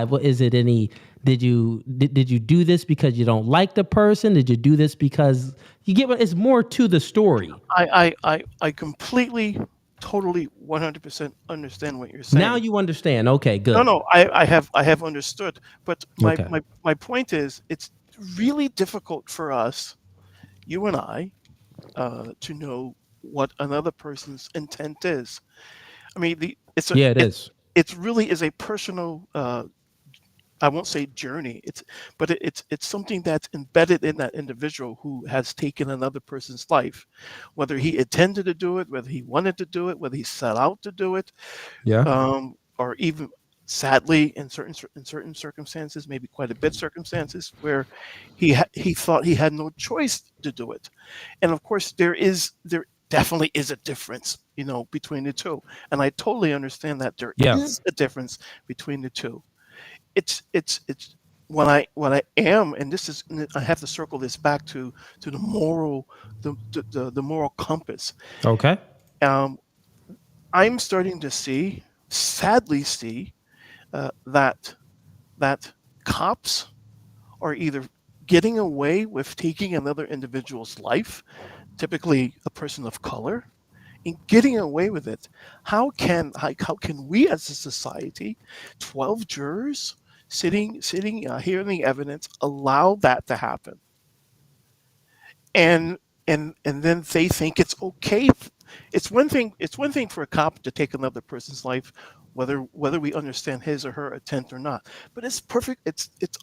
what is it any, did you do this because you don't like the person? Did you do this because you get, it's more to the story. I completely, totally 100% understand what you're saying. Now you understand. Okay, good. No, I have understood. But Okay. my point is, it's really difficult for us, you and I, to know what another person's intent is. I mean, it really is a personal, I won't say journey. It's something that's embedded in that individual who has taken another person's life, whether he intended to do it, whether he wanted to do it, whether he set out to do it, or even sadly in certain circumstances, maybe quite a bit circumstances, where he thought he had no choice to do it. And of course, there definitely is a difference, between the two, and I totally understand that there is a difference between the two. It's what I am, and this is, I have to circle this back to the moral, the moral compass. Okay. I'm starting to sadly see that cops are either getting away with taking another individual's life, typically a person of color, and getting away with it. How can we as a society, 12 jurors sitting hearing the evidence, allow that to happen? And then they think it's okay. It's one thing for a cop to take another person's life, whether we understand his or her intent or not. But it's perfect.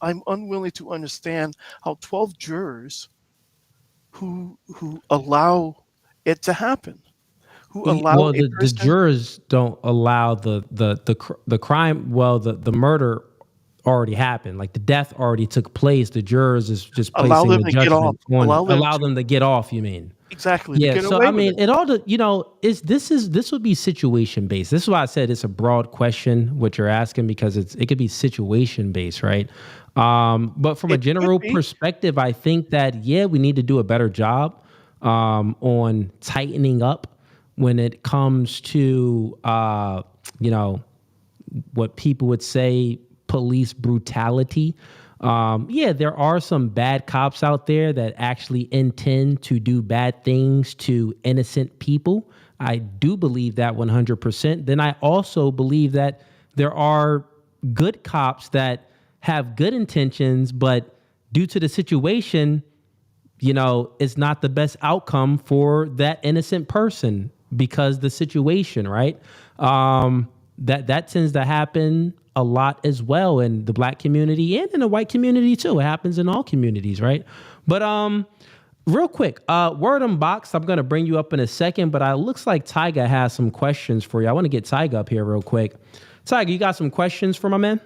I'm unwilling to understand how 12 jurors who allow it to happen, who allow the jurors don't allow the crime. Well, the murder already happened. Like, the death already took place. The jurors is just placing the judgment on. Allow them to get off. You mean? Exactly. Yeah. So I mean, it all this would be situation based. This is why I said it's a broad question what you're asking, because it could be situation based, right? But from a general perspective, I think that we need to do a better job on tightening up when it comes to what people would say police brutality. There are some bad cops out there that actually intend to do bad things to innocent people. I do believe that 100%. Then I also believe that there are good cops that have good intentions, but due to the situation, it's not the best outcome for that innocent person because the situation, right? That tends to happen a lot as well in the Black community and in the white community too. It happens in all communities, right? But real quick, word unboxed. I'm gonna bring you up in a second, but it looks like Tyga has some questions for you. I want to get Tyga up here real quick. Tyga, you got some questions for my man?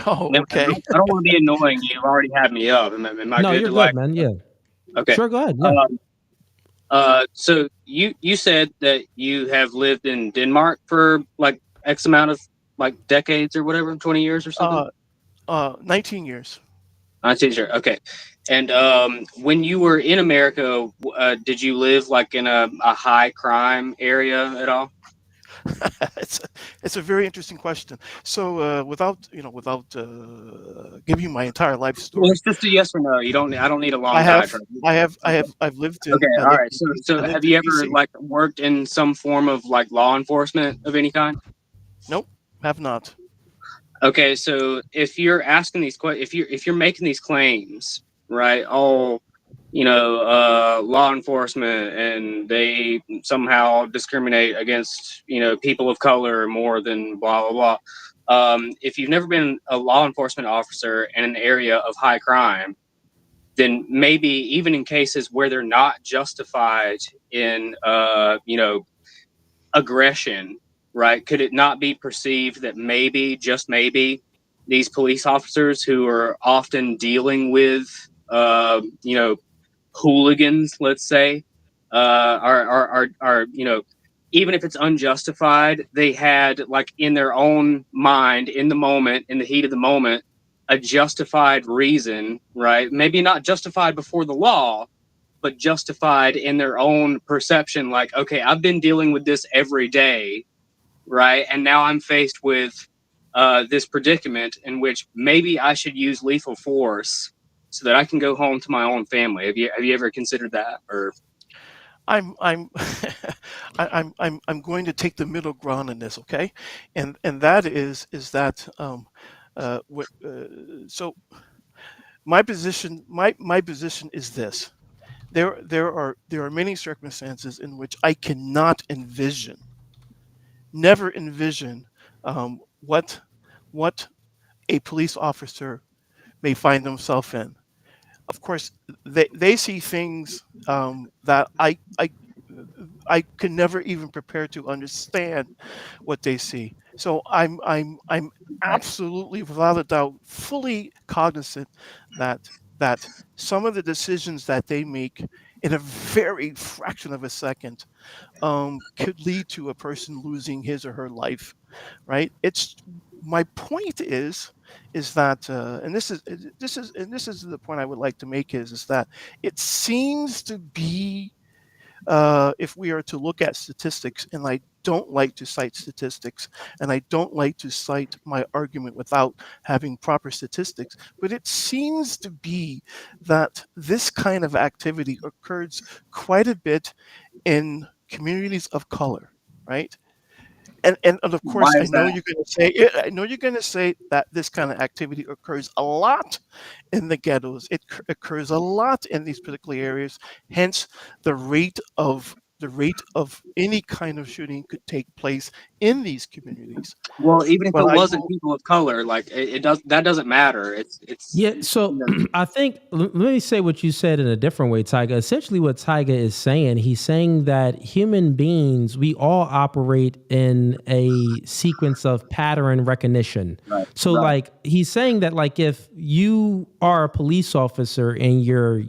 Oh, okay. I don't want to be annoying. You already had me up. Am I no, good you're to good, man. Yeah. Okay. Sure, go ahead. Yeah. So you said that you have lived in Denmark for like X amount of decades or whatever, 20 years or something? 19 years. 19 years. Okay. And when you were in America, did you live like in a high crime area at all? It's a very interesting question. So without giving you my entire life story, well, it's just a yes or no. I don't need a long diatribe. I've lived in. Okay, all right. So have you ever worked in some form of law enforcement of any kind? Nope, have not. Okay, so if you're asking these questions, if you're making these claims, right? Law enforcement, and they somehow discriminate against people of color more than blah blah blah. If you've never been a law enforcement officer in an area of high crime, then maybe even in cases where they're not justified in aggression, right? Could it not be perceived that maybe, just maybe, these police officers who are often dealing with hooligans, let's say, are even if it's unjustified, they had like in their own mind, in the moment, in the heat of the moment, a justified reason, right? Maybe not justified before the law, but justified in their own perception. Like, okay, I've been dealing with this every day, right? And now I'm faced with this predicament in which maybe I should use lethal force so that I can go home to my own family. Have you ever considered that? Or I'm I'm going to take the middle ground in this, okay? And that is that so my position is this. There are many circumstances in which I cannot never envision what a police officer may find themselves in. Of course, they see things that I can never even prepare to understand what they see. So I'm absolutely, without a doubt, fully cognizant that some of the decisions that they make in a very fraction of a second could lead to a person losing his or her life. Right? It's my point is that and this is the point I would like to make is that it seems to be if we are to look at statistics, and I don't like to cite statistics, and I don't like to cite my argument without having proper statistics, but it seems to be that this kind of activity occurs quite a bit in communities of color, right? And of course, Why I is know that? you're going to say that this kind of activity occurs a lot in the ghettos. It occurs a lot in these particular areas. Hence, the rate of any kind of shooting could take place in these communities. Well, even if But it I wasn't will, people of color, like that doesn't matter. It's Yeah, so I think let me say what you said in a different way, Tyga. Essentially, what Tyga is saying, he's saying that human beings, we all operate in a sequence of pattern recognition. right, So, right. like, he's saying that, like, if you are a police officer and you're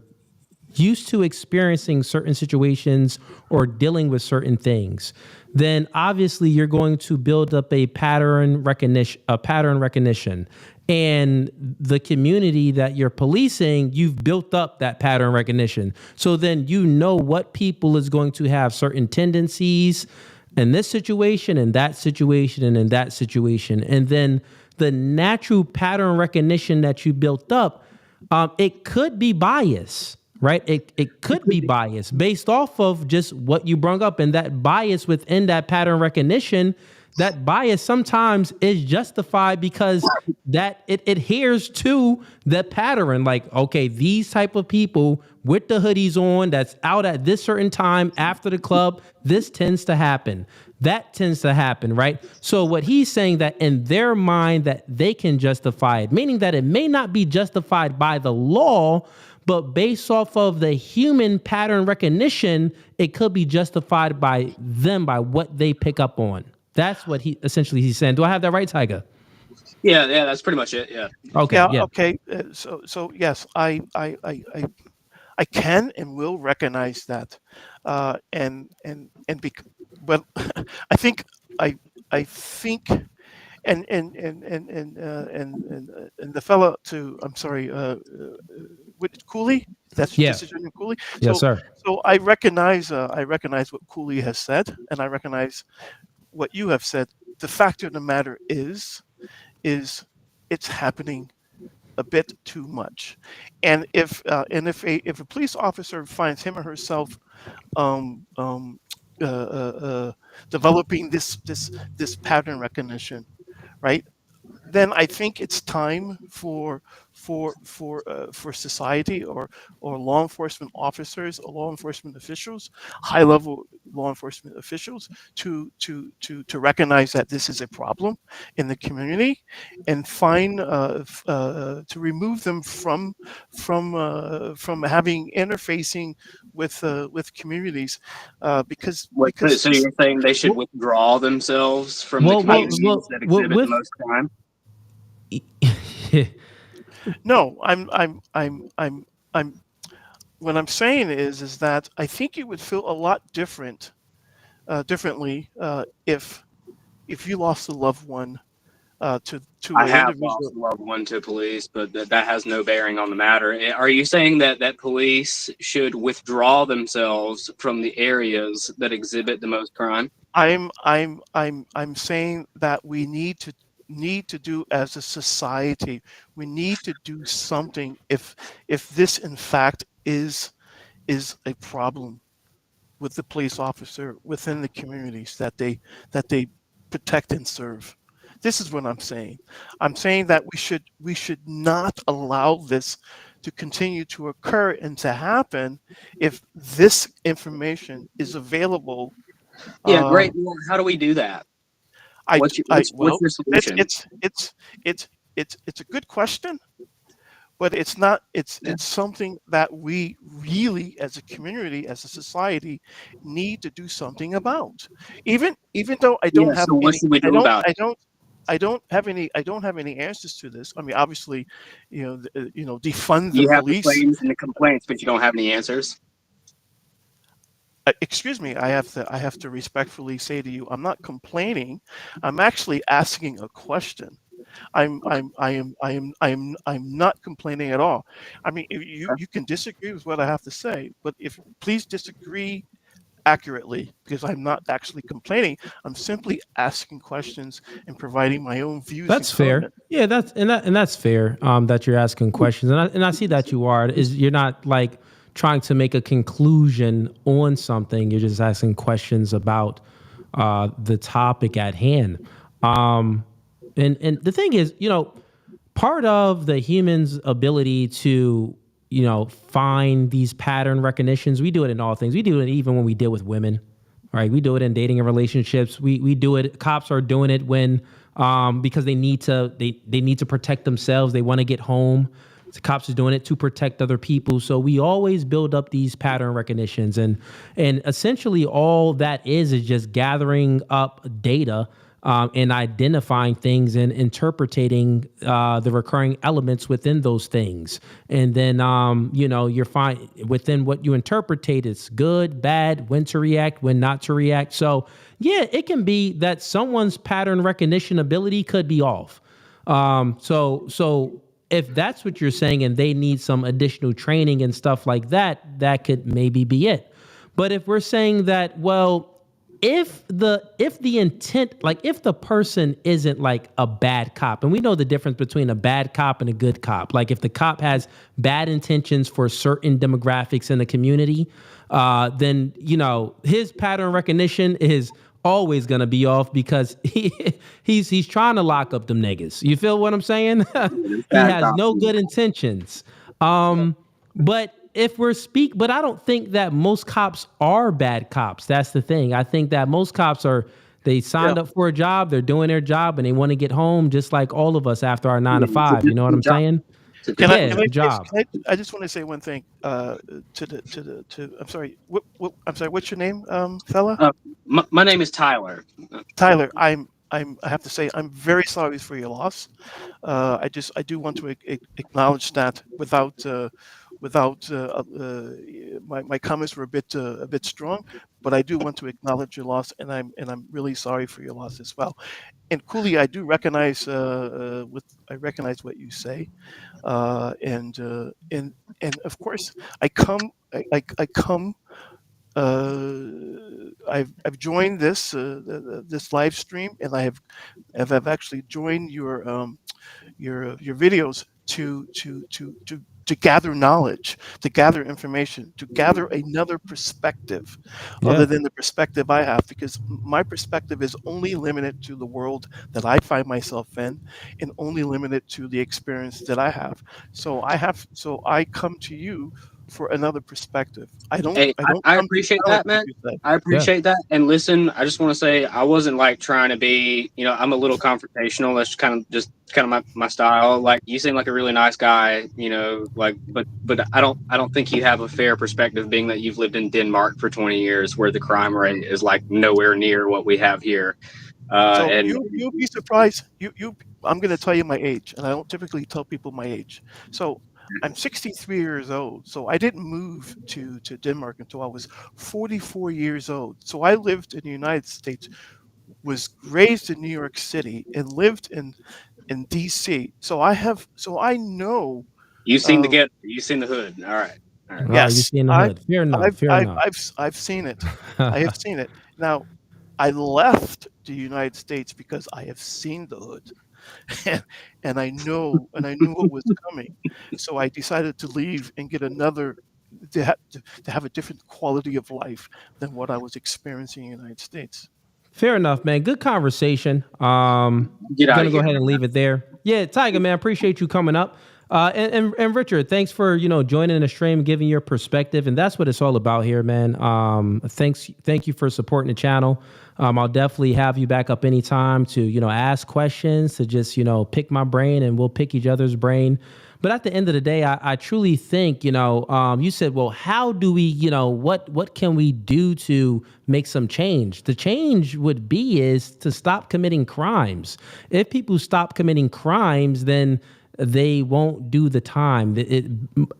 used to experiencing certain situations or dealing with certain things, then obviously you're going to build up a pattern recognition. And the community that you're policing, you've built up that pattern recognition. So then you know what people is going to have certain tendencies in this situation, in that situation, and in that situation. And then the natural pattern recognition that you built up, it could be bias, right? It could be bias based off of just what you brought up, and that bias within that pattern recognition, that bias sometimes is justified because that it adheres to the pattern. Like, okay, these type of people with the hoodies on that's out at this certain time after the club, this tends to happen. That tends to happen, right? So what he's saying that in their mind that they can justify it, meaning that it may not be justified by the law, but based off of the human pattern recognition, it could be justified by them, by what they pick up on. That's what he's saying. Do I have that right, Tyga? Yeah, that's pretty much it. Yeah. Okay. yeah, Yeah. okay. So yes, I can and will recognize that, but I think and the fella to I'm sorry, Cooley. That's Yeah. this is your name, Cooley. Yes, sir. So I recognize what Cooley has said, and I recognize what you have said. The fact of the matter is it's happening a bit too much, and if a police officer finds him or herself developing this pattern recognition, right? Then I think it's time for society or law enforcement officers or law enforcement officials, high level law enforcement officials, to recognize that this is a problem in the community and find to remove them from having interfacing with communities because So you're saying they should withdraw themselves from the communities that exhibit the most crime? No, I'm what I'm saying is that I think it would feel a lot different differently if you lost a loved one to I an have individual. lost a loved one to police, but that has no bearing on the matter. Are you saying that police should withdraw themselves from the areas that exhibit the most crime? I'm saying that we need to do as a society. We need to do something if this in fact is a problem with the police officer within the communities that they protect and serve. This is what I'm saying. I'm saying that we should not allow this to continue to occur and to happen if this information is available. Yeah, great. Well, how do we do that? What's your solution? It's a good question, but it's not. It's something that we really, as a community, as a society, need to do something about. Even though I don't have so what any, should we do about it? I don't have any answers to this. I mean, obviously, defund the You have the police. claims and the complaints, but you don't have any answers. Excuse me, I have to respectfully say to you, I'm not complaining. I'm actually asking a question. I'm not complaining at all. I mean, you can disagree with what I have to say, but please disagree accurately, because I'm not actually complaining. I'm simply asking questions and providing my own views. That's fair. Yeah, that's fair. That you're asking questions, and I see that you are. You're not like trying to make a conclusion on something. You're just asking questions about the topic at hand. And the thing is, part of the human's ability to, find these pattern recognitions, we do it in all things. We do it even when we deal with women, right? We do it in dating and relationships. We do it. Cops are doing it when because they need to protect themselves. They want to get home. The cops are doing it to protect other people. So we always build up these pattern recognitions, and essentially all that is just gathering up data and identifying things and interpreting the recurring elements within those things. And then, you're fine within what you interpretate. It's good, bad, when to react, when not to react. So yeah, it can be that someone's pattern recognition ability could be off. So if that's what you're saying and they need some additional training and stuff like that, that could maybe be it. But if we're saying that, well, if the intent, like if the person isn't like a bad cop, and we know the difference between a bad cop and a good cop, like if the cop has bad intentions for certain demographics in the community, then, his pattern recognition is always going to be off because he's trying to lock up them niggas. You feel what I'm saying? He has no good intentions. But but I don't think that most cops are bad cops. That's the thing. I think that most cops they signed up for a job, they're doing their job, and they want to get home just like all of us after our 9 to 5. You know what I'm saying? I just want to say one thing I'm sorry. I'm sorry. What's your name, fella? My name is Tyler. Tyler, I have to say I'm very sorry for your loss. I do want to acknowledge that without my comments were a bit strong, but I do want to acknowledge your loss, and I'm really sorry for your loss as well. And Cooley, I do recognize recognize what you say, and of course I've joined this live stream, and I've actually joined your videos to gather knowledge, to gather information, to gather another perspective other than the perspective I have, because my perspective is only limited to the world that I find myself in, and only limited to the experience that I have. So I come to you for another perspective. I appreciate that, man. I appreciate that. And listen, I just want to say I wasn't like trying to be, I'm a little confrontational. That's kind of my style. Like, you seem like a really nice guy, but I don't think you have a fair perspective, being that you've lived in Denmark for 20 years, where the crime rate is like nowhere near what we have here. And you'll be surprised. I'm going to tell you my age, and I don't typically tell people my age. So I'm 63 years old, so I didn't move to Denmark until I was 44 years old. So I lived in the United States, was raised in New York City, and lived in D.C. So I know. You've seen the get. You've seen the hood. All right. All right. You Yes, see in the hood. Fair enough. Fair enough. I've seen it. I have seen it. Now, I left the United States because I have seen the hood, and I knew what was coming. So I decided to leave and get another to have a different quality of life than what I was experiencing in the United States. Fair enough, man. Good conversation. Get out Gonna of go here. ahead and leave it there. Yeah, Tiger, man, appreciate you coming up. And Richard, thanks for joining the stream, giving your perspective, and that's what it's all about here, man. Thank you for supporting the channel. I'll definitely have you back up anytime to ask questions, to just pick my brain, and we'll pick each other's brain. But at the end of the day, I truly think, you said, well, how do we, what can we do to make some change? The change would be is to stop committing crimes. If people stop committing crimes, then they won't do the time.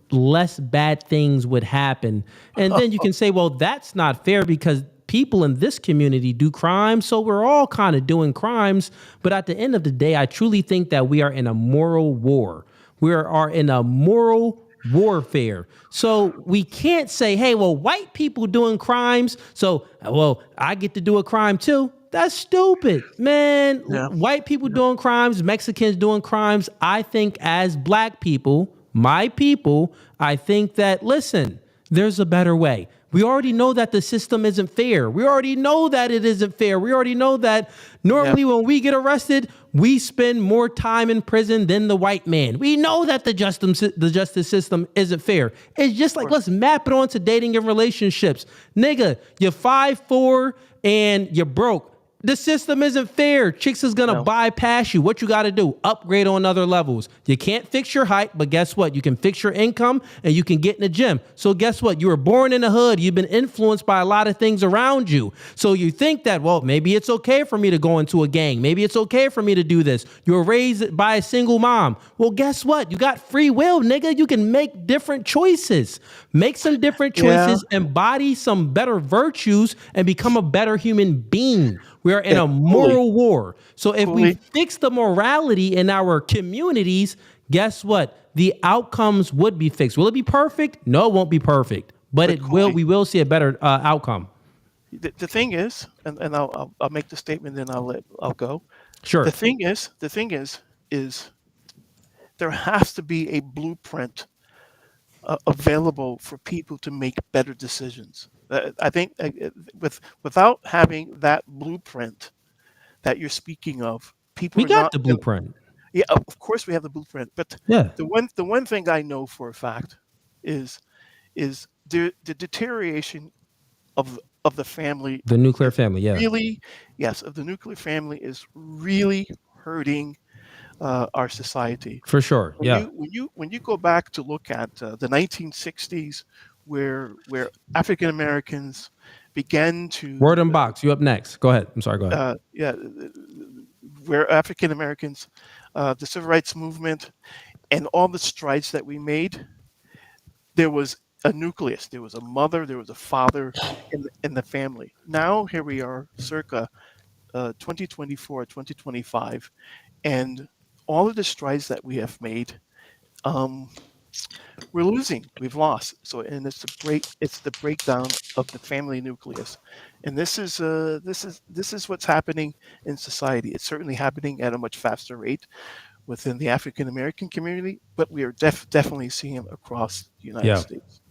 Less bad things would happen. And then you can say, well, that's not fair because people in this community do crimes, so we're all kind of doing crimes. But at the end of the day, I truly think that we are in a moral war. We are in a moral warfare. So we can't say, hey, well, white people doing crimes, so, well, I get to do a crime too. That's stupid, man. Yeah. White people doing crimes, Mexicans doing crimes. I think as black people, my people, I think that, listen, there's a better way. We already know that the system isn't fair. We already know that it isn't fair. We already know that normally when we get arrested, we spend more time in prison than the white man. We know that the justice system isn't fair. It's just like, let's map it onto dating and relationships. Nigga, you're 5'4" and you're broke. The system isn't fair. Chicks is going to bypass you. What you got to do? Upgrade on other levels. You can't fix your height, but guess what? You can fix your income and you can get in the gym. So guess what? You were born in the hood. You've been influenced by a lot of things around you. So you think that, well, maybe it's okay for me to go into a gang. Maybe it's okay for me to do this. You were raised by a single mom. Well, guess what? You got free will, nigga. You can make different choices. Make some different choices, embody some better virtues, and become a better human being. We are in a moral war. So if we fix the morality in our communities, guess what? The outcomes would be fixed. Will it be perfect? No, it won't be perfect. But it will. We will see a better outcome. The thing is, and I'll make the statement, then I'll go. Sure. The thing is there has to be a blueprint available for people to make better decisions. I think without having that blueprint that you're speaking of, people we got the blueprint. Yeah, of course we have the blueprint. But the one thing I know for a fact is the deterioration of the family, the nuclear family. Yeah, really, yes, of the nuclear family is really hurting our society. For sure. When you go back to look at the 1960s. Where African Americans began to word and box. You up next? Go ahead. I'm sorry. Go ahead. Where African Americans, the civil rights movement, and all the strides that we made, there was a nucleus. There was a mother. There was a father in the family. Now here we are, circa 2024, 2025, and all of the strides that we have made. We're losing. We've lost. So, and it's the breakdown of the family nucleus, and this is what's happening in society. It's certainly happening at a much faster rate within the African American community, but we are definitely seeing it across the United States.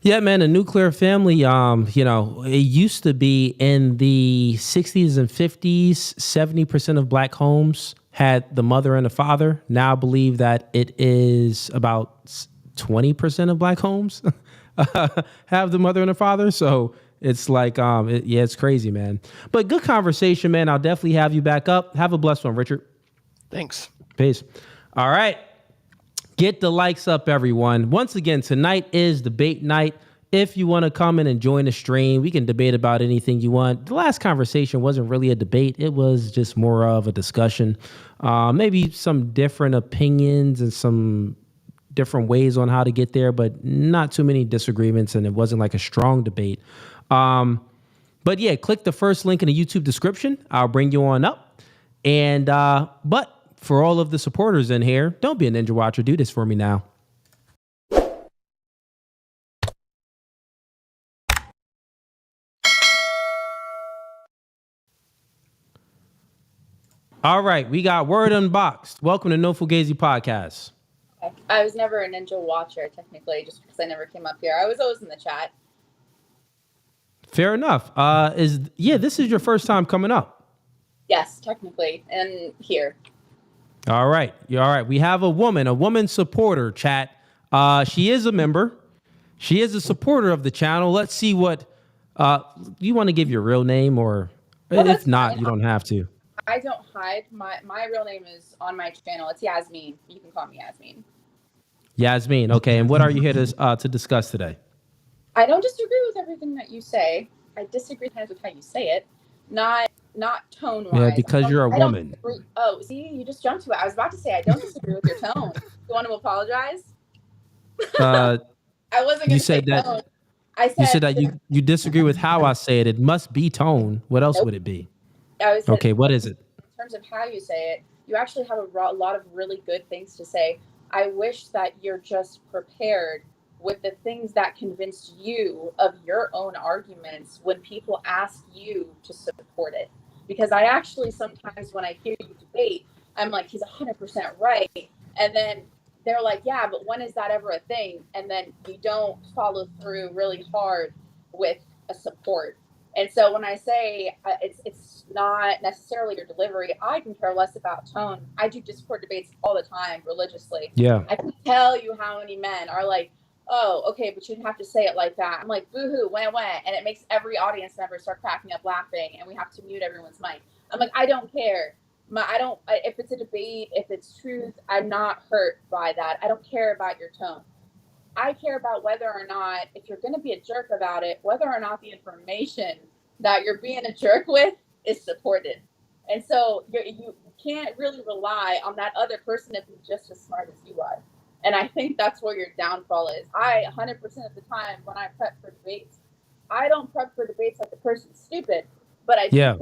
Yeah, man, a nuclear family, it used to be in the 60s and 50s, 70% of black homes had the mother and the father. Now I believe that it is about 20% of black homes have the mother and the father. So it's like, it's crazy, man. But good conversation, man. I'll definitely have you back up. Have a blessed one, Richard. Thanks. Peace. All right. Get the likes up, everyone. Once again, tonight is debate night. If you want to come in and join the stream, we can debate about anything you want. The last conversation wasn't really a debate. It was just more of a discussion. Maybe some different opinions and some different ways on how to get there, but not too many disagreements, and it wasn't like a strong debate. But yeah, click the first link in the YouTube description. I'll bring you on up. And but for all of the supporters in here, don't be a ninja watcher. Do this for me now. All right, we got Word Unboxed. Welcome to No Fugazee Podcast. I was never a ninja watcher, technically, just because I never came up here. I was always in the chat. Fair enough. This is your first time coming up? Yes, technically, and here. All right. We have a woman supporter, chat. She is a member. She is a supporter of the channel. Let's see what, you want to give your real name, or if not, fine. You don't have to. I don't hide. My real name is on my channel. It's Yasmin. You can call me Yasmin. Yasmin. Okay. And what are you here to discuss today? I don't disagree with everything that you say. I disagree with how you say it, not tone-wise. Yeah, because you're a woman. Oh, see, you just jumped to it. I was about to say I don't disagree with your tone. You want to apologize? I wasn't going to say tone. You said that you disagree with how I say it. It must be tone. What else would it be? Okay, what is it? In terms of how you say it, you actually have a lot of really good things to say. I wish that you're just prepared with the things that convinced you of your own arguments when people ask you to support it. Because I actually sometimes when I hear you debate, I'm like, he's 100% right. And then they're like, yeah, but when is that ever a thing? And then you don't follow through really hard with a support. And so when I say it's not necessarily your delivery, I can care less about tone. I do Discord debates all the time religiously. Yeah. I can tell you how many men are like, oh, okay, but you didn't have to say it like that. I'm like, boo-hoo, wah. And it makes every audience member start cracking up laughing, and we have to mute everyone's mic. I'm like, I don't care. If it's a debate, if it's truth, I'm not hurt by that. I don't care about your tone. I care about whether or not, if you're going to be a jerk about it, whether or not the information that you're being a jerk with is supported. And so you can't really rely on that other person to be just as smart as you are. And I think that's where your downfall is. 100% of the time when I prep for debates, I don't prep for debates like the person's stupid, but I do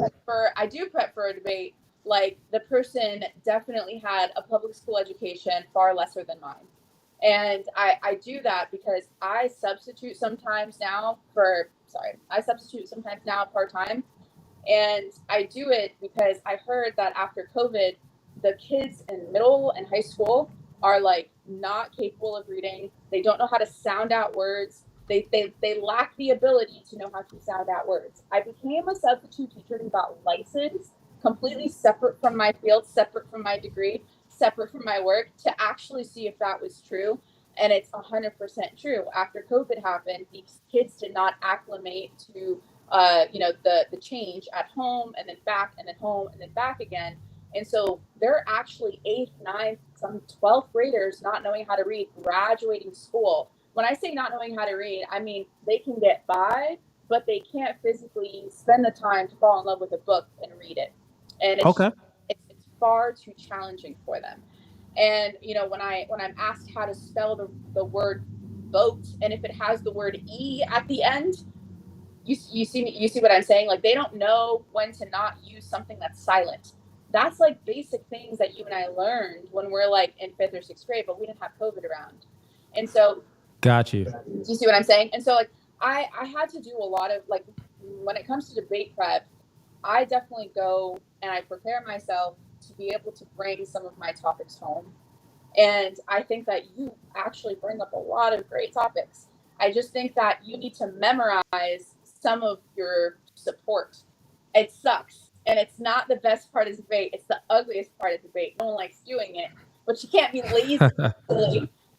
prep for a debate like the person definitely had a public school education far lesser than mine. And I do that because I substitute sometimes now part-time. And I do it because I heard that after COVID, the kids in middle and high school are like not capable of reading. They don't know how to sound out words. They lack the ability to know how to sound out words. I became a substitute teacher and got licensed, completely separate from my field, separate from my degree, separate from my work, to actually see if that was true. And it's 100% true. After COVID happened, these kids did not acclimate to the change at home and then back and then home and then back again. And so they're actually 8th, 9th, some 12th graders not knowing how to read, graduating school. When I say not knowing how to read, I mean they can get by, but they can't physically spend the time to fall in love with a book and read it. And it's far too challenging for them. And when I'm asked how to spell the word boat, and if it has the word E at the end, you see what I'm saying? Like, they don't know when to not use something that's silent. That's like basic things that you and I learned when we're like in 5th or 6th grade, but we didn't have COVID around. And so, got you. Do you see what I'm saying? And so like I had to do a lot of, like, when it comes to debate prep, I definitely go and I prepare myself to be able to bring some of my topics home. And I think that you actually bring up a lot of great topics. I just think that you need to memorize some of your support. It sucks. And it's not the best part of debate. It's the ugliest part of debate. No one likes doing it, but you can't be lazy.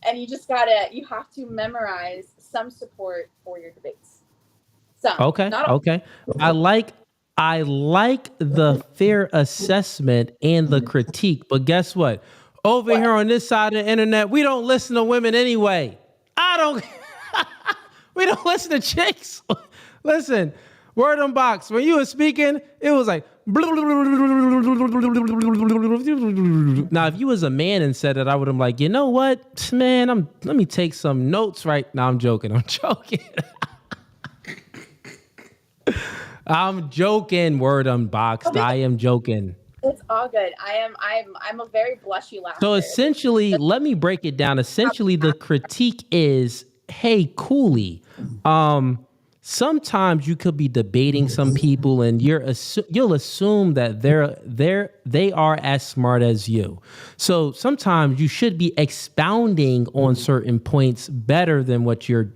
And you have to memorize some support for your debates. Some. Okay. I like the fair assessment and the critique, but guess what? Over here on this side of the internet, we don't listen to women anyway. We don't listen to chicks. Listen, Word Unboxed, when you were speaking, it was like, Now, if you was a man and said it, I would have like, you know what, man, let me take some notes right now. I'm joking. I'm joking. Word unboxed. I am joking. It's all good. I'm a very blushy laugher. So essentially, let me break it down. Essentially, the critique is, hey, Cooley, sometimes you could be debating some people and you'll assume that they are as smart as you. So sometimes you should be expounding on certain points better than what you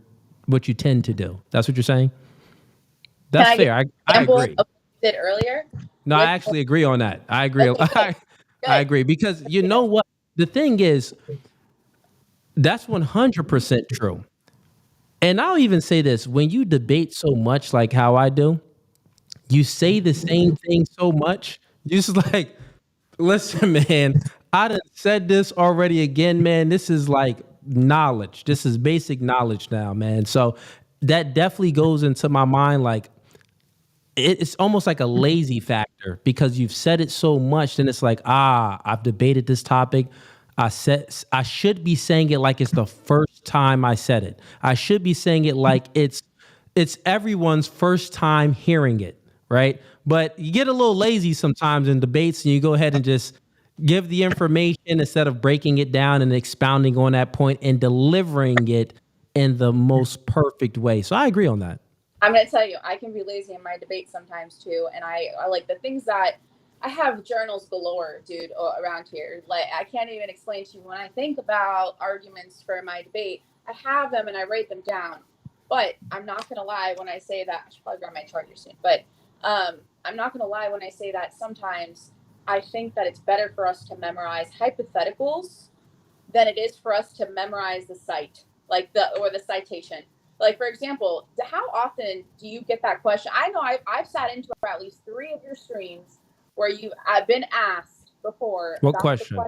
tend to do. That's what you're saying? That's fair. I agree. Did earlier? No, I actually agree on that. I agree. I agree because you know what? The thing is, that's 100% true. And I'll even say this, when you debate so much like how I do, you say the same thing so much, you just like, listen, man, I done said this already again, man. This is like knowledge. This is basic knowledge now, man. So that definitely goes into my mind like, it's almost like a lazy factor because you've said it so much. Then it's like, I've debated this topic. I should be saying it like it's the first time I said it. I should be saying it like it's everyone's first time hearing it, right? But you get a little lazy sometimes in debates and you go ahead and just give the information instead of breaking it down and expounding on that point and delivering it in the most perfect way. So I agree on that. I'm going to tell you, I can be lazy in my debate sometimes too. And I like the things that I have journals galore, dude, around here. Like I can't even explain to you when I think about arguments for my debate, I have them and I write them down. But I'm not going to lie when I say that. I should probably grab my charger soon. But I'm not going to lie when I say that sometimes I think that it's better for us to memorize hypotheticals than it is for us to memorize the site, or the citation. Like, for example, how often do you get that question? I know I've sat into at least 3 of your streams where I've been asked before. What question?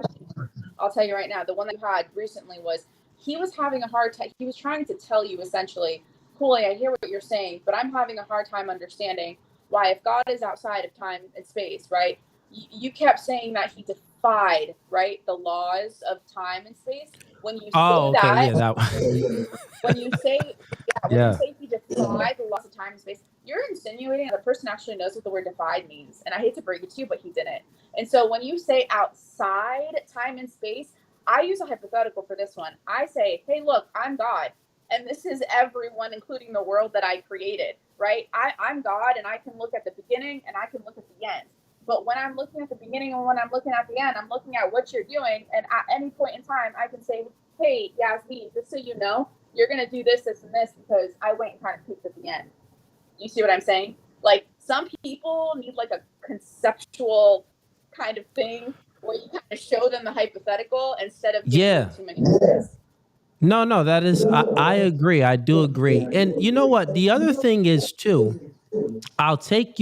I'll tell you right now. The one that you had recently was, he was having a hard time. He was trying to tell you essentially, Cooley, I hear what you're saying, but I'm having a hard time understanding why, if God is outside of time and space, right? You kept saying that he defied, right, the laws of time and space. When you say when you say he defied the laws of time and space, you're insinuating that the person actually knows what the word defied means. And I hate to break it to you, but he didn't. And so when you say outside time and space, I use a hypothetical for this one. I say, hey, look, I'm God. And this is everyone, including the world that I created, right? I'm God, and I can look at the beginning and I can look at the end. But when I'm looking at the beginning and when I'm looking at the end, I'm looking at what you're doing. And at any point in time, I can say, hey, Yasmin, just so you know, you're going to do this, this, and this because I went and kind of peeked at the end. You see what I'm saying? Like, some people need like a conceptual kind of thing where you kind of show them the hypothetical instead of giving too many words. No, that is, I agree. I do agree. And you know what? The other thing is too, I'll take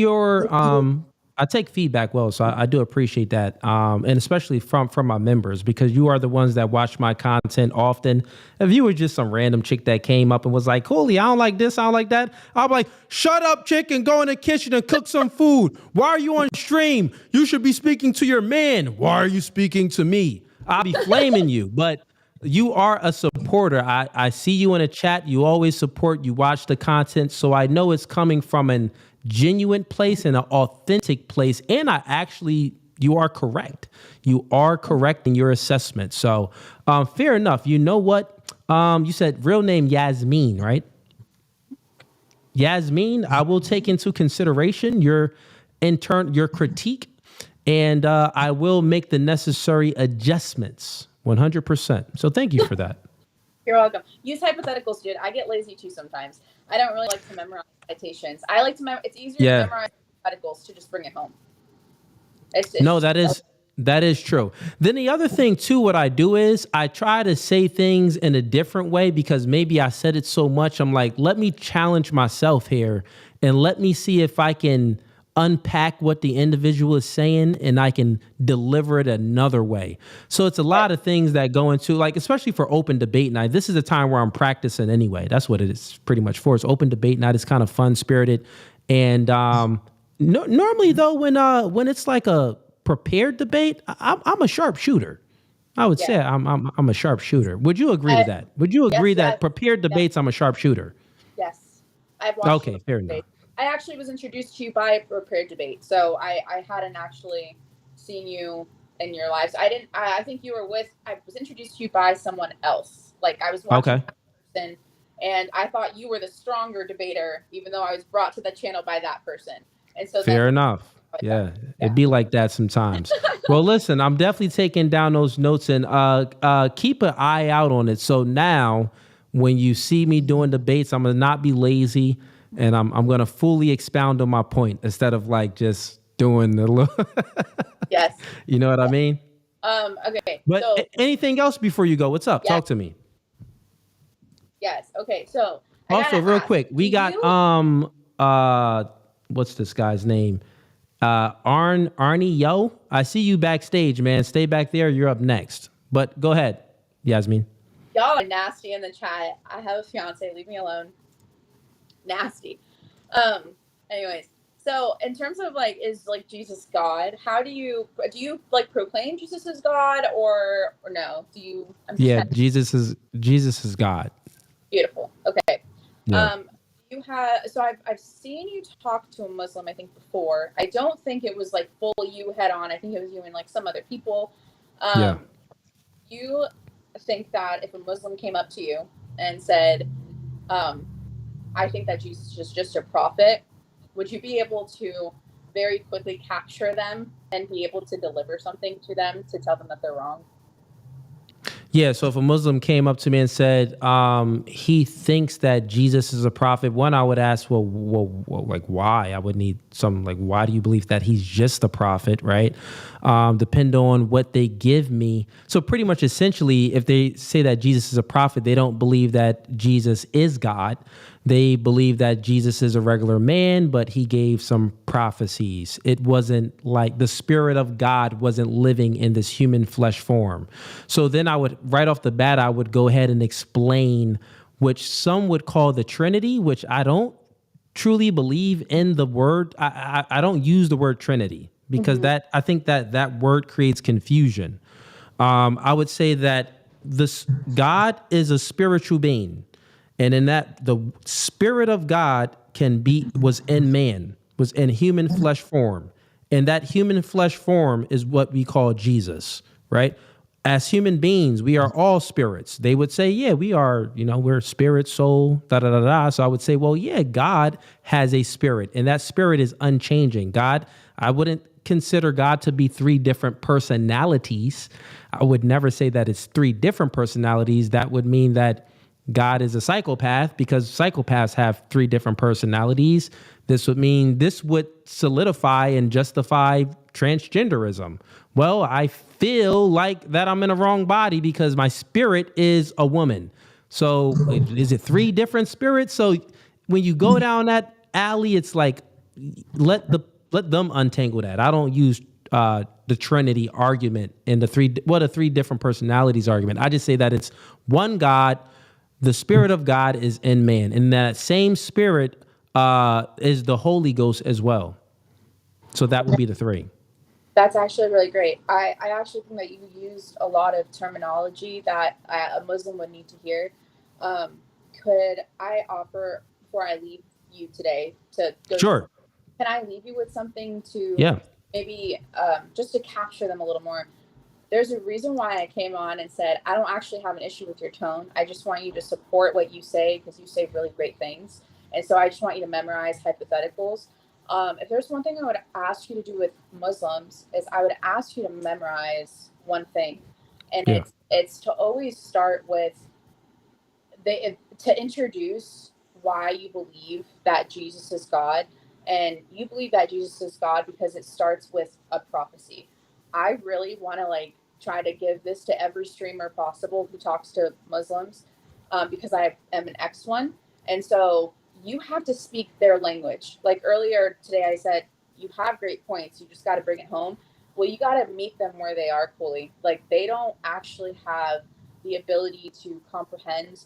I take feedback well, so I do appreciate that, and especially from my members, because you are the ones that watch my content often. If you were just some random chick that came up and was like, Cooley, I don't like this, I don't like that, I'll be like, shut up, chick, and go in the kitchen and cook some food. Why are you on stream? You should be speaking to your man. Why are you speaking to me? I'll be flaming you, but you are a supporter. I see you in a chat. You always support. You watch the content, so I know it's coming from an genuine place and an authentic place. And you are correct. You are correct in your assessment. So fair enough. You know what? You said real name Yasmin, right? Yasmin, I will take into consideration your critique, and I will make the necessary adjustments 100%. So thank you for that. You're welcome. Use hypotheticals, dude. I get lazy too sometimes. I don't really like to memorize citations. I like to it's easier to memorize hypotheticals to just bring it home. That is true. Then the other thing too, what I do is I try to say things in a different way because maybe I said it so much. I'm like, let me challenge myself here and let me see if I can unpack what the individual is saying and I can deliver it another way. So it's a lot of things that go into, like, especially for open debate night. This is a time where I'm practicing anyway. That's what it is pretty much for. It's open debate night. It's kind of fun spirited. And No, normally though, when it's like a prepared debate, I'm a sharpshooter. I would say I'm a sharpshooter. Would you agree to that? Would you agree that prepared debates, I'm a sharpshooter? Yes, I've watched. Okay, fair enough. I actually was introduced to you by a prepared debate, so I hadn't actually seen you in your lives. I didn't. I think you were with. I was introduced to you by someone else. Like I was watching that person, and I thought you were the stronger debater, even though I was brought to the channel by that person. And so fair enough. Yeah, it'd be like that sometimes. Well, listen, I'm definitely taking down those notes and keep an eye out on it. So now, when you see me doing debates, I'm gonna not be lazy, and I'm gonna fully expound on my point instead of like just doing the little. Yes. You know what I mean? Okay. But so, anything else before you go? What's up? Yes. Talk to me. Yes. Okay. So. Also, real quick, we got what's this guy's name? Arnie Yo. I see you backstage, man. Stay back there. You're up next. But go ahead, Yasmin. Y'all are nasty in the chat. I have a fiance. Leave me alone. Nasty. Anyways, so in terms of like, is like Jesus God? How do you like proclaim Jesus as God or no? Do you? Jesus is God. Beautiful. Okay. Yeah. You have I've seen you talk to a Muslim, I think, before. I don't think it was like full you head on. I think it was you and like some other people. You think that if a Muslim came up to you and said, I think that Jesus is just a prophet, would you be able to very quickly capture them and be able to deliver something to them to tell them that they're wrong? Yeah, so if a Muslim came up to me and said he thinks that Jesus is a prophet, one, I would ask, well, like why? I would need some, like, why do you believe that he's just a prophet, right? Depend on what they give me. So pretty much essentially, if they say that Jesus is a prophet, they don't believe that Jesus is God. They believe that Jesus is a regular man, but he gave some prophecies. It wasn't like the Spirit of God wasn't living in this human flesh form. So then I would, right off the bat, I would go ahead and explain, which some would call the Trinity, which I don't truly believe in the word. I don't use the word Trinity because I think that word creates confusion. I would say that this God is a spiritual being. And in that, the Spirit of God was in man, was in human flesh form. And that human flesh form is what we call Jesus, right? As human beings, we are all spirits. They would say, yeah, we are, we're spirit, soul, da-da-da-da. So I would say, well, yeah, God has a spirit, and that spirit is unchanging. God, I wouldn't consider God to be three different personalities. I would never say that it's three different personalities. That would mean that God is a psychopath because psychopaths have three different personalities. This would solidify and justify transgenderism. Well, I feel like that I'm in a wrong body because my spirit is a woman. So is it three different spirits? So when you go down that alley, it's like, let them untangle that. I don't use the Trinity argument and the three different personalities argument. I just say that it's one God. The Spirit of God is in man, and that same Spirit is the Holy Ghost as well. So that would be the three. That's actually really great. I actually think that you used a lot of terminology that a Muslim would need to hear. Could I offer, before I leave you today, to go? Sure. Can I leave you with something to maybe just to capture them a little more? There's a reason why I came on and said, I don't actually have an issue with your tone. I just want you to support what you say because you say really great things. And so I just want you to memorize hypotheticals. If there's one thing I would ask you to do with Muslims is I would ask you to memorize one thing. And it's to always start with to introduce why you believe that Jesus is God. And you believe that Jesus is God because it starts with a prophecy. I really want to try to give this to every streamer possible who talks to Muslims because I am an ex-one. And so you have to speak their language. Like earlier today, I said, you have great points. You just got to bring it home. Well, you got to meet them where they are, Cooley. Like they don't actually have the ability to comprehend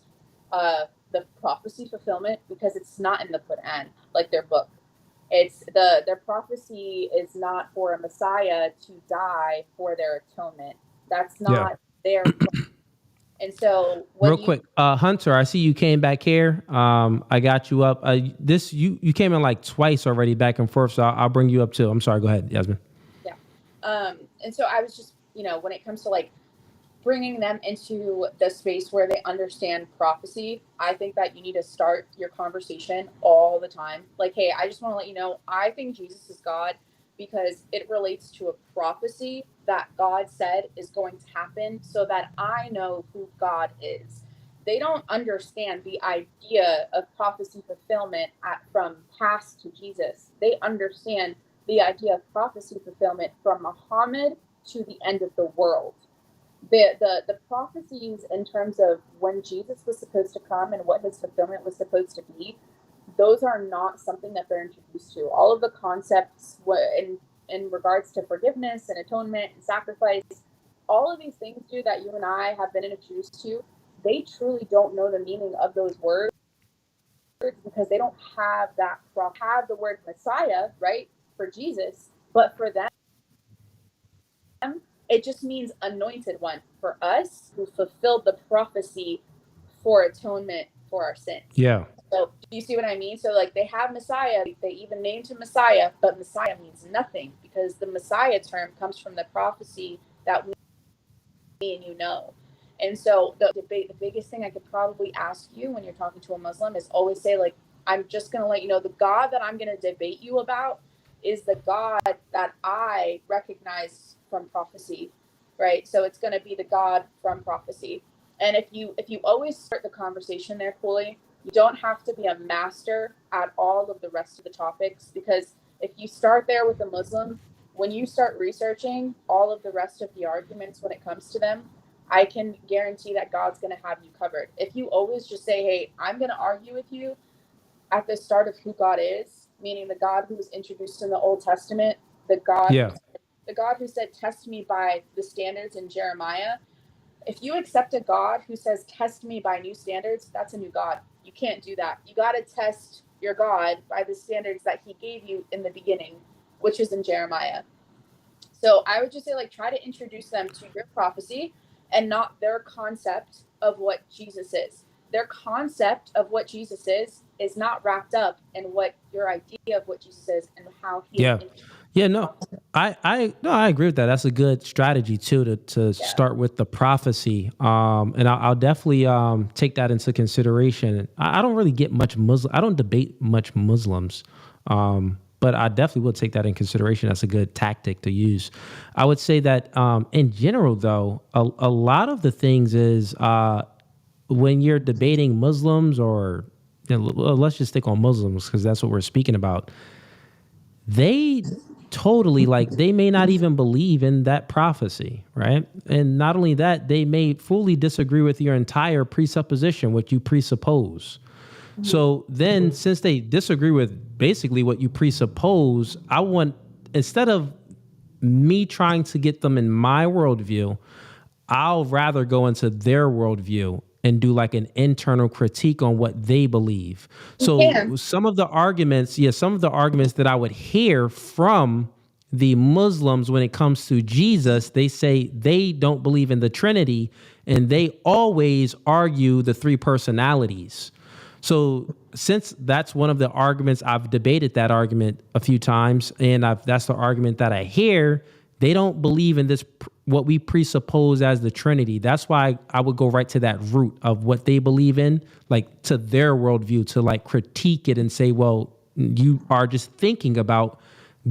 the prophecy fulfillment because it's not in the Quran, like their book. It's their prophecy is not for a Messiah to die for their atonement. That's not their plan. And so when Real quick, Hunter, I see you came back here. I got you up. You came in like twice already, back and forth. So I'll bring you up too. I'm sorry. Go ahead, Yasmin. Yeah. And so I was just, when it comes to like bringing them into the space where they understand prophecy, I think that you need to start your conversation all the time. Like, hey, I just want to let you know, I think Jesus is God because it relates to a prophecy that God said is going to happen so that I know who God is. They don't understand the idea of prophecy fulfillment from past to Jesus. They understand the idea of prophecy fulfillment from Muhammad to the end of the world. The prophecies in terms of when Jesus was supposed to come and what his fulfillment was supposed to be, those are not something that they're introduced to. All of the concepts in regards to forgiveness and atonement and sacrifice, all of these things, dude, that you and I have been introduced to, they truly don't know the meaning of those words because they don't have have the word Messiah, right, for Jesus, but for them, it just means anointed one. For us, who fulfilled the prophecy for atonement for our sins. Yeah. So do you see what I mean? So like they have Messiah, they even named him Messiah, but Messiah means nothing because the Messiah term comes from the prophecy that we and you know. And so the debate, the biggest thing I could probably ask you when you're talking to a Muslim is always say, like, I'm just going to let you know the God that I'm going to debate you about is the God that I recognize from prophecy, right? So it's going to be the God from prophecy. And if you always start the conversation there, Cooley, you don't have to be a master at all of the rest of the topics, because if you start there with a Muslim, when you start researching all of the rest of the arguments when it comes to them, I can guarantee that God's going to have you covered. If you always just say, hey, I'm going to argue with you at the start of who God is, meaning the God who was introduced in the Old Testament, the God who said, test me by the standards in Jeremiah. If you accept a God who says, test me by new standards, that's a new God. You can't do that. You got to test your God by the standards that he gave you in the beginning, which is in Jeremiah. So I would just say, like, try to introduce them to your prophecy and not their concept of what Jesus is. Their concept of what Jesus is not wrapped up in what your idea of what Jesus is and how he is. I agree with that. That's a good strategy too, to start with the prophecy. And I'll definitely take that into consideration. I don't really get much Muslim. I don't debate much Muslims. But I definitely will take that in consideration. That's a good tactic to use. I would say that in general, though, a lot of the things is when you're debating Muslims, or let's just stick on Muslims because that's what we're speaking about. They totally, like, they may not even believe in that prophecy, right? And not only that, they may fully disagree with your entire presupposition, what you presuppose. So then, since they disagree with basically what you presuppose, I want, instead of me trying to get them in my worldview, I'll rather go into their worldview and do like an internal critique on what they believe. So some of the arguments that I would hear from the Muslims when it comes to Jesus, they say they don't believe in the Trinity, and they always argue the three personalities. So since that's one of the arguments, I've debated that argument a few times, and that's the argument that I hear. They don't believe in this, what we presuppose as the Trinity. That's why I would go right to that root of what they believe in, like to their worldview, to like critique it and say, well, you are just thinking about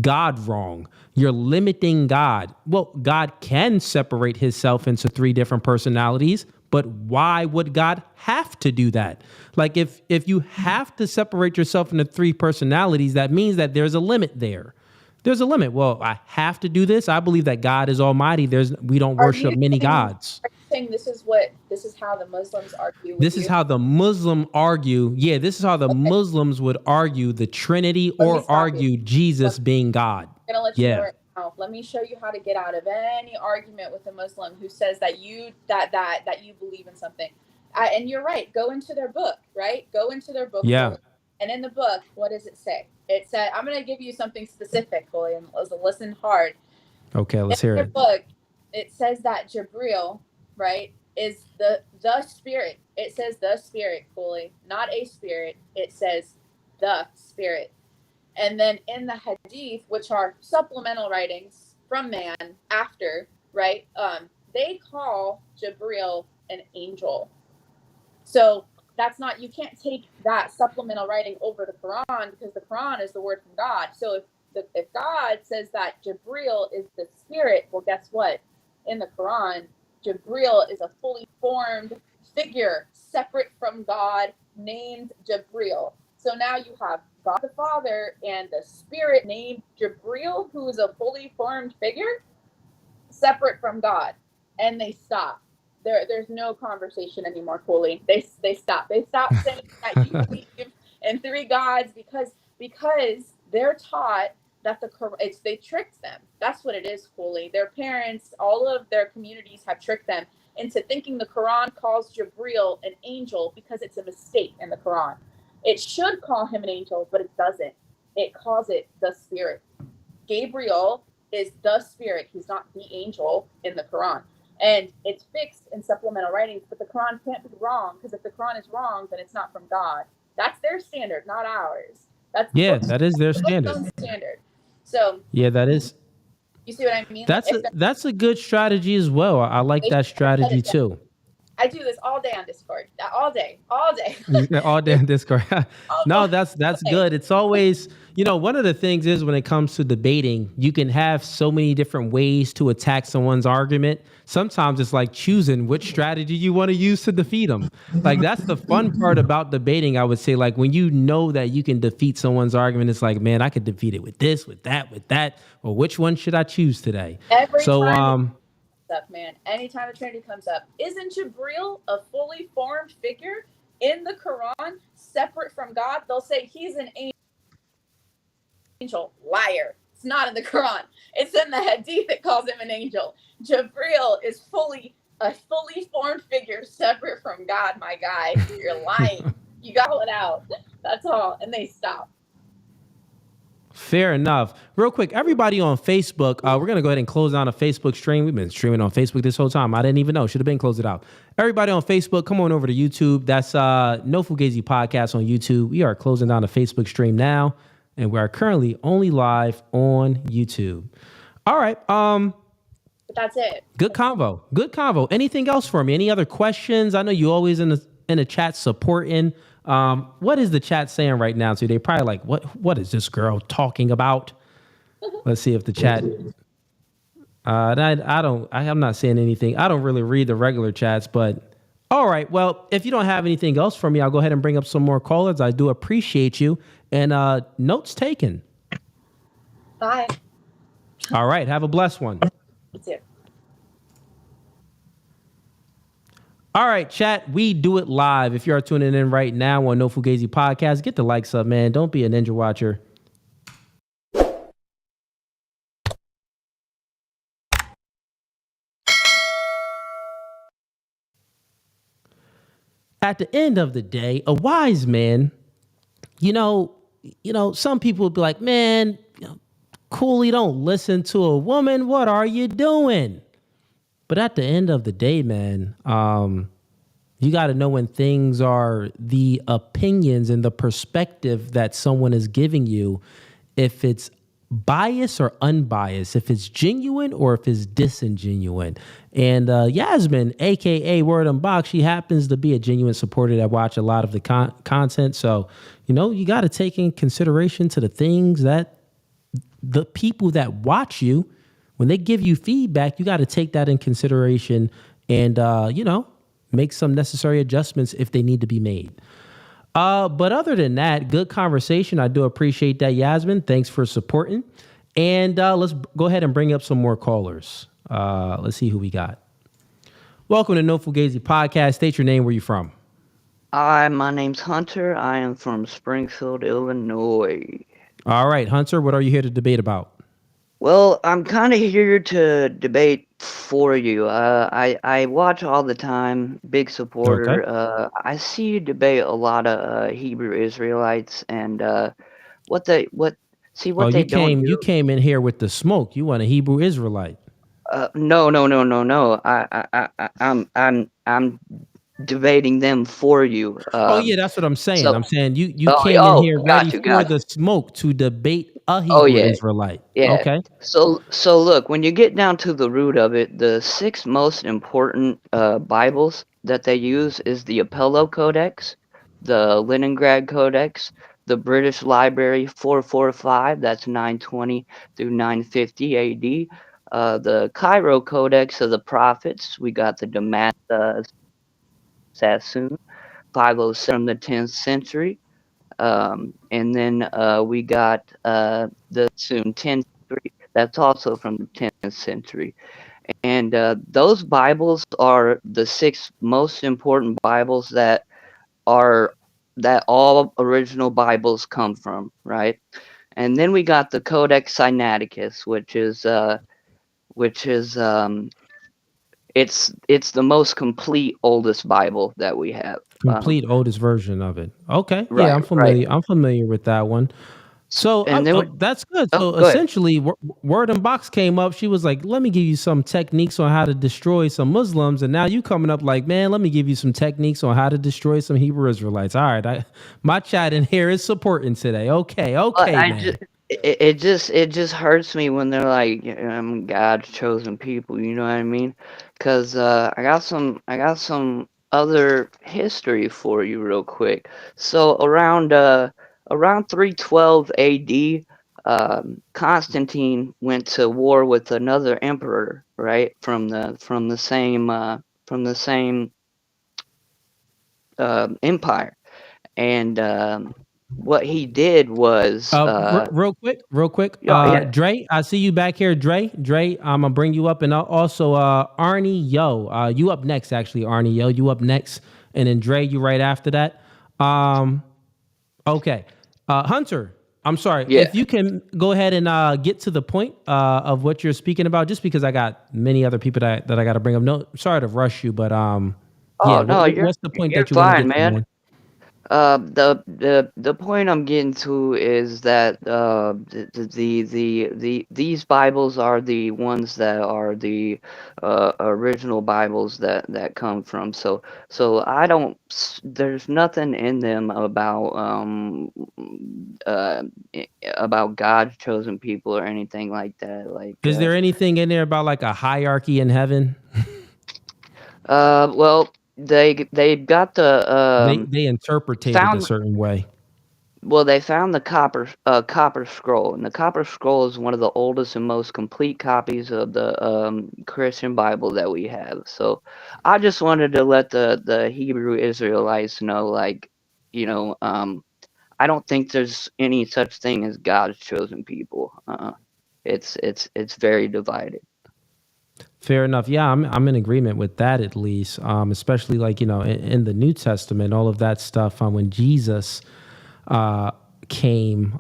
God wrong. You're limiting God. Well, God can separate himself into three different personalities, but why would God have to do that? Like if you have to separate yourself into three personalities, that means that there's a limit there. There's a limit. Well, I have to do this. I believe that God is almighty. We don't worship many gods. Are you saying this is how the Muslims argue? This is how the Muslim argue. Yeah, this is how the Muslims would argue the Trinity or argue Jesus being God. I'm gonna let you know right now. Let me show you how to get out of any argument with a Muslim who says that you believe in something. And you're right. Go into their book, right? Go into their book. Yeah. And in the book, what does it say? It said, I'm going to give you something specific, Holy, and listen hard. Okay, let's hear In it. the book, it says that Jabril, right, is the spirit. It says the spirit, Holy, not a spirit. It says the spirit. And then in the hadith, which are supplemental writings from man after, right, they call Jabril an angel. So that's not, you can't take that supplemental writing over the Quran, because the Quran is the word from God. So if God says that Jabril is the spirit, well, guess what? In the Quran, Jabril is a fully formed figure separate from God named Jabril. So now you have God the Father and the spirit named Jabril, who is a fully formed figure separate from God. And they stop. There's no conversation anymore, Cooley. They stop. They stop saying that you believe in three gods because they're taught that they tricked them. That's what it is, Cooley. Their parents, all of their communities have tricked them into thinking the Quran calls Jabril an angel because it's a mistake in the Quran. It should call him an angel, but it doesn't. It calls it the spirit. Gabriel is the spirit. He's not the angel in the Quran. And it's fixed in supplemental writings, but the Quran can't be wrong, because if the Quran is wrong, then it's not from God. That's their standard, not ours. That is their standard. So yeah, that is. You see what I mean? That's a good strategy as well. I like that strategy too. I do this all day on Discord. All day. All day on Discord. No, that's good. It's always, one of the things is when it comes to debating, you can have so many different ways to attack someone's argument. Sometimes it's like choosing which strategy you want to use to defeat them. Like, that's the fun part about debating, I would say. Like, when you know that you can defeat someone's argument, it's like, man, I could defeat it with this, with that. Or which one should I choose today? Man, anytime the Trinity comes up, isn't Jabril a fully formed figure in the Quran separate from God? They'll say he's an angel. Liar. It's not in the Quran. It's in the hadith that calls him an angel. Jabril is a fully formed figure separate from God, my guy. You're lying. You got it out. That's all. And they stop. Fair enough. Real quick, everybody on Facebook, we're going to go ahead and close down a Facebook stream. We've been streaming on Facebook this whole time. I didn't even know. Should have been closed it out. Everybody on Facebook, come on over to YouTube. That's No Fugazee Podcast on YouTube. We are closing down a Facebook stream now, and we are currently only live on YouTube. All right. But that's it. Good convo. Anything else for me? Any other questions? I know you always in the chat supporting. What is the chat saying right now? So they probably like, what is this girl talking about? Let's see if the chat. I'm not saying anything. I don't really read the regular chats, but all right. Well, if you don't have anything else for me, I'll go ahead and bring up some more callers. I do appreciate you, and notes taken. Bye. All right. Have a blessed one. You too. All right, chat, we do it live. If you are tuning in right now on No Fugazee Podcast, get the likes up, man. Don't be a ninja watcher. At the end of the day, a wise man, some people would be like, man, Cooley, don't listen to a woman. What are you doing? But at the end of the day, man, you got to know when things are the opinions and the perspective that someone is giving you, if it's biased or unbiased, if it's genuine or if it's disingenuine. And Yasmin, a.k.a. Word Unbox, she happens to be a genuine supporter that watch a lot of the content. So, you got to take in consideration to the things that the people that watch you, when they give you feedback, you got to take that in consideration and, make some necessary adjustments if they need to be made. But other than that, good conversation. I do appreciate that, Yasmin. Thanks for supporting. And let's go ahead and bring up some more callers. Let's see who we got. Welcome to No Fugazee Podcast. State your name. Where you from? Hi, my name's Hunter. I am from Springfield, Illinois. All right, Hunter, what are you here to debate about? Well, I'm kind of here to debate for you. I watch all the time, big Okay. supporter. I see you debate a lot of Hebrew Israelites and what see Oh, what they don't you do. came in here with the smoke. You want a Hebrew Israelite? No, no, no, no, no. I'm debating them for you. Oh yeah, that's what I'm saying. So I'm saying you oh came in oh, here ready got you, for got the you. smoke to debate a Oh Hebrew yeah, Israelite. yeah. Okay. So look, when you get down to the root of it, the six most important Bibles that they use is the Apollo Codex, the Leningrad Codex, the British Library 445, that's 920 through 950 AD, the Cairo Codex of the Prophets, we got the Damascus Sassoon 507 from the 10th century, and then we got the Soon 10:3. That's also from the 10th century. And those Bibles are the six most important Bibles are that all original Bibles come from, right? And then we got the Codex Sinaiticus, which is it's the most complete oldest Bible that we have. Complete oldest version of it. Okay. Yeah, Right, right. I'm familiar with that one. So And then that's good. oh, So go ahead. essentially, Word and Box came up. She was like, "Let me give you some techniques on how to destroy some Muslims," and now you coming up like, "Man, let me give you some techniques on how to destroy some Hebrew Israelites." All right, my chat in here is supporting today. Okay, But okay, I man. just it just hurts me when they're like, I'm God's chosen people. You know what I mean? Because I got some other history for you real quick. So around 312 A.D., Constantine went to war with another emperor, right? From the same empire, and what he did was Real quick. yeah, yeah. Dre, I see you back here. Dre, I'm gonna bring you up, and also Arnie Yo. You up next, actually, Arnie Yo. You up next, and then Dre, you right after that. Okay. Hunter, I'm sorry. Yeah. If you can go ahead and get to the point of what you're speaking about, just because I got many other people that I got to bring up. No, sorry to rush you, but yeah. Oh no, What's the point you're that you want to fine, get to, man. man? The point I'm getting to is that these Bibles are the ones that are the original Bibles that come from. So I don't. There's nothing in them uh about God's chosen people or anything like that. Is there anything in there about like a hierarchy in heaven? Well, they've got the They interpretate it a found certain way. well, they found the copper scroll, and the copper scroll is one of the oldest and most complete copies of the Christian Bible that we have. So, I just wanted to let the Hebrew Israelites know, like, I don't think there's any such thing as God's chosen people. It's very divided. Fair enough. Yeah, I'm in agreement with that at least. Especially like in the New Testament, all of that stuff. When Jesus came,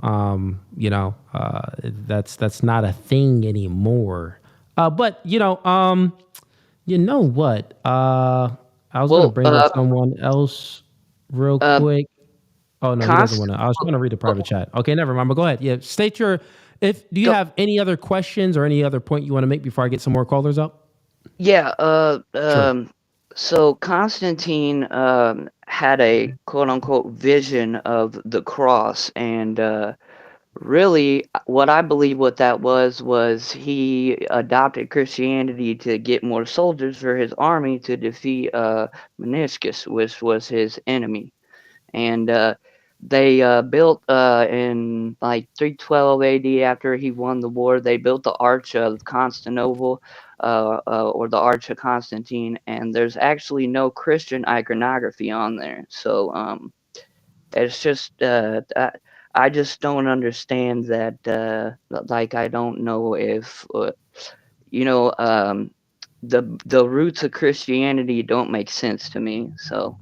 that's not a thing anymore. But you know what? I was gonna Well, bring up someone else real quick. Oh no, he doesn't const want to. I was trying to read the private chat. Okay, never mind. But go ahead. Yeah, state your. If do you have any other questions or any other point you want to make before I get some more callers up? Yeah, Sure. so Constantine had a quote unquote vision of the cross, and really what I believe what that was he adopted Christianity to get more soldiers for his army to defeat Meniscus, which was his enemy. And they built in like 312 AD after he won the war. They built the Arch of Constantinople, or the Arch of Constantine, and there's actually no Christian iconography on there. So it's just I just don't understand that. Like I don't know if you know the roots of Christianity don't make sense to me. So.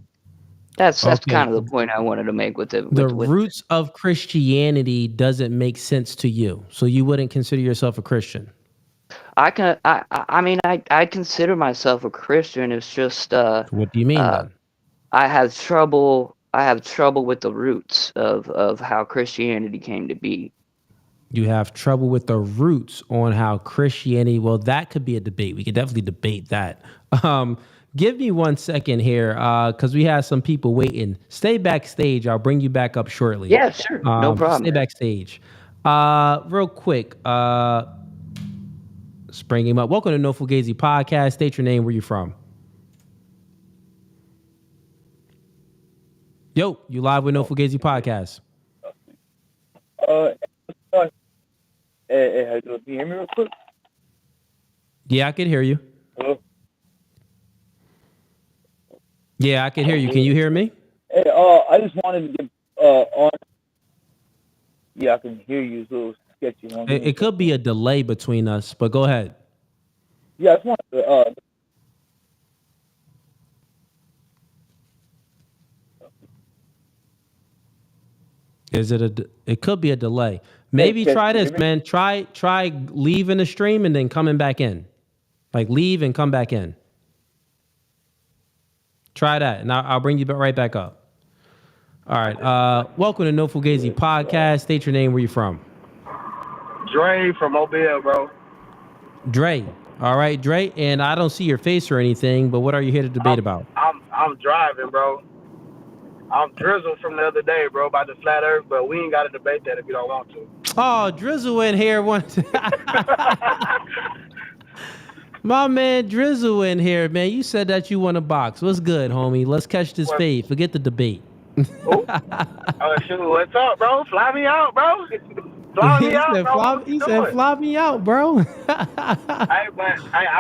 That's Okay. kind of the point I wanted to make with it. The With roots of Christianity doesn't make sense to you, so you wouldn't consider yourself a Christian. I mean, I consider myself a Christian. It's just What do you mean then? I have trouble with the roots of how Christianity came to be. You have trouble with the roots on how Christianity. Well, that could be a debate. We could definitely debate that. Give me 1 second here, because we have some people waiting. Stay backstage. I'll bring you back up shortly. Yeah, sure, no problem. Stay backstage. Real quick. Let's bring him up. Welcome to No Fugazee Podcast. State your name. Where you from? Yo, you live with No Fugazee Podcast. Hey, can you hear me real quick? Yeah, I can hear you. Hello? Yeah, I can hear you. Can you hear me? Hey, I just wanted to give on. Yeah, I can hear you. It's a little sketchy. It could be a delay between us, but go ahead. Yeah, I just wanted to. Is it it could be a delay. Maybe Hey, try can you this, hear me? man. Try leaving the stream and then coming back in. Like leave and come back in. Try that, and I'll bring you right back up. All right. Welcome to No Fugazee Podcast. State your name. Where you from? Dre from Mobile, bro. Dre. All right, Dre. And I don't see your face or anything, but what are you here to debate about? I'm driving, bro. I'm drizzled from the other day, bro, about the flat earth, but we ain't got to debate that if you don't want to. Oh, Drizzle in here. My man Drizzle in here, man. You said that you want a box. What's good, homie? Let's catch this fade. Forget the debate. Oh, shoot. What's up, bro? Fly me out, bro. Fly me out, bro. He said, fly me out, bro. I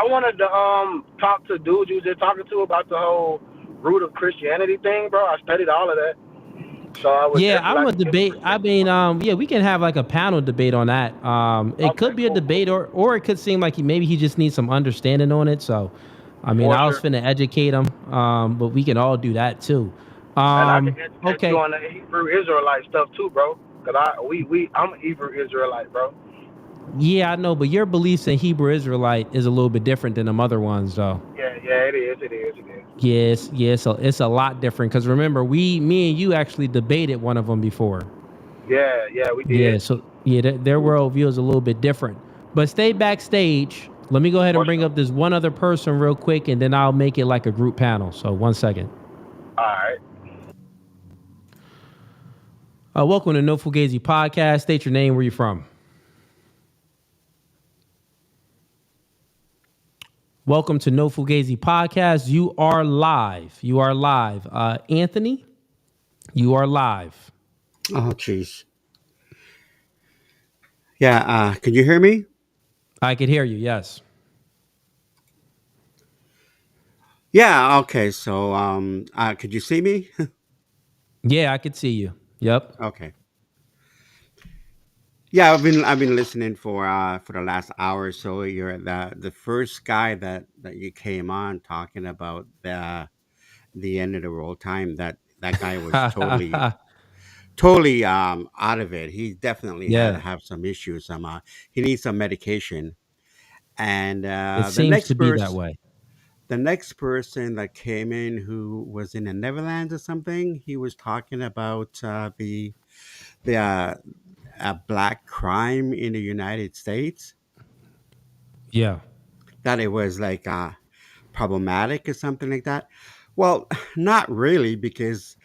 wanted to talk to dudes you was just talking to about the whole root of Christianity thing, bro. I studied all of that. So I was I'm a debate. I mean, yeah, we can have like a panel debate on that. It could be a debate, or it could seem like maybe he just needs some understanding on it. So, I mean, I was finna educate him, but we can all do that too. And I can educate you on the Hebrew Israelite stuff too, bro. Cause I'm a Hebrew Israelite, bro. Yeah, I know, but your beliefs in Hebrew Israelite is a little bit different than them other ones, though. Yeah, it is. Yes, it's a lot different. Because remember, me and you actually debated one of them before. Yeah, we did. Yeah, so their worldview is a little bit different. But stay backstage. Let me go ahead and bring up this one other person real quick, and then I'll make it like a group panel. So 1 second. All right. Welcome to No Fugazee Podcast. State your name. Where you from? Welcome to No Fugazee Podcast. You are live. Anthony, you are live. Oh, jeez. Yeah, can you hear me? I could hear you, yes. Yeah, okay. So, could you see me? Yeah, I could see you. Yep. Okay. Yeah, I've been listening for the last hour or so. You're the first guy that you came on talking about the end of the world time. That guy was totally out of it. He definitely had to have some issues. He needs some medication. And it seems to be that way. The next person that came in, who was in the Netherlands or something, he was talking about the black crime in the United States. Yeah. That it was like problematic or something like that. Well, not really, because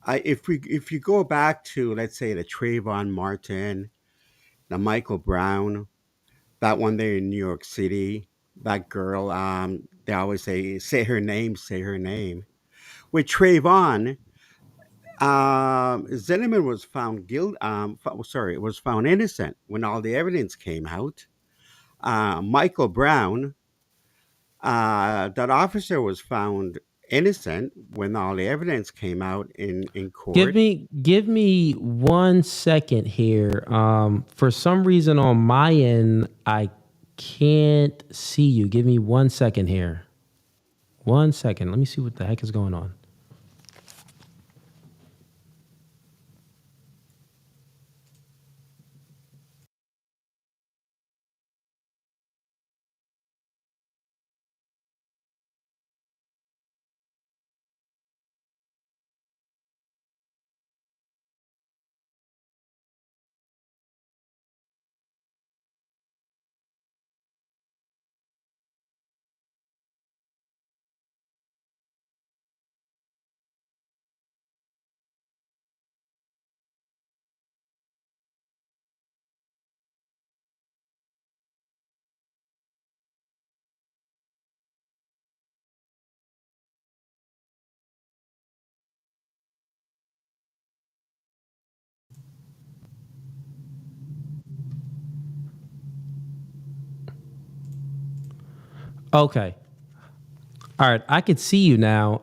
if you go back to, let's say, the Trayvon Martin, the Michael Brown, that one there in New York City, that girl, they always say her name. With Trayvon, Zinneman was found was found innocent when all the evidence came out. Michael Brown, that officer was found innocent when all the evidence came out in court. Give me 1 second here. For some reason on my end, I can't see you. Give me 1 second here. 1 second. Let me see what the heck is going on. Okay. All right. I could see you now.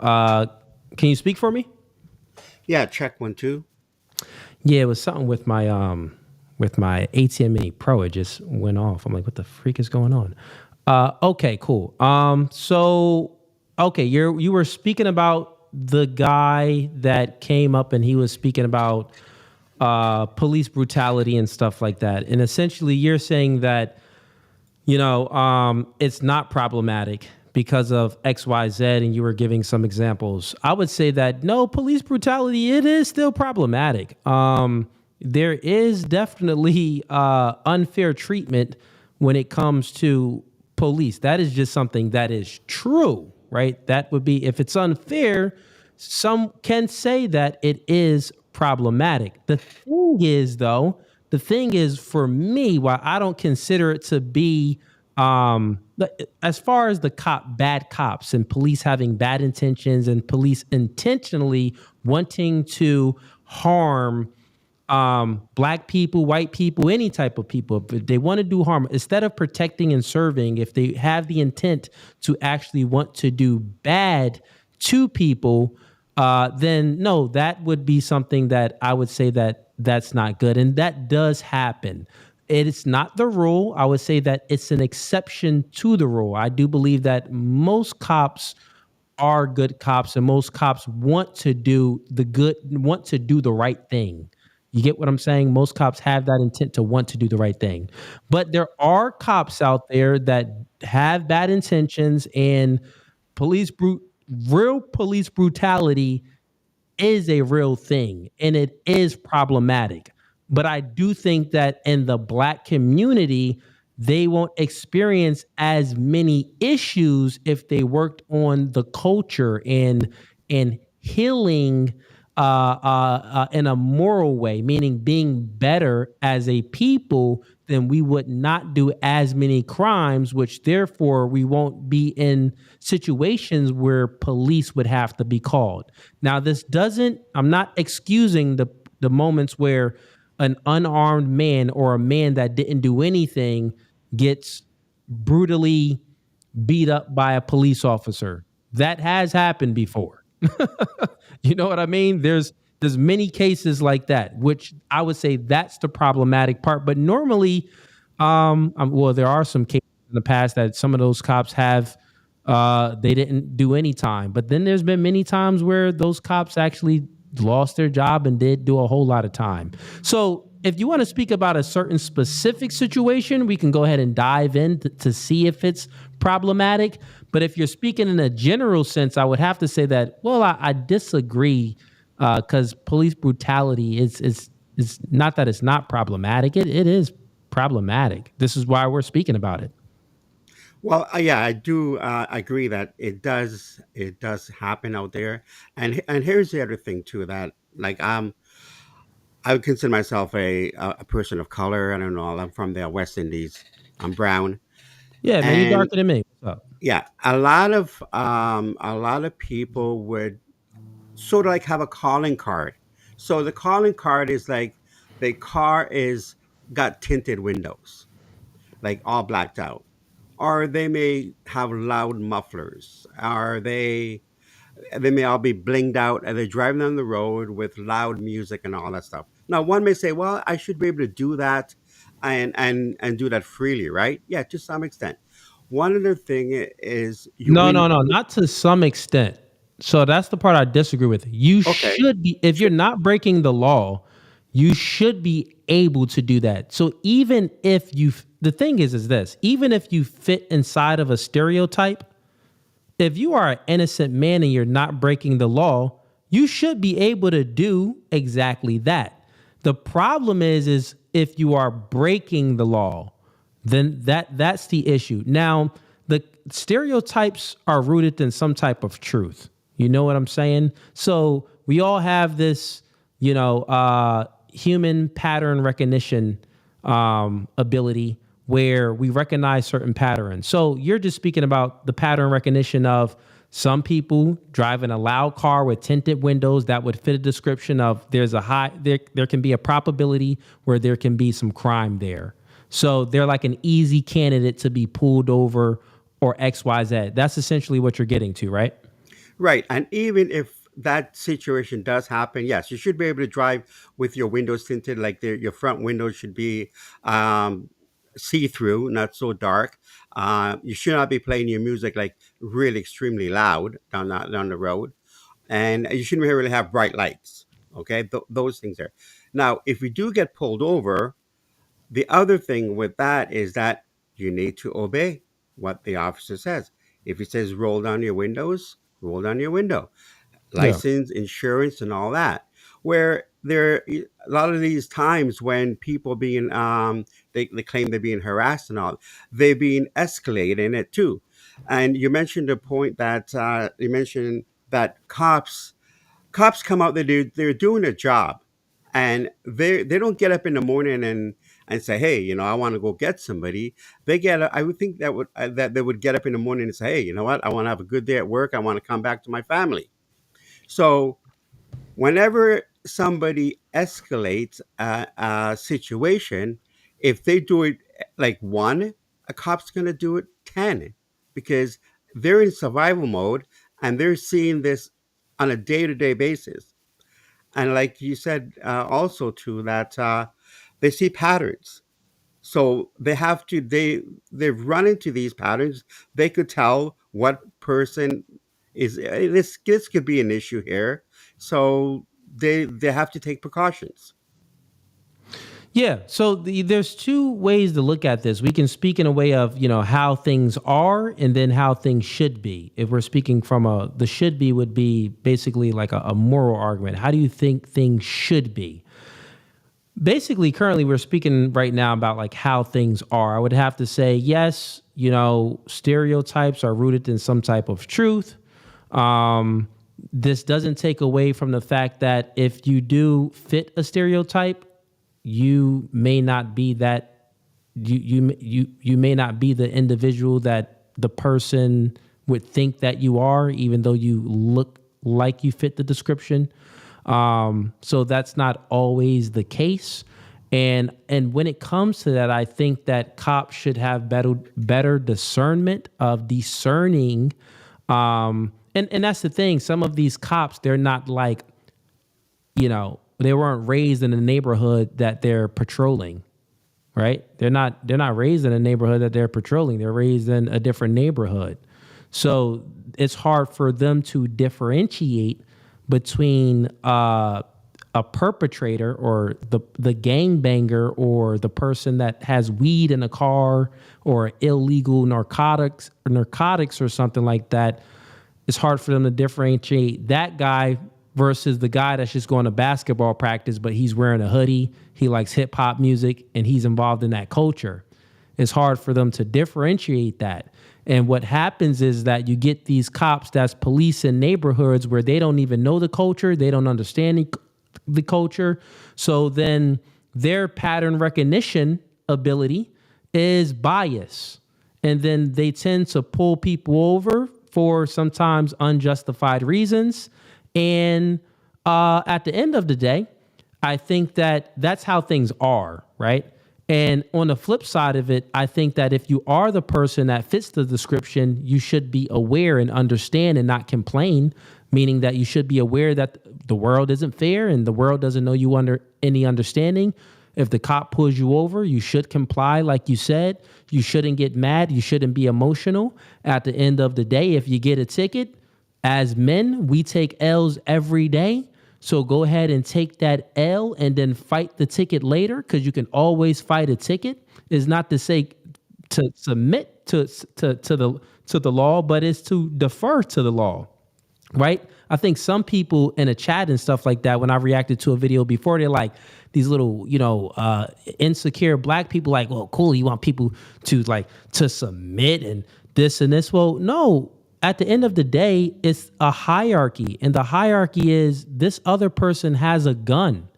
Can you speak for me? Yeah, check 1 2. Yeah, it was something with my ATM Mini Pro. It just went off. I'm like, what the freak is going on? Okay, cool. So okay, you were speaking about the guy that came up and he was speaking about police brutality and stuff like that. And essentially you're saying that, it's not problematic because of XYZ, and you were giving some examples. I would say that no, police brutality, it is still problematic. There is definitely unfair treatment when it comes to police. That is just something that is true, right? That would be, if it's unfair, some can say that it is problematic. The thing is for me, why I don't consider it to be, as far as bad cops and police having bad intentions and police intentionally wanting to harm black people, white people, any type of people, if they want to do harm, instead of protecting and serving, if they have the intent to actually want to do bad to people, then no, that would be something that I would say that that's not good. And that does happen. It is not the rule. I would say that it's an exception to the rule. I do believe that most cops are good cops and most cops want to do the right thing. You get what I'm saying? Most cops have that intent to want to do the right thing. But there are cops out there that have bad intentions, and real police brutality is a real thing and it is problematic. But I do think that in the black community, they won't experience as many issues if they worked on the culture and healing in a moral way, meaning being better as a people, then we would not do as many crimes, which therefore we won't be in situations where police would have to be called. Now, I'm not excusing the moments where an unarmed man or a man that didn't do anything gets brutally beat up by a police officer. That has happened before. You know what I mean? There's many cases like that, which I would say that's the problematic part. But normally, there are some cases in the past that some of those cops have, they didn't do any time. But then there's been many times where those cops actually lost their job and did do a whole lot of time. So if you want to speak about a certain specific situation, we can go ahead and dive in to see if it's problematic. But if you're speaking in a general sense, I would have to say that, well, I disagree, because police brutality is not that it's not problematic. It is problematic. This is why we're speaking about it. Well, yeah, I do agree that it does happen out there, and here's the other thing too, that like I would consider myself a person of color. I don't know. I'm from the West Indies. I'm brown. Yeah, man, you're darker than me. What's up? Yeah, a lot of people would sort of like have a calling card. So the calling card is like the car is got tinted windows, like all blacked out, or they may have loud mufflers, or they may all be blinged out, and they're driving on the road with loud music and all that stuff. Now, one may say, "Well, I should be able to do that, and do that freely, right?" Yeah, to some extent. One other thing is no, not to some extent. So that's the part I disagree with. You should be, if you're not breaking the law, you should be able to do that. So even if the thing is this, even if you fit inside of a stereotype, if you are an innocent man and you're not breaking the law, you should be able to do exactly that. The problem is if you are breaking the law, then that's the issue. Now, the stereotypes are rooted in some type of truth. You know what I'm saying? So we all have this, human pattern recognition ability where we recognize certain patterns. So you're just speaking about the pattern recognition of some people driving a loud car with tinted windows that would fit a description of there can be a probability where there can be some crime there. So they're like an easy candidate to be pulled over or XYZ. That's essentially what you're getting to, right? Right. And even if that situation does happen, yes, you should be able to drive with your windows tinted, like your front windows should be um, see through, not so dark. You should not be playing your music like really extremely loud down the road. And you shouldn't really have bright lights. Okay. Those things there. Now, if you do get pulled over, the other thing with that is that you need to obey what the officer says. If he says roll down your windows, roll down your window. Yeah. License, insurance, and all that. Where a lot of these times when people being they claim they're being harassed and all, they're being escalated in it too. And you mentioned a point that you mentioned that cops come out there, they're doing a job, and they don't get up in the morning and say, hey, I want to go get somebody. I would think that they would get up in the morning and say, hey, you know what, I want to have a good day at work, I want to come back to my family. So whenever somebody escalates a situation, if they do it like one, a cop's going to do it 10, because they're in survival mode and they're seeing this on a day-to-day basis. And like you said, also too, that they see patterns. So they've run into these patterns. They could tell what person is this could be an issue here. So they have to take precautions. Yeah. So there's two ways to look at this. We can speak in a way of, how things are and then how things should be. If we're speaking from the should be would be basically like a moral argument. How do you think things should be? Basically, currently we're speaking right now about like how things are. I would have to say, yes, stereotypes are rooted in some type of truth. This doesn't take away from the fact that if you do fit a stereotype, you may not be that you may not be the individual that the person would think that you are, even though you look like you fit the description. So that's not always the case. And when it comes to that, I think that cops should have better discernment of discerning. And that's the thing. Some of these cops, they're not like, they weren't raised in the neighborhood that they're patrolling, right? They're not raised in a neighborhood that they're patrolling. They're raised in a different neighborhood. So it's hard for them to differentiate between a perpetrator or the gangbanger or the person that has weed in a car or illegal narcotics or something like that. It's hard for them to differentiate that guy versus the guy that's just going to basketball practice, but he's wearing a hoodie, he likes hip hop music, and he's involved in that culture. It's hard for them to differentiate that. And what happens is that you get these cops that's policing neighborhoods where they don't even know the culture, they don't understand the culture. So then their pattern recognition ability is bias. And then they tend to pull people over for sometimes unjustified reasons. And at the end of the day, I think that that's how things are, right? And on the flip side of it, I think that if you are the person that fits the description, you should be aware and understand and not complain, meaning that you should be aware that the world isn't fair and the world doesn't know you under any understanding. If the cop pulls you over, you should comply, like you said. You shouldn't get mad. You shouldn't be emotional. At the end of the day, if you get a ticket, as men, we take L's every day. So go ahead and take that L and then fight the ticket later, because you can always fight a ticket. It's not to say to submit to the law, but it's to defer to the law, right? I think some people in a chat and stuff like that, when I reacted to a video before, they're like, these little, insecure black people like, well, cool, you want people to submit and this and this. Well, no. At the end of the day, it's a hierarchy. And the hierarchy is this other person has a gun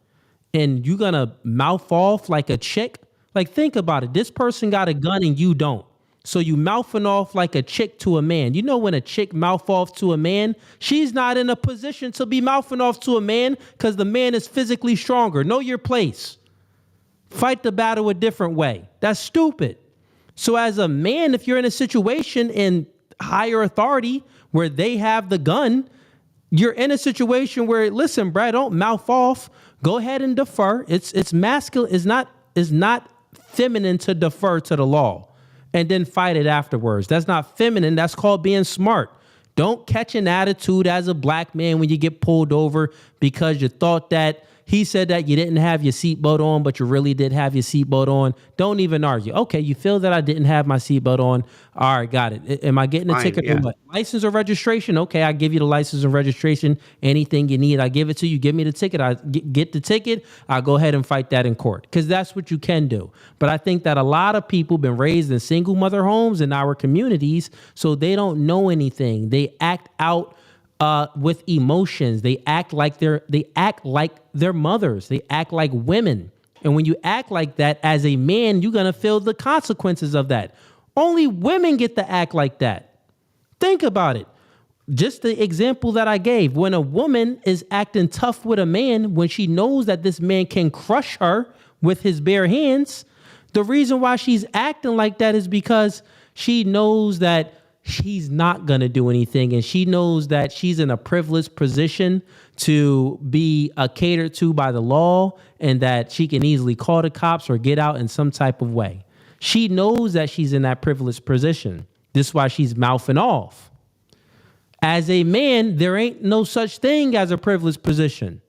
and you're going to mouth off like a chick. Like, think about it. This person got a gun and you don't. So you mouthing off like a chick to a man. You know, when a chick mouth off to a man, she's not in a position to be mouthing off to a man because the man is physically stronger. Know your place. Fight the battle a different way. That's stupid. So as a man, if you're in a situation in higher authority where they have the gun, you're in a situation where, listen, Brad, don't mouth off. Go ahead and defer. It's masculine. It's not feminine to defer to the law and then fight it afterwards. That's not feminine. That's called being smart. Don't catch an attitude as a black man when you get pulled over because you thought that he said that you didn't have your seatbelt on, but you really did have your seatbelt on. Don't even argue. Okay, you feel that I didn't have my seatbelt on. All right, got it. Am I getting a ticket or what? License or registration? Okay, I give you the license and registration. Anything you need, I give it to you. Give me the ticket. I get the ticket. I'll go ahead and fight that in court because that's what you can do. But I think that a lot of people been raised in single mother homes in our communities, so they don't know anything. They act out with emotions. They act like their mothers. They act like women. And when you act like that as a man, you're going to feel the consequences of that. Only women get to act like that. Think about it. Just the example that I gave, when a woman is acting tough with a man, when she knows that this man can crush her with his bare hands, the reason why she's acting like that is because she knows that she's not going to do anything. And she knows that she's in a privileged position to be catered to by the law and that she can easily call the cops or get out in some type of way. She knows that she's in that privileged position. This is why she's mouthing off. As a man, there ain't no such thing as a privileged position.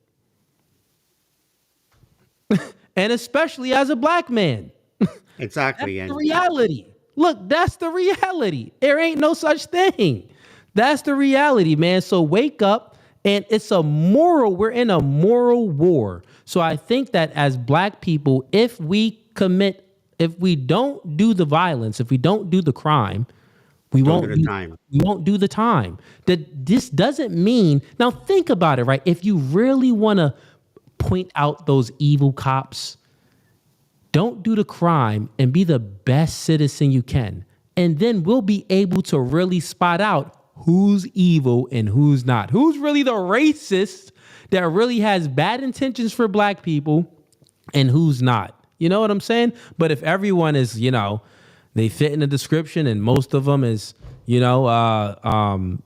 And especially as a black man. Exactly. That's the reality. Look, that's the reality. There ain't no such thing. That's the reality, man. So wake up, and we're in a moral war. So I think that as black people, if we don't do the violence, if we don't do the crime, we won't do the time. That this doesn't mean, now think about it, right? If you really want to point out those evil cops, don't do the crime and be the best citizen you can. And then we'll be able to really spot out who's evil and who's not. Who's really the racist that really has bad intentions for black people and who's not. You know what I'm saying? But if everyone is, they fit in the description and most of them is, committing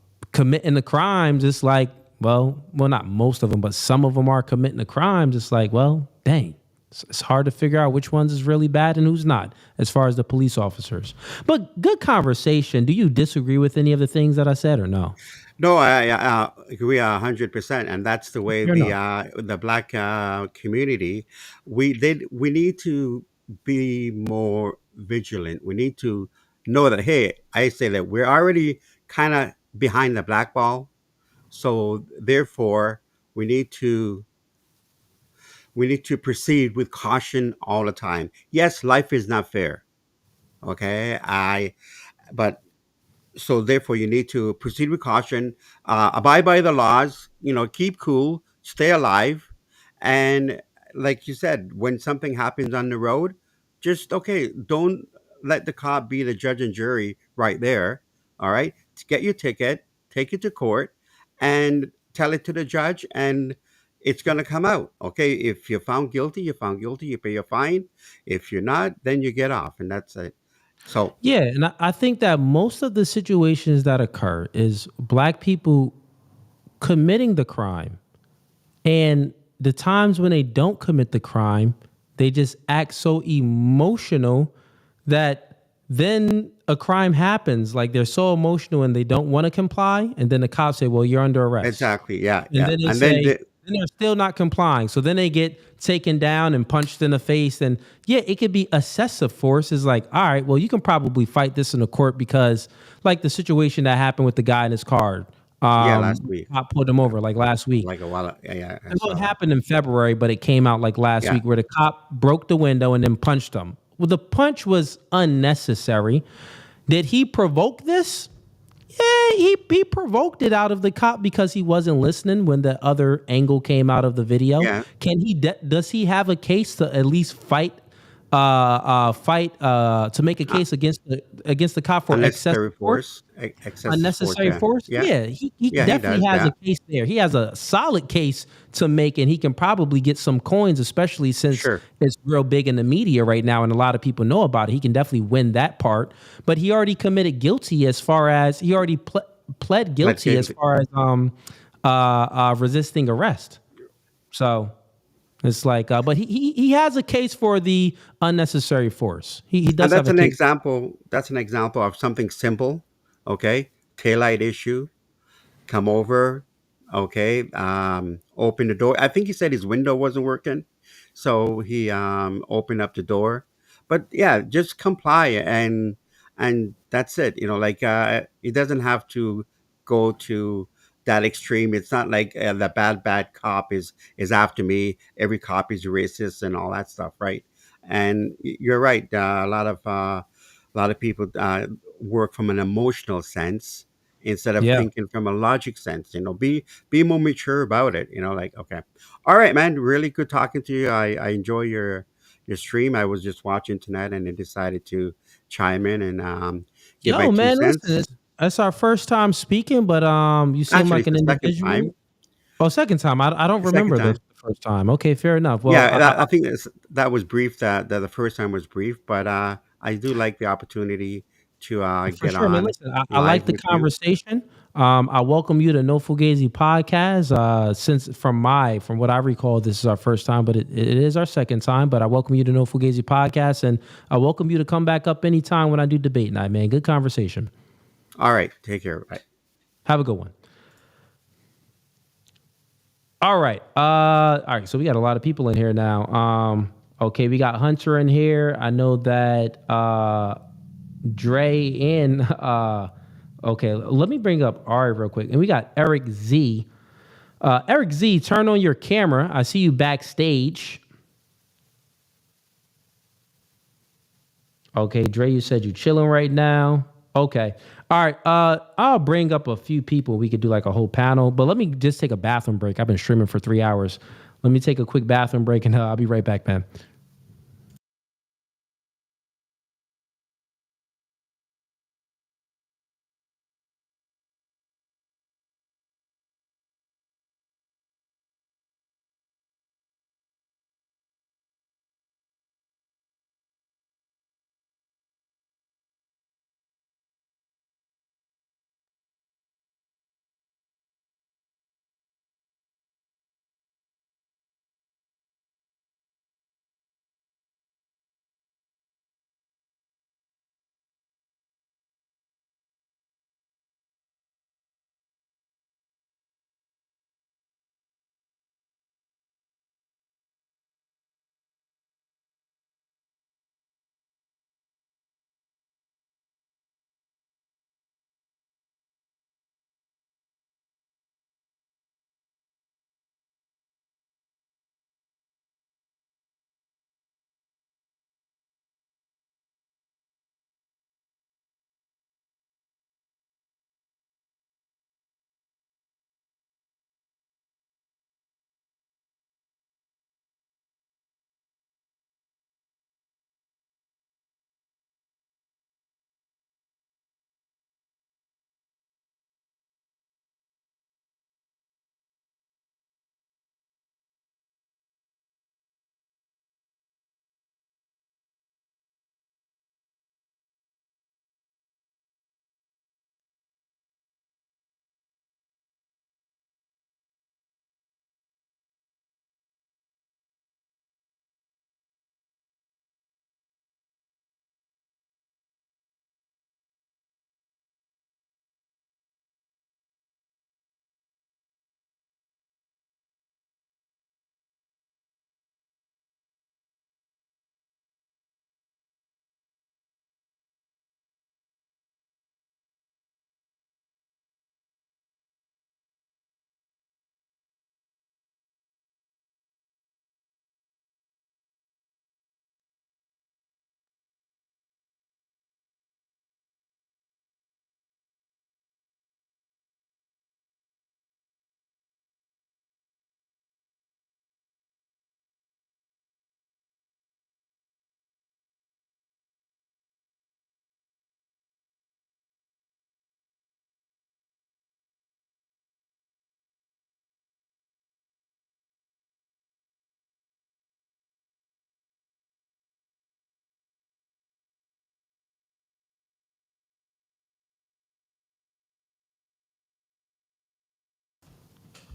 the crimes, it's like, well, not most of them, but some of them are committing the crimes. It's like, well, dang. It's hard to figure out which ones is really bad and who's not, as far as the police officers. But good conversation. Do you disagree with any of the things that I said or no? No, I agree 100%, and that's the way the black community we need to be more vigilant. We need to know that, hey, I say that we're already kind of behind the black ball, so therefore we need to proceed with caution all the time. Yes, life is not fair. Okay, but so therefore you need to proceed with caution, abide by the laws, keep cool, stay alive. And like you said, when something happens on the road, just, don't let the cop be the judge and jury right there. All right, get your ticket, take it to court, and tell it to the judge, and it's going to come out. Okay, if you're found guilty, you're found guilty, you pay your fine. If you're not, then you get off, and that's it. So yeah, and I think that most of the situations that occur is black people committing the crime, and the times when they don't commit the crime, they just act so emotional that then a crime happens. Like they're so emotional and they don't want to comply, and then the cops say, "Well, you're under arrest." Exactly. Yeah. And then then they're still not complying. So then they get taken down and punched in the face. And yeah, it could be excessive force. Is like, all right, well, you can probably fight this in the court because like the situation that happened with the guy in his car. Last week. I pulled him over like last week. Like a while. Yeah. It happened in February, but it came out like last week where the cop broke the window and then punched him. Well, the punch was unnecessary. Did he provoke this? Yeah, he provoked it out of the cop because he wasn't listening when the other angle came out of the video. Yeah. Does he have a case to at least fight fight to make a case against the cop for excessive Unnecessary force. force, excessive force. Unnecessary Yeah, force. yeah, Yeah, he yeah. He definitely does has a that. case there. He has a solid case to make, and he can probably get some coins, especially since Sure. it's real big in the media right now, and a lot of people know about it. He can definitely win that part. But he already committed guilty as far as he already pled guilty as far as resisting arrest. So it's like, but he has a case for the unnecessary force. He And does have that's a an case. example. That's an example of something simple. Okay, taillight issue. Come over. Okay, open the door. I think he said his window wasn't working, so he opened up the door. But yeah, just comply and that's it. Like it doesn't have to go to that extreme. It's not like the bad cop is after me. Every cop is racist and all that stuff, right? And you're right. A lot of people work from an emotional sense instead of Yeah. thinking from a logic sense. Be more mature about it. Like, okay, all right, man, really good talking to you. I enjoy your stream. I was just watching tonight and I decided to chime in and give my Yo, two man, listen, cents. that's our first time speaking, but you seem Actually, like it's an the second individual. time. Oh, second time. I don't The second remember the time. first time. Okay, fair enough. Well, Yeah, I think that was brief. That the first time was brief, but I do like the opportunity to for get sure, man. on Listen, I like live the with you. conversation. I welcome you to No Fugazi podcast. Since from what I recall, this is our first time, but it is our second time. But I welcome you to No Fugazi podcast, and I welcome you to come back up anytime when I do debate night, man. Good conversation. All right, take care. Bye. Have a good one. All right. All right. So we got a lot of people in here now. Okay, we got Hunter in here. I know that Dre and okay, let me bring up Ari real quick. And we got Eric Z. Eric Z, turn on your camera. I see you backstage. Okay, Dre, you said you chilling right now. Okay. All right. I'll bring up a few people. We could do like a whole panel, but let me just take a bathroom break. I've been streaming for 3 hours. Let me take a quick bathroom break and I'll be right back, man.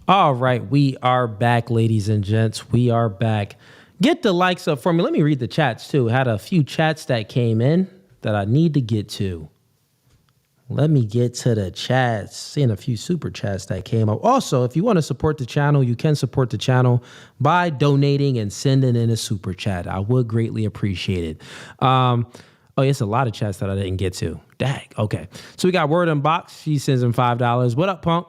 All right, we are back, ladies and gents. We are back. Get the likes up for me. Let me read the chats too. Had a few chats that came in that I need to get to. Let me get to the chats. Seeing a few super chats that came up. Also, if you want to support the channel, you can support the channel by donating and sending in a super chat. I would greatly appreciate it. Oh, it's a lot of chats that I didn't get to. Dang. Okay. So we got Word Unbox. She sends in $5. What up, punk?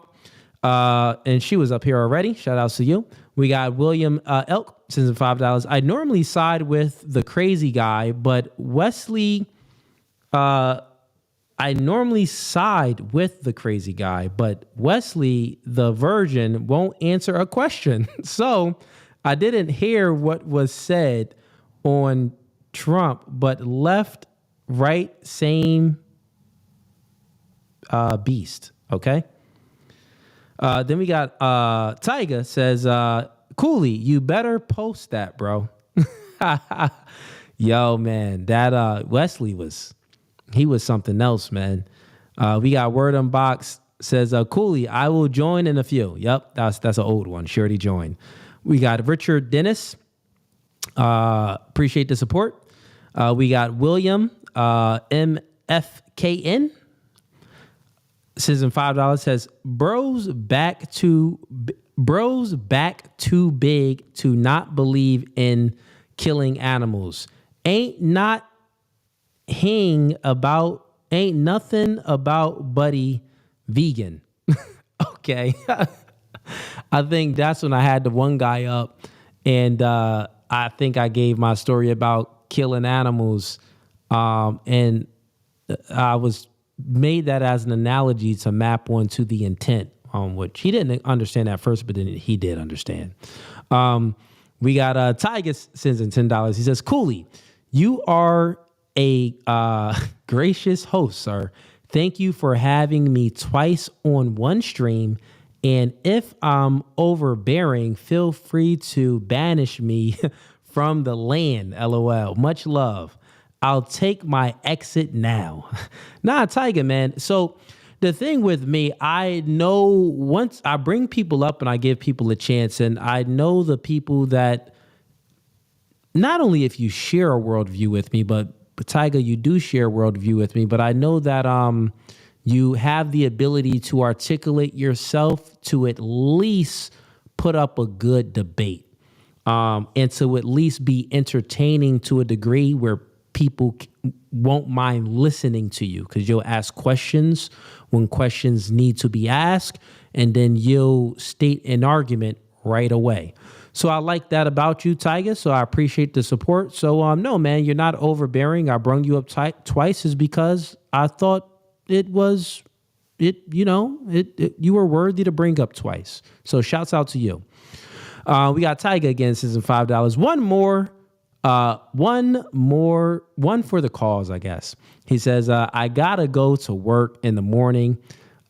And she was up here already. Shout outs to you. We got William Elk sends in $5. I normally side with the crazy guy, but Wesley, I normally side with the crazy guy, but Wesley, the virgin, won't answer a question. So I didn't hear what was said on Trump, but left, right, same beast. Okay. Then we got Tyga says, Cooley, you better post that, bro. Yo, man, that Wesley was something else, man. We got Word Unbox says, Cooley, I will join in a few. Yep, that's an old one. She already joined. We got Richard Dennis. Appreciate the support. We got William MFKN. Says in $5 says, bros back too big to not believe in killing animals. Ain't nothing about buddy vegan. Okay. I think that's when I had the one guy up, and I think I gave my story about killing animals, and I was made that as an analogy to map one to the intent, which he didn't understand at first, but then he did understand. We got Tygus sends in $10. He says, Cooley, you are a gracious host, sir. Thank you for having me twice on one stream. And if I'm overbearing, feel free to banish me from the land. LOL. Much love. I'll take my exit now. Nah, Tiger, man. So the thing with me, I know once I bring people up and I give people a chance, and I know the people that not only if you share a worldview with me, but Tiger, you do share a worldview with me, but I know that you have the ability to articulate yourself to at least put up a good debate, and to at least be entertaining to a degree where people won't mind listening to you, because you'll ask questions when questions need to be asked, and then you'll state an argument right away. So I like that about you, Tiger. So I appreciate the support. So no, man, you're not overbearing. I brung you up twice is because I thought you were worthy to bring up twice. So shouts out to you. We got Tiger again, says in $5. One for the cause, I guess. He says, I gotta go to work in the morning.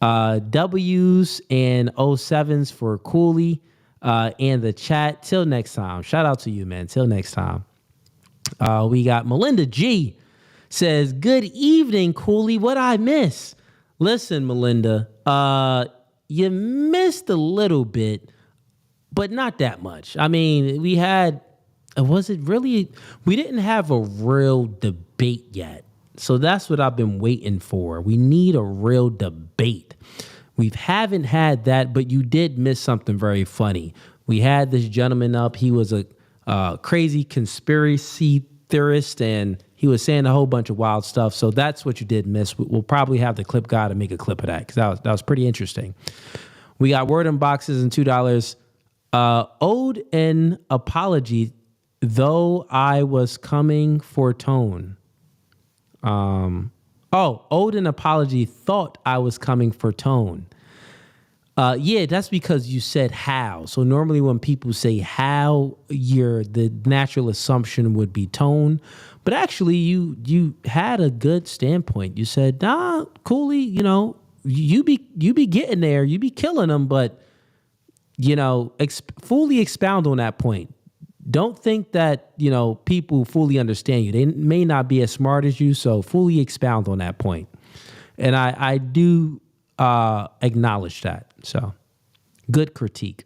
W's and 07s for Cooley and the chat. Till next time. Shout out to you, man. Till next time. We got Melinda G says, good evening, Cooley. What I miss? Listen, Melinda, you missed a little bit, but not that much. I mean, we didn't have a real debate yet. So that's what I've been waiting for. We need a real debate. We haven't had that, but you did miss something very funny. We had this gentleman up. He was a crazy conspiracy theorist, and he was saying a whole bunch of wild stuff. So that's what you did miss. We'll probably have the clip guy to make a clip of that, because that was pretty interesting. We got Word Unboxes and $2. Owed an apology, though I was coming for tone. Owed an apology, thought I was coming for tone. Yeah, that's because you said how. So normally when people say how, the natural assumption would be tone. But actually you had a good standpoint. You said, nah, Cooley, you be getting there, you be killing them, but fully expound on that point. Don't think that, people fully understand you. They may not be as smart as you, so fully expound on that point. And I do acknowledge that. So Good critique.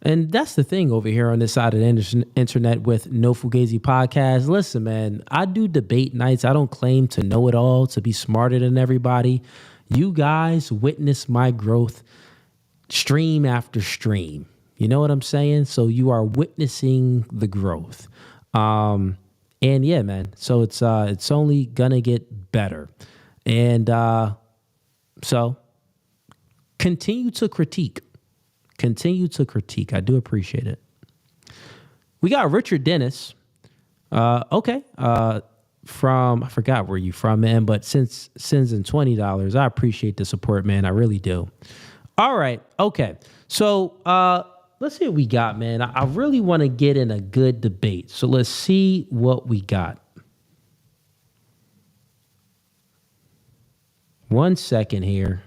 And that's the thing over here on this side of the internet with No Fugazi Podcast. Listen, man, I do debate nights. I don't claim to know it all, to be smarter than everybody. You guys witness my growth stream after stream. You know what I'm saying? So you are witnessing the growth. And yeah, man, so it's only gonna get better. And so continue to critique. Continue to critique. I do appreciate it. We got Richard Dennis. Okay. From, I forgot where you from, man, but since sending $20, I appreciate the support, man. I really do. All right. Okay. So let's see what we got, man. I really want to get in a good debate. So let's see what we got. 1 second here.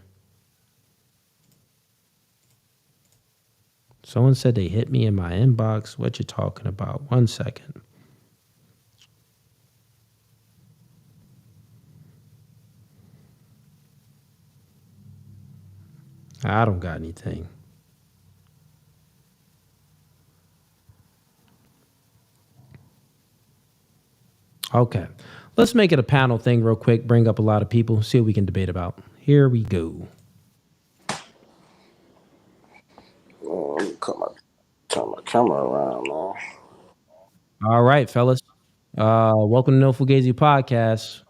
Someone said they hit me in my inbox. What you talking about? 1 second. I don't got anything. Okay. Let's make it a panel thing real quick. Bring up a lot of people. See what we can debate about. Here we go. Let me turn my camera around, man. All right, fellas. Welcome to No Fugazi Podcast.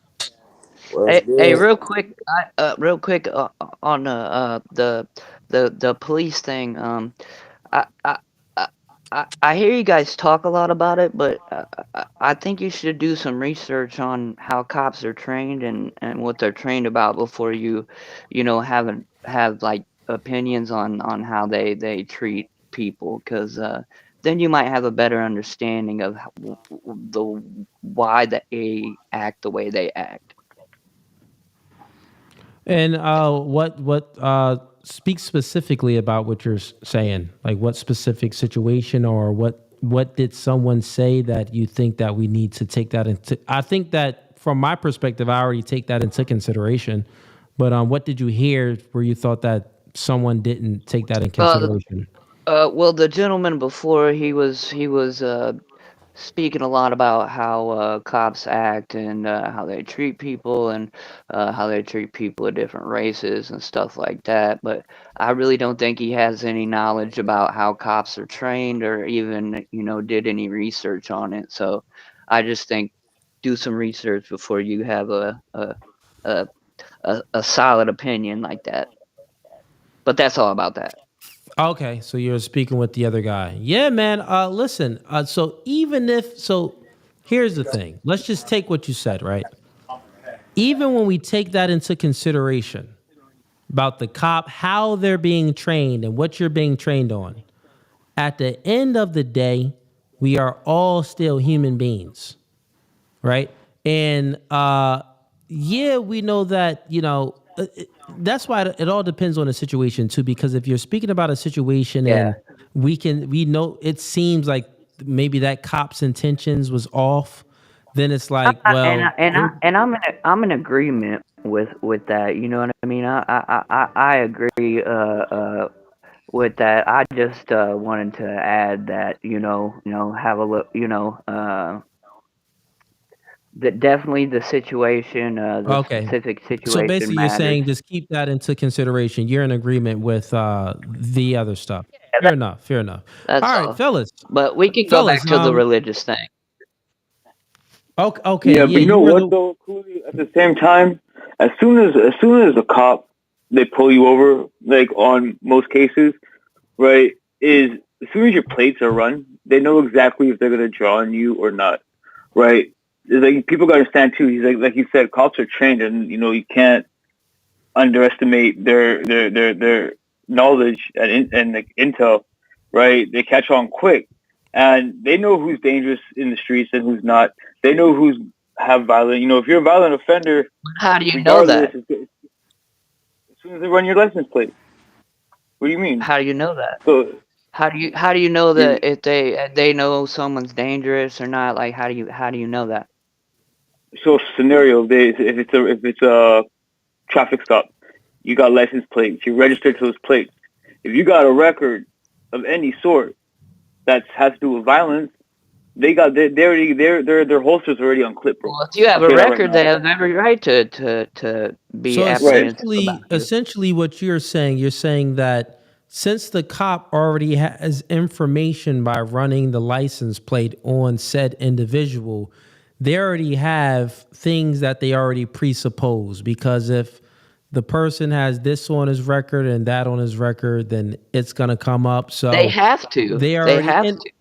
Hey, real quick, on the police thing. I, I I hear you guys talk a lot about it, but I think you should do some research on how cops are trained and what they're trained about before you have like opinions on how they treat people, because then you might have a better understanding of why they act the way they act. And what speak specifically about what you're saying? Like what specific situation, or what did someone say that you think that we need to take that into? I think that from my perspective, I already take that into consideration. But what did you hear where you thought that someone didn't take that in consideration? Well, the gentleman before, he was speaking a lot about how cops act and how they treat people, and how they treat people of different races and stuff like that. But I really don't think he has any knowledge about how cops are trained, or even did any research on it. So I just think do some research before you have a solid opinion like that. But that's all about that. Okay, so you're speaking with the other guy. Yeah, man. Listen. So here's the thing. Let's just take what you said, right? Even when we take that into consideration about the cop, how they're being trained and what you're being trained on, at the end of the day, we are all still human beings, right? And yeah, we know that, that's why it all depends on the situation too, because if you're speaking about a situation and we know it seems like maybe that cop's intentions was off, then it's like, well, I'm in agreement with that. You know what I mean? I agree with that. I just wanted to add that have a look. That definitely the situation, the specific situation. So basically, matters. You're saying just keep that into consideration. You're in agreement with the other stuff. Fair enough. That's all right, fellas. But we can go back to the religious thing. Okay. Yeah, but you know what though, Cooley? At the same time, as soon as a cop they pull you over, like on most cases, right? Is as soon as your plates are run, they know exactly if they're gonna draw on you or not, right? It's like people gotta understand too. He's like you said, cops are trained, and you can't underestimate their knowledge and like intel, right? They catch on quick, and they know who's dangerous in the streets and who's not. They know who's have violent. If you're a violent offender, how do you know that? As soon as they run your license plate. What do you mean? How do you know that? So how do you know that if they know someone's dangerous or not? Like how do you know that? So scenario, if it's a traffic stop, you got license plates, you registered to those plates. If you got a record of any sort that has to do with violence, they got their holsters already unclipped, bro. Well, if you have I'll a say that right record, now. they have every right to be So apprehensive about you. essentially, what you're saying that since the cop already has information by running the license plate on said individual, they already have things that they already presuppose. Because if the person has this on his record and that on his record, then it's gonna come up. They So have to. they They already have to.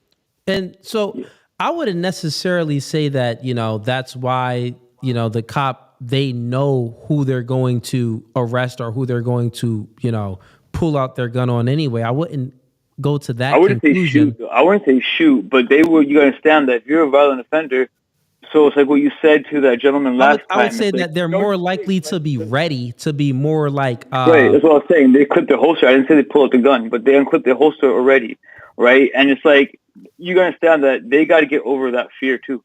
and so I wouldn't necessarily say that, that's why, the cop, they know who they're going to arrest or who they're going to, pull out their gun on anyway. I wouldn't go to I that wouldn't say shoot. conclusion. I wouldn't say shoot, but they would. You understand that if you're a violent offender, so it's like what you said to that gentleman last I would time. say It's like, that they're more likely to be ready, to be more like, right, that's what I was saying. They clipped their holster. I didn't say they pull out the gun, but they unclipped their holster already, right? And it's like you gotta understand that they got to get over that fear too,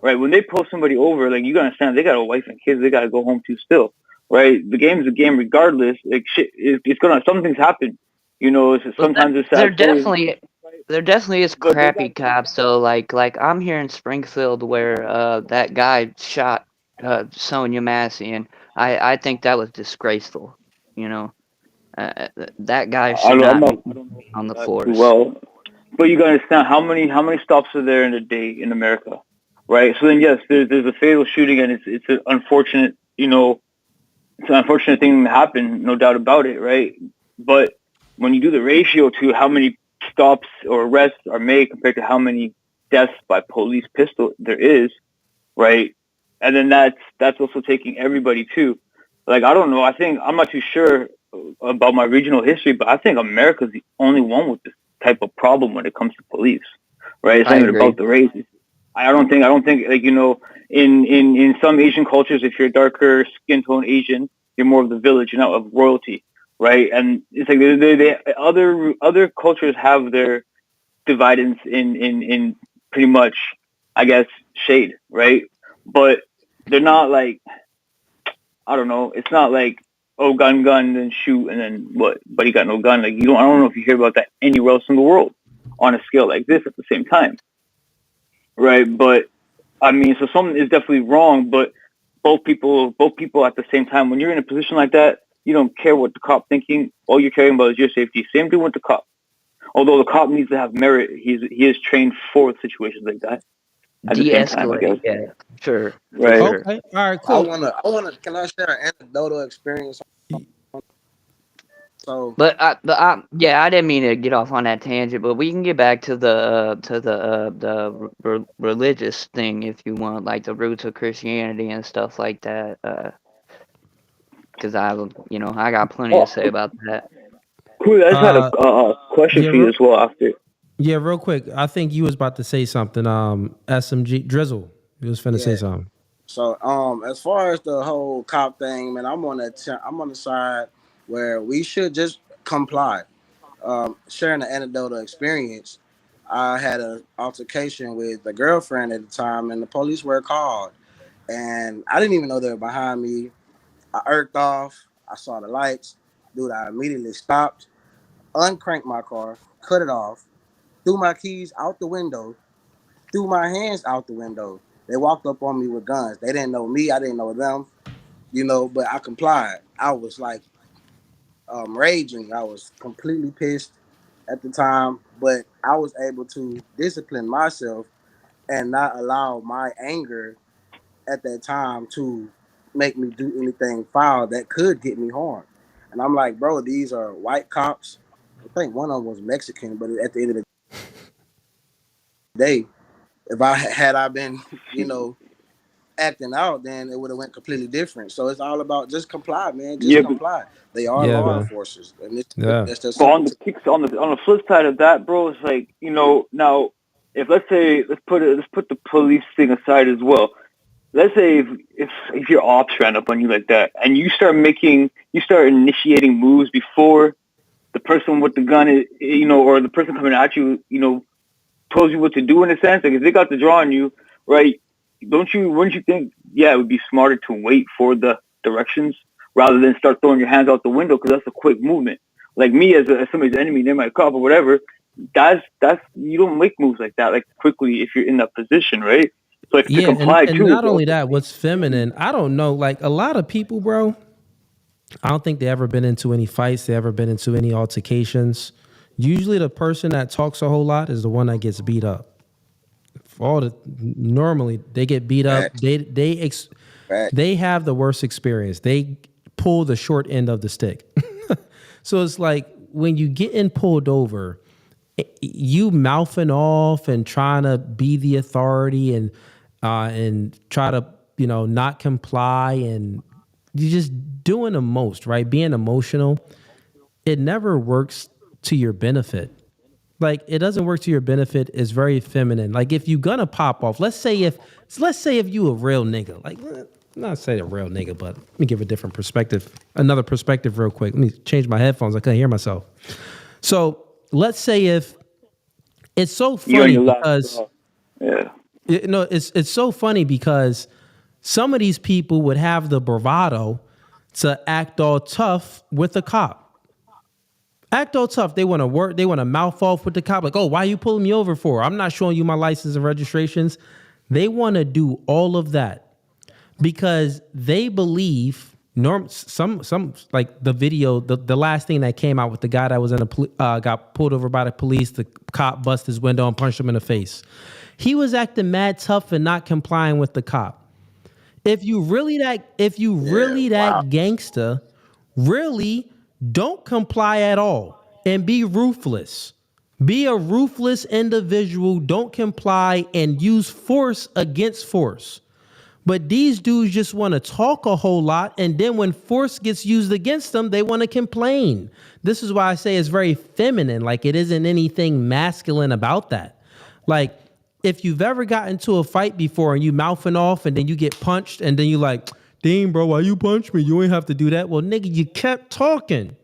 right? When they pull somebody over, like you gotta understand they got a wife and kids. They gotta go home to still, right? The game's a game regardless. Like shit, it's gonna something's happened. Sometimes it's There sad. definitely is crappy cops. So like I'm here in Springfield where that guy shot Sonia Massey, and I think that was disgraceful. You know, that guy should not be on the force. Well, but you gotta understand how many stops are there in a day in America, right? So then yes, there's a fatal shooting and it's an unfortunate it's an unfortunate thing that happened, no doubt about it, right? But when you do the ratio to how many stops or arrests are made compared to how many deaths by police pistol there is, right? And then that's also taking everybody too. Like I don't know, I'm not too sure about my regional history, but I think America's the only one with this type of problem when it comes to police, right? It's not even about the race. I don't think like in some Asian cultures, if you're a darker skin tone Asian, you're more of the village, you're not of royalty, right? And it's like other cultures have their dividends in pretty much, I guess, shade, right? But they're not like, I don't know, it's not like, oh, gun, then shoot, and then what? But he got no gun. Like I don't know if you hear about that anywhere else in the world on a scale like this at the same time, right? But I mean, so something is definitely wrong. But both people at the same time, when you're in a position like that, you don't care what the cop thinking. All you're caring about is your safety. Same thing with the cop. Although the cop needs to have merit, he is trained for situations like that. At the same time, I guess. Yeah, sure. Right. Sure. Okay. All right. Cool. I wanna. Can I share an anecdotal experience? So, Yeah, I didn't mean to get off on that tangent, but we can get back to the religious thing if you want, like the roots of Christianity and stuff like that. Because I got plenty to say about that. Cool. I just had a question for you as well after. Yeah, real quick. I think you was about to say something. SMG Drizzle, you was finna say something. So, as far as the whole cop thing, man, I'm on the side where we should just comply. Sharing an anecdotal experience, I had an altercation with a girlfriend at the time, and the police were called, and I didn't even know they were behind me. I irked off. I saw the lights, dude. I immediately stopped, uncranked my car, cut it off, threw my keys out the window, threw my hands out the window. They walked up on me with guns. They didn't know me. I didn't know them. But I complied. I was like raging. I was completely pissed at the time, but I was able to discipline myself and not allow my anger at that time to make me do anything foul that could get me harmed. And I'm like, bro, these are white cops. I think one of them was Mexican, but at the end of the day, if I been, acting out, then it would have went completely different. So it's all about just comply, man. Just comply. They are law enforcers, and that's just. But on the flip side of that, bro, it's like now if let's put the police thing aside as well. Let's say if your ops ran up on you like that, and you start initiating moves before the person with the gun is, or the person coming at you, tells you what to do in a sense. Like if they got the draw on you, right? Wouldn't you think, it would be smarter to wait for the directions rather than start throwing your hands out the window because that's a quick movement, like me as somebody's enemy, they're my cop or whatever. That's you don't make moves like that like quickly if you're in that position, right? So like to comply and too. not only that, what's feminine, I don't know, like a lot of people, bro, I don't think they ever been into any fights, they ever been into any altercations. Usually the person that talks a whole lot is the one that gets beat up. Normally they get beat up. They have the worst experience. They pull the short end of the stick. So it's like when you getting pulled over, you mouthing off and trying to be the authority and try to, not comply, and you're just doing the most, right? Being emotional, it never works to your benefit. Like, it doesn't work to your benefit. It's very feminine. Like, if you're gonna pop off, let's say if you a real nigga, like, not say a real nigga, but let me give a different perspective, another perspective real quick. Let me change my headphones. I couldn't hear myself. So let's say if it's so funny because it's so funny because some of these people would have the bravado to act all tough with the cop. Act all tough. They want to work. They want to mouth off with the cop. Like, oh, why are you pulling me over for? I'm not showing you my license and registrations. They want to do all of that because they believe some like the video, the last thing that came out with the guy that was got pulled over by the police. The cop busted his window and punched him in the face. He was acting mad tough and not complying with the cop. If you really that gangster, really don't comply at all and be ruthless. Be a ruthless individual. Don't comply and use force against force. But these dudes just want to talk a whole lot, and then when force gets used against them, they want to complain. This is why I say it's very feminine. Like, it isn't anything masculine about that. Like, if you've ever gotten into a fight before and you mouthing off and then you get punched and then you like, damn, bro, why you punch me? You ain't have to do that. Well, nigga, you kept talking.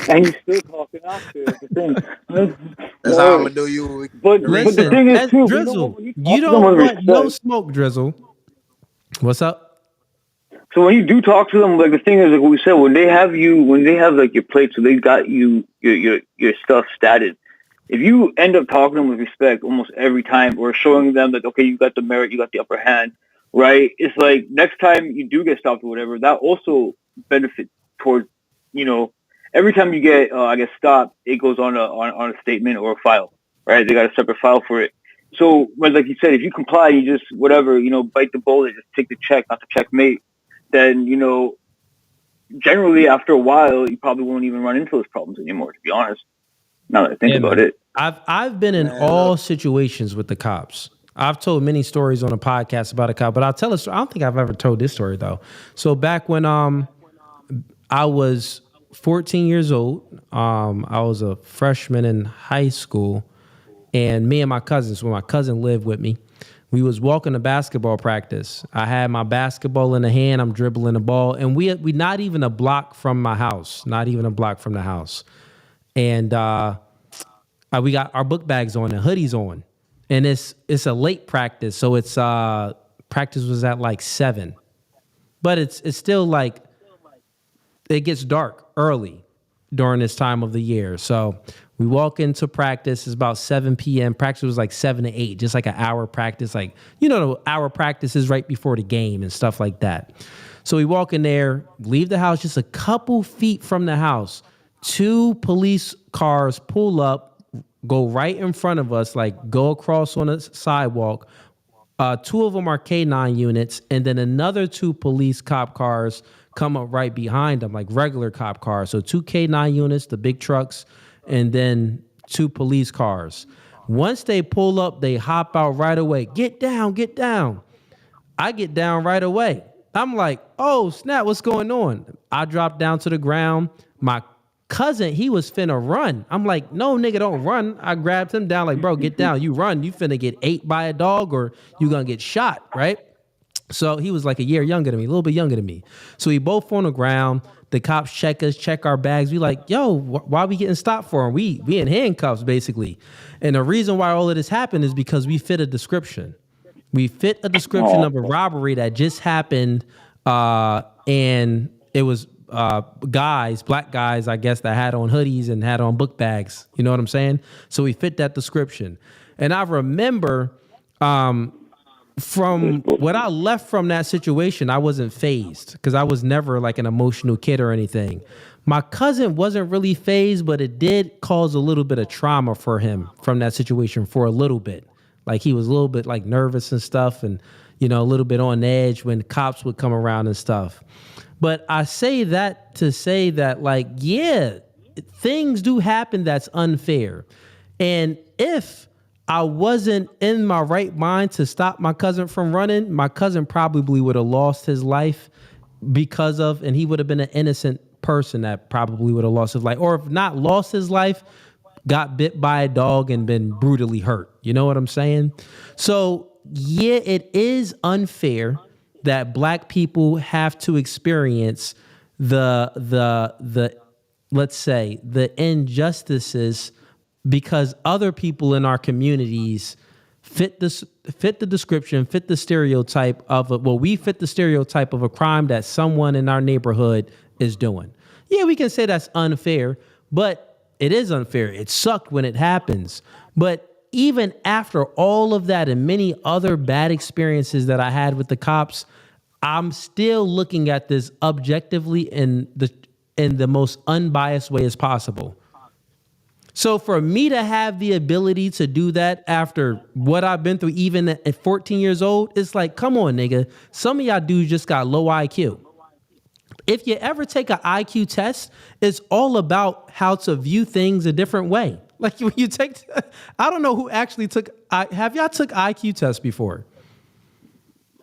And you still talking after. That's how I'm gonna do you. But listen, the thing is too, Drizzle, you don't want no smoke, Drizzle. What's up? So when you do talk to them, like the thing is, like we said, when they have like your plate, so they got you your stuff statted. If you end up talking to them with respect almost every time, or showing them that okay, you got the merit, you got the upper hand, right? It's like next time you do get stopped or whatever, that also benefits towards, every time you get stopped, it goes on a statement or a file, right? They got a separate file for it. So, but like you said, if you comply, you just whatever, bite the bullet, just take the check, not the checkmate, then generally after a while, you probably won't even run into those problems anymore. To be honest, now that I think about it. I've been in all situations with the cops. I've told many stories on a podcast about a cop, but I'll tell a story. I don't think I've ever told this story though. So back when I was 14 years old, I was a freshman in high school, and me and my cousins, when my cousin lived with me, we was walking to basketball practice. I had my basketball in the hand, I'm dribbling the ball, and we not even a block from my house, not even a block from the house. And we got our book bags on and hoodies on. And it's a late practice, so it's practice was at like 7. But it's still like it gets dark early during this time of the year. So we walk into practice, it's about 7 p.m. Practice was like 7 to 8, just like an hour practice. Like, the hour practice is right before the game and stuff like that. So we walk in there, leave the house just a couple feet from the house. 2 police cars pull up, go right in front of us, like go across on a sidewalk. 2 of them are K9 units, and then another 2 police cop cars come up right behind them, like regular cop cars. So 2 K9 units, the big trucks, and then 2 police cars. Once they pull up, they hop out right away. Get down, get down. I get down right away. I'm like, oh, snap, what's going on? I drop down to the ground. My cousin, he was finna run. I'm like, no, nigga, don't run. I grabbed him down like, bro, get down. You run, you finna get ate by a dog or you gonna get shot, right? So he was like a year younger than me, a little bit younger than me. So we both on the ground. The cops check us, check our bags. We like, yo, why we getting stopped for? We in handcuffs, basically. And the reason why all of this happened is because we fit a description. We fit a description of a robbery that just happened, and it was guys, black guys, I guess, that had on hoodies and had on book bags. You know what I'm saying? So we fit that description. And I remember from when I left from that situation, I wasn't fazed because I was never like an emotional kid or anything. My cousin wasn't really fazed, but it did cause a little bit of trauma for him from that situation for a little bit. Like he was a little bit like nervous and stuff and, you know, a little bit on edge when cops would come around and stuff. But I say that to say that, like, yeah, things do happen that's unfair. And if I wasn't in my right mind to stop my cousin from running, my cousin probably would have lost his life because of, and he would have been an innocent person that probably would have lost his life, or if not lost his life, got bit by a dog and been brutally hurt. You know what I'm saying? So yeah, it is unfair that black people have to experience the let's say the injustices because other people in our communities fit the description, fit the stereotype of we fit the stereotype of a crime that someone in our neighborhood is doing. Yeah, we can say that's unfair, but it is unfair. It sucked when it happens. But even after all of that and many other bad experiences that I had with the cops, I'm still looking at this objectively in the most unbiased way as possible. So for me to have the ability to do that after what I've been through, even at 14 years old, it's like, come on, nigga. Some of y'all dudes just got low IQ. If you ever take an IQ test, it's all about how to view things a different way. Like when you take, I don't know who actually have y'all took IQ tests before?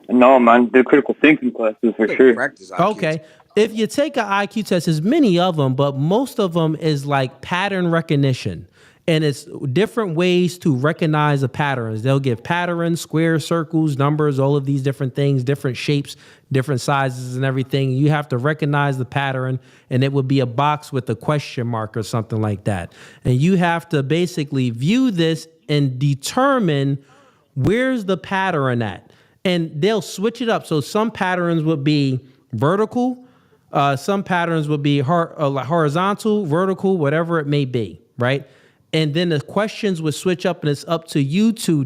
No, man, the critical thinking classes for sure. Okay. If you take an IQ test, there's many of them, but most of them is like pattern recognition. And it's different ways to recognize the patterns. They'll give patterns, squares, circles, numbers, all of these different things, different shapes, different sizes and everything. You have to recognize the pattern, and it would be a box with a question mark or something like that. And you have to basically view this and determine where's the pattern at. And they'll switch it up. So some patterns would be vertical. Some patterns would be horizontal, vertical, whatever it may be, right? And then the questions would switch up, and it's up to you to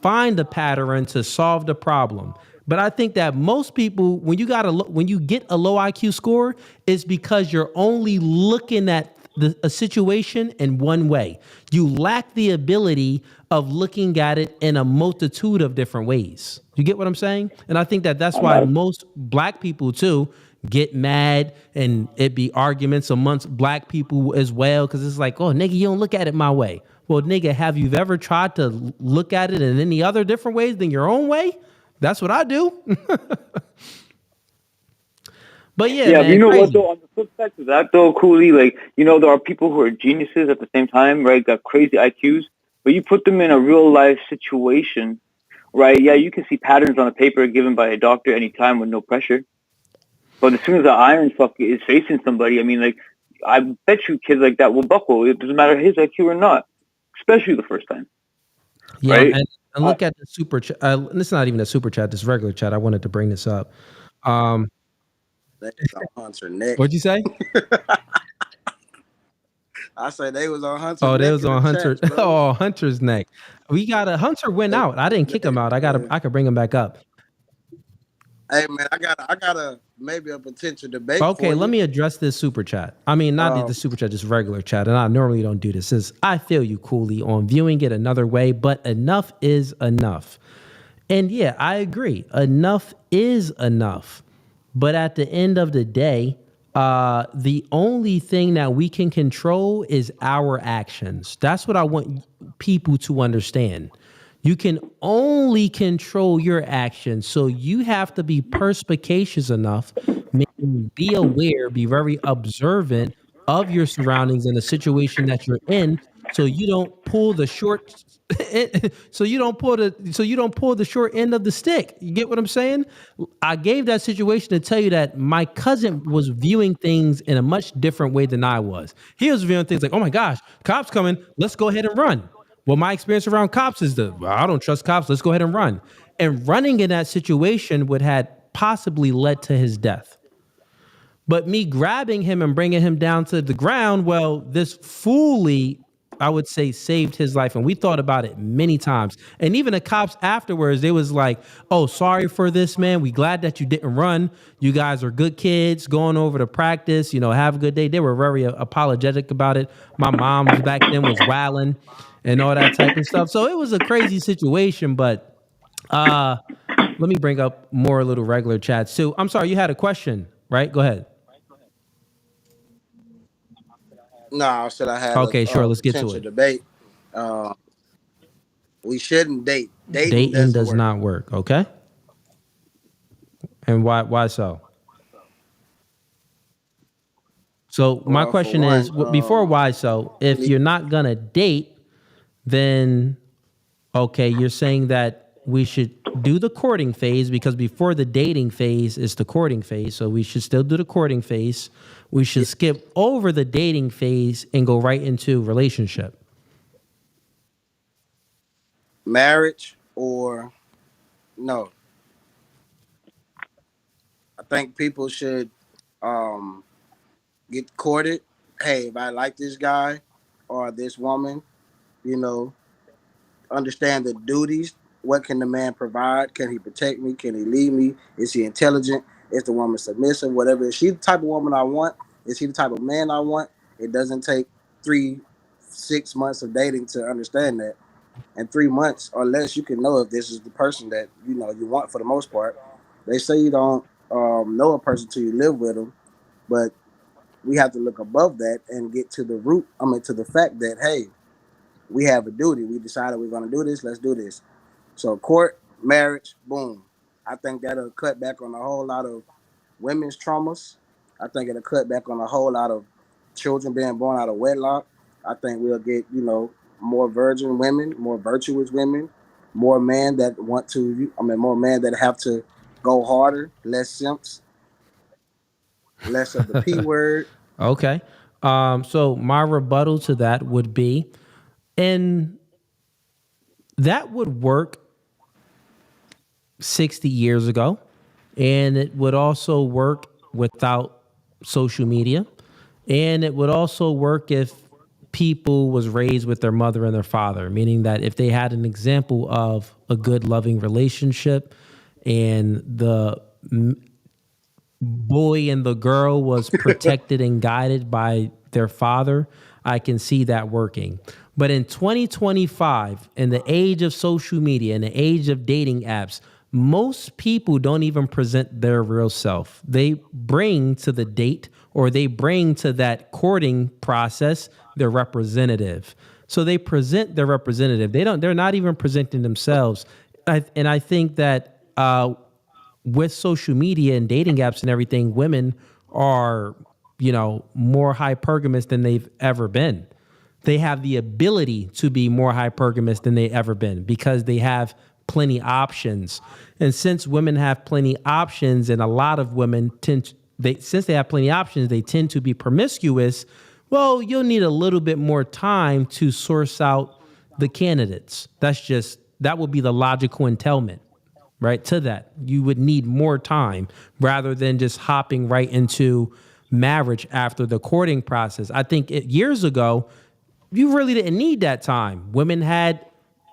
find the pattern to solve the problem. But I think that most people, when you get a low IQ score, it's because you're only looking at a situation in one way. You lack the ability of looking at it in a multitude of different ways. You get what I'm saying? And I think that that's why most black people too get mad, and it be arguments amongst black people as well, because it's like, oh, nigga, you don't look at it my way. Well, nigga, have you ever tried to look at it in any other different ways than your own way? That's what I do. But yeah, man, but you know crazy. what though? On the flip side to that though, Cooley, like, you know, there are people who are geniuses at the same time, right? Got crazy IQs, but you put them in a real life situation, right? Yeah, you can see patterns on a paper given by a doctor anytime with no pressure. But as soon as the iron fuck is facing somebody, I mean, like, I bet you kids like that will buckle. It doesn't matter his IQ or not, especially the first time. Yeah, right? and look at the super chat. This is not even a super chat. This regular chat. I wanted to bring this up. They was on Hunter neck. What'd you say? I said they was on Hunter. Oh, they neck was in on the Hunter. chats, bro. Oh, Hunter's neck. We got a Hunter went out. I didn't kick him out. I could bring him back up. Hey man, I got a maybe a potential debate. Okay, for let you. me address this super chat. I mean, not the super chat, just regular chat. And I normally don't do this. I feel you, Cooley, on viewing it another way, but enough is enough. And yeah, I agree. Enough is enough. But at the end of the day, the only thing that we can control is our actions. That's what I want people to understand. You can only control your actions. So you have to be perspicacious enough, be aware, be very observant of your surroundings and the situation that you're in, so you don't pull the short so you don't pull the short end of the stick. You get what I'm saying? I gave that situation to tell you that my cousin was viewing things in a much different way than I was. He was viewing things like, oh my gosh, cops coming, let's go ahead and run. Well, my experience around cops is I don't trust cops, let's go ahead and run. And running in that situation would had possibly led to his death. But me grabbing him and bringing him down to the ground, well, this fully, I would say, saved his life. And we thought about it many times. And even the cops afterwards, they was like, oh, sorry for this, man. We glad that you didn't run. You guys are good kids going over to practice, have a good day. They were very apologetic about it. My mom's back then was wilding and all that type of stuff. So it was a crazy situation, but let me bring up more little regular chats too. I'm sorry, you had a question, right? Go ahead. No, I said I had Okay, a sure. Let's get to potential it. debate. We shouldn't date. Dating Dating doesn't does work. not work. Okay. And why so? So my Well, for question one, is, before why so, if you're not gonna date, then okay, you're saying that we should do the courting phase because before the dating phase is the courting phase. So we should still do the courting phase. We should skip over the dating phase and go right into relationship. marriage or no. I think people should get courted. Hey, if I like this guy or this woman, understand the duties. What can the man provide? Can he protect me? Can he lead me? Is he intelligent? Is the woman submissive? Whatever. Is she the type of woman I want? Is he the type of man I want? It doesn't take 3-6 months of dating to understand that. In 3 months or less, you can know if this is the person that you want for the most part. They say you don't know a person till you live with them, but we have to look above that and get to the root. To the fact that hey, we have a duty. We decided we're going to do this. Let's do this. So court, marriage, boom. I think that'll cut back on a whole lot of women's traumas. I think it'll cut back on a whole lot of children being born out of wedlock. I think we'll get, more virgin women, more virtuous women, more men that more men that have to go harder, less simps, less of the P word. Okay. So my rebuttal to that would be, and that would work 60 years ago, and it would also work without social media, and it would also work if people was raised with their mother and their father, meaning that if they had an example of a good loving relationship and the boy and the girl was protected and guided by their father, I can see that working. But in 2025, in the age of social media, in the age of dating apps, most people don't even present their real self. They bring to the date or they bring to that courting process their representative. So they present their representative. They're not even presenting themselves. And I think that with social media and dating apps and everything, women are, more hypergamous than they've ever been. They have the ability to be more hypergamous than they ever been because they have plenty options. And since women have plenty options and a lot of women since they have plenty options, they tend to be promiscuous. Well, you'll need a little bit more time to source out the candidates. That would be the logical entailment, right? To that, you would need more time rather than just hopping right into marriage after the courting process. I think years ago, you really didn't need that time. Women had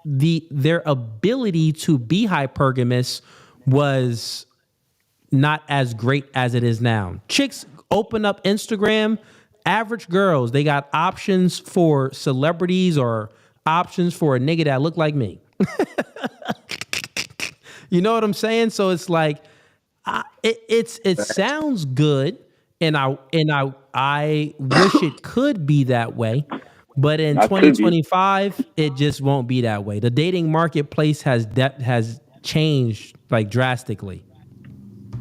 their ability to be hypergamous was not as great as it is now. Chicks open up Instagram, average girls, they got options for celebrities or options for a nigga that look like me. You know what I'm saying? So it's like, it sounds good, and I wish it could be that way, but in 2025, it just won't be that way. The dating marketplace has changed like drastically.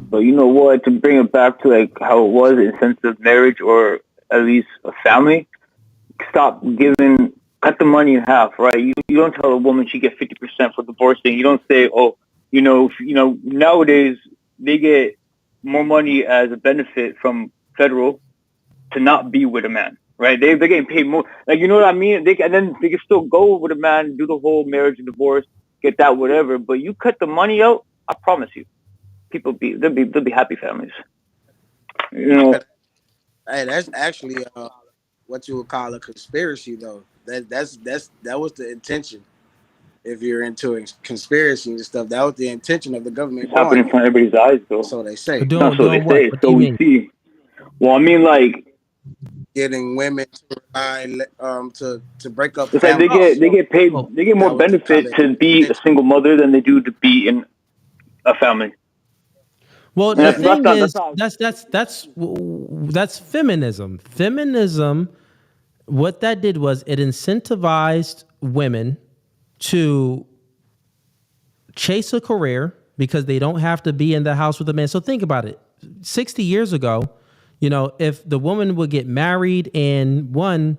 But you know what? To bring it back to like how it was in sense of marriage or at least a family, cut the money in half, right? You don't tell a woman she get 50% for divorcing. You don't say, oh, nowadays they get more money as a benefit from federal to not be with a man, right? They're getting paid more. Like, you know what I mean? And then they can still go with a man, do the whole marriage and divorce, get that whatever. But you cut the money out, I promise you, they'll be happy families. Hey, that's actually what you would call a conspiracy, though. That was the intention. If you're into conspiracy and stuff, that was the intention of the government It's happening doing in front that. of everybody's eyes, though. So they say. No, so they say. So we see. Well, I mean, like, Getting women to to break up it's like they families. get paid, they get more That was benefit kinda to be a single mother than they do to be in a family. Well, And the that's thing not, is, that's not, that's feminism. Feminism, what that did was it incentivized women to chase a career because they don't have to be in the house with a man. So think about it. 60 years ago, you know, if the woman would get married and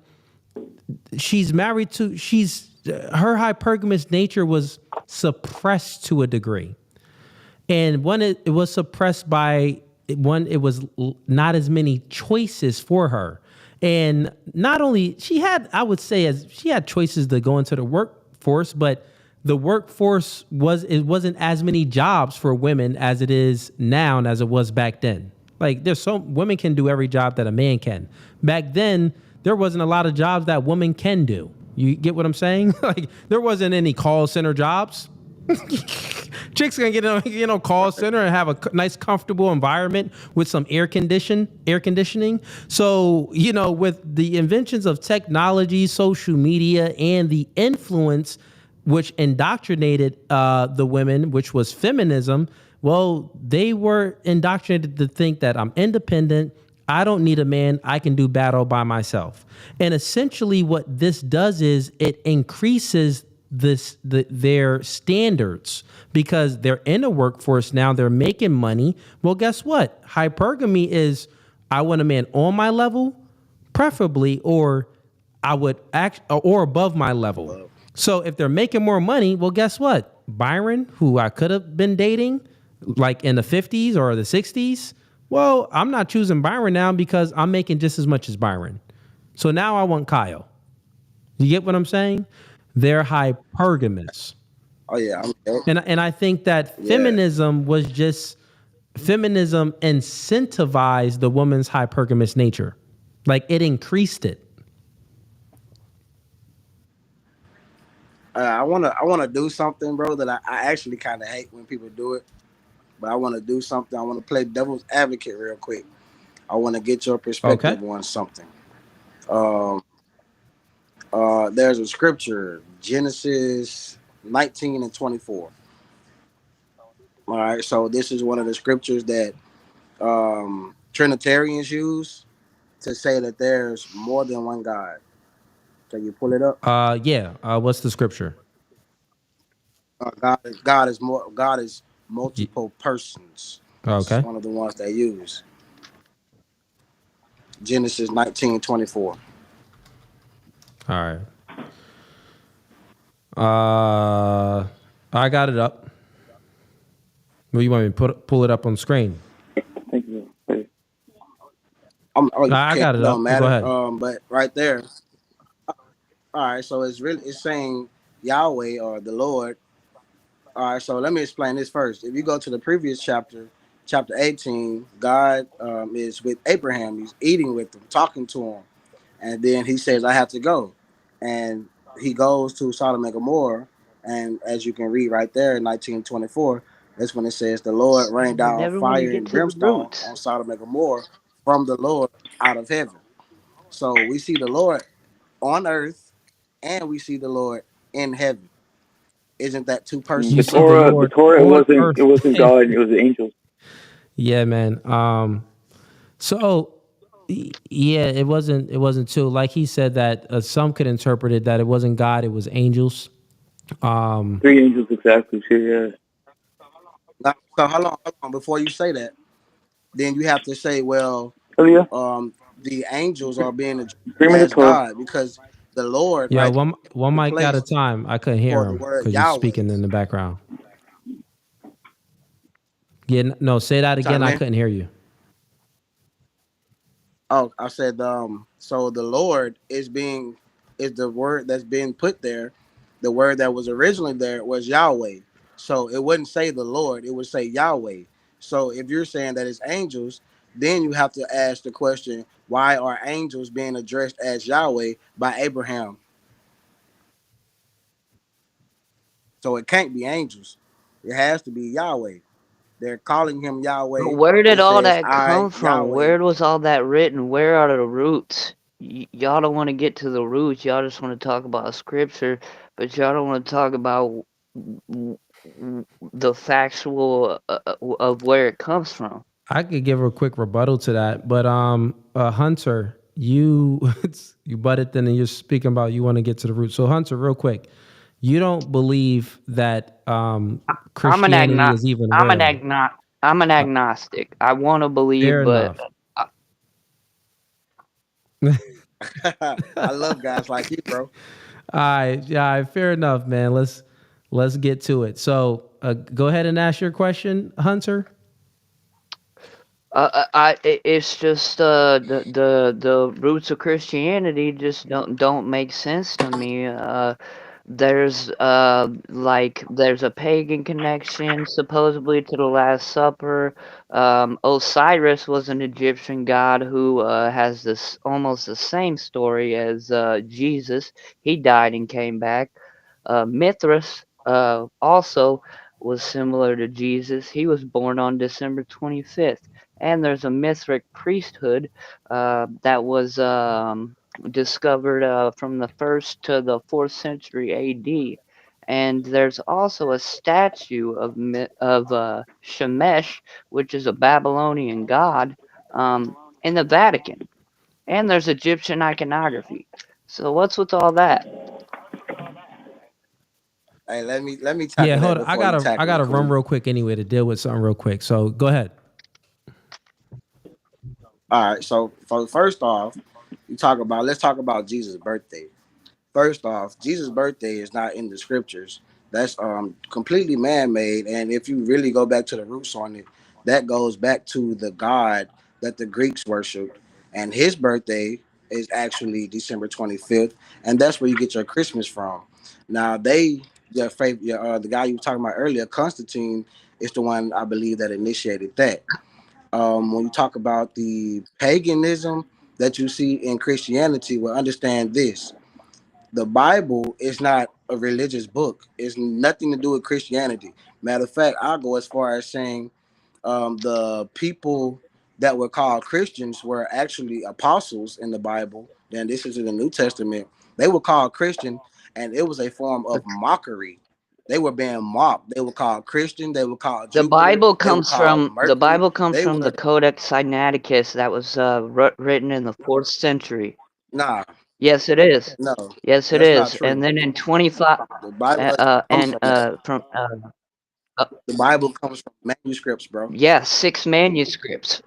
she's married to, her hypergamous nature was suppressed to a degree. And one, it was suppressed by one, it was not as many choices for her. And not only she had, I would say, as she had choices to go into the workforce, but the workforce wasn't as many jobs for women as it is now and as it was back then. Like women can do every job that a man can. Back then, there wasn't a lot of jobs that women can do. You get what I'm saying? Like there wasn't any call center jobs. Chicks gonna get in a call center and have a nice, comfortable environment with some air conditioning. So, you know, with the inventions of technology, social media, and the influence which indoctrinated the women, which was feminism, well, they were indoctrinated to think that I'm independent. I don't need a man. I can do battle by myself. And essentially what this does is it increases their standards because they're in a workforce now, they're making money. Well, guess what? Hypergamy is I want a man on my level, preferably, or I would act or above my level. So if they're making more money, well, guess what? Byron, who I could have been dating like in the 50s or the 60s, well, I'm not choosing Byron now because I'm making just as much as Byron. So now I want Kyle. You get what I'm saying? They're hypergamous. Oh yeah, and I think that feminism incentivized the woman's hypergamous nature, like it increased it. I wanna do something, bro, that I actually kind of hate when people do it, but I want to do something. I want to play devil's advocate real quick. I want to get your perspective on something. There's a scripture, Genesis 19 and 24. All right, so this is one of the scriptures that Trinitarians use to say that there's more than one God. Can you pull it up? What's the scripture? God is multiple persons. Okay. It's one of the ones they use. Genesis 19:24. All right. I got it up. Well, you want me to pull it up on the screen? Thank you. I got it up. Matter. Go ahead. But right there. All right, so it's saying Yahweh or the Lord. All right, so let me explain this first. If you go to the previous chapter 18, God is with Abraham. He's eating with him, talking to him. And then he says, I have to go. And he goes to Sodom and Gomorrah. And as you can read right there in 1924, that's when it says the Lord rained down fire and brimstone on Sodom and Gomorrah from the Lord out of heaven. So we see the Lord on earth and we see the Lord in heaven. Isn't that two persons? The Torah, it wasn't God, it was the angels. Yeah, man. So yeah, it wasn't two. Like he said that some could interpret it that it wasn't God, it was angels. 3 angels exactly, sure, yeah. So hold on, before you say that, then you have to say, well, the angels are being addressed as God because the Lord. Yeah, right, one mic at a time. I couldn't hear him because he's speaking in the background. Yeah, no, say that again. I couldn't hear you. Oh, I said, so the Lord is the word that's being put there. The word that was originally there was Yahweh. So it wouldn't say the Lord, it would say Yahweh. So if you're saying that it's angels, Then you have to ask the question, why are angels being addressed as Yahweh by Abraham? So it can't be angels. It has to be Yahweh. They're calling him But Yahweh. where did It all says, that I, come from? Yahweh. Where was all that written? Where are the roots? Y'all don't want to get to the roots. Y'all just want to talk about scripture, but y'all don't want to talk about the factual of where it comes from. I could give a quick rebuttal to that, but Hunter, you you butted in and you're speaking about you want to get to the root. So Hunter, real quick, you don't believe that Christianity is even real. I'm an agnostic. I want to Fair believe, but enough. I love guys like you, bro. All right, fair enough, man. Let's get to it. So go ahead and ask your question, Hunter. It's just the roots of Christianity just don't make sense to me. There's there's a pagan connection supposedly to the Last Supper. Osiris was an Egyptian god who has this almost the same story as Jesus. He died and came back. Mithras also was similar to Jesus. He was born on December 25th. And there's a Mithric priesthood that was discovered from the 1st to the 4th century AD. And there's also a statue of Shemesh, which is a Babylonian god, in the Vatican. And there's Egyptian iconography. So what's with all that? Hey, let me Yeah, tackle that hold on. before you I tackle it, gotta run cool? real quick anyway to deal with something real quick. So go ahead. All right, so first off, let's talk about Jesus' birthday. First off, Jesus' birthday is not in the scriptures. That's completely man-made, and if you really go back to the roots on it, that goes back to the God that the Greeks worshipped, and his birthday is actually December 25th, and that's where you get your Christmas from. Now the guy you were talking about earlier, Constantine, is the one I believe that initiated that. When you talk about the paganism that you see in Christianity, well, understand this: the Bible is not a religious book. It's nothing to do with Christianity. Matter of fact, I'll go as far as saying the people that were called Christians were actually apostles in the Bible. Then this is in the New Testament. They were called Christian, and it was a form of mockery. They were being mocked. They were called Christian. They were called The Jupiter. Bible They were comes called from the Mercury. Bible comes They from were the Codex Sinaiticus that was written in the 4th century. nah, Yes, it is. no, Yes, it that's not is. And true. then in 25 The Bible doesn't come and from that. from The Bible comes from manuscripts, bro. yeah, 6 manuscripts.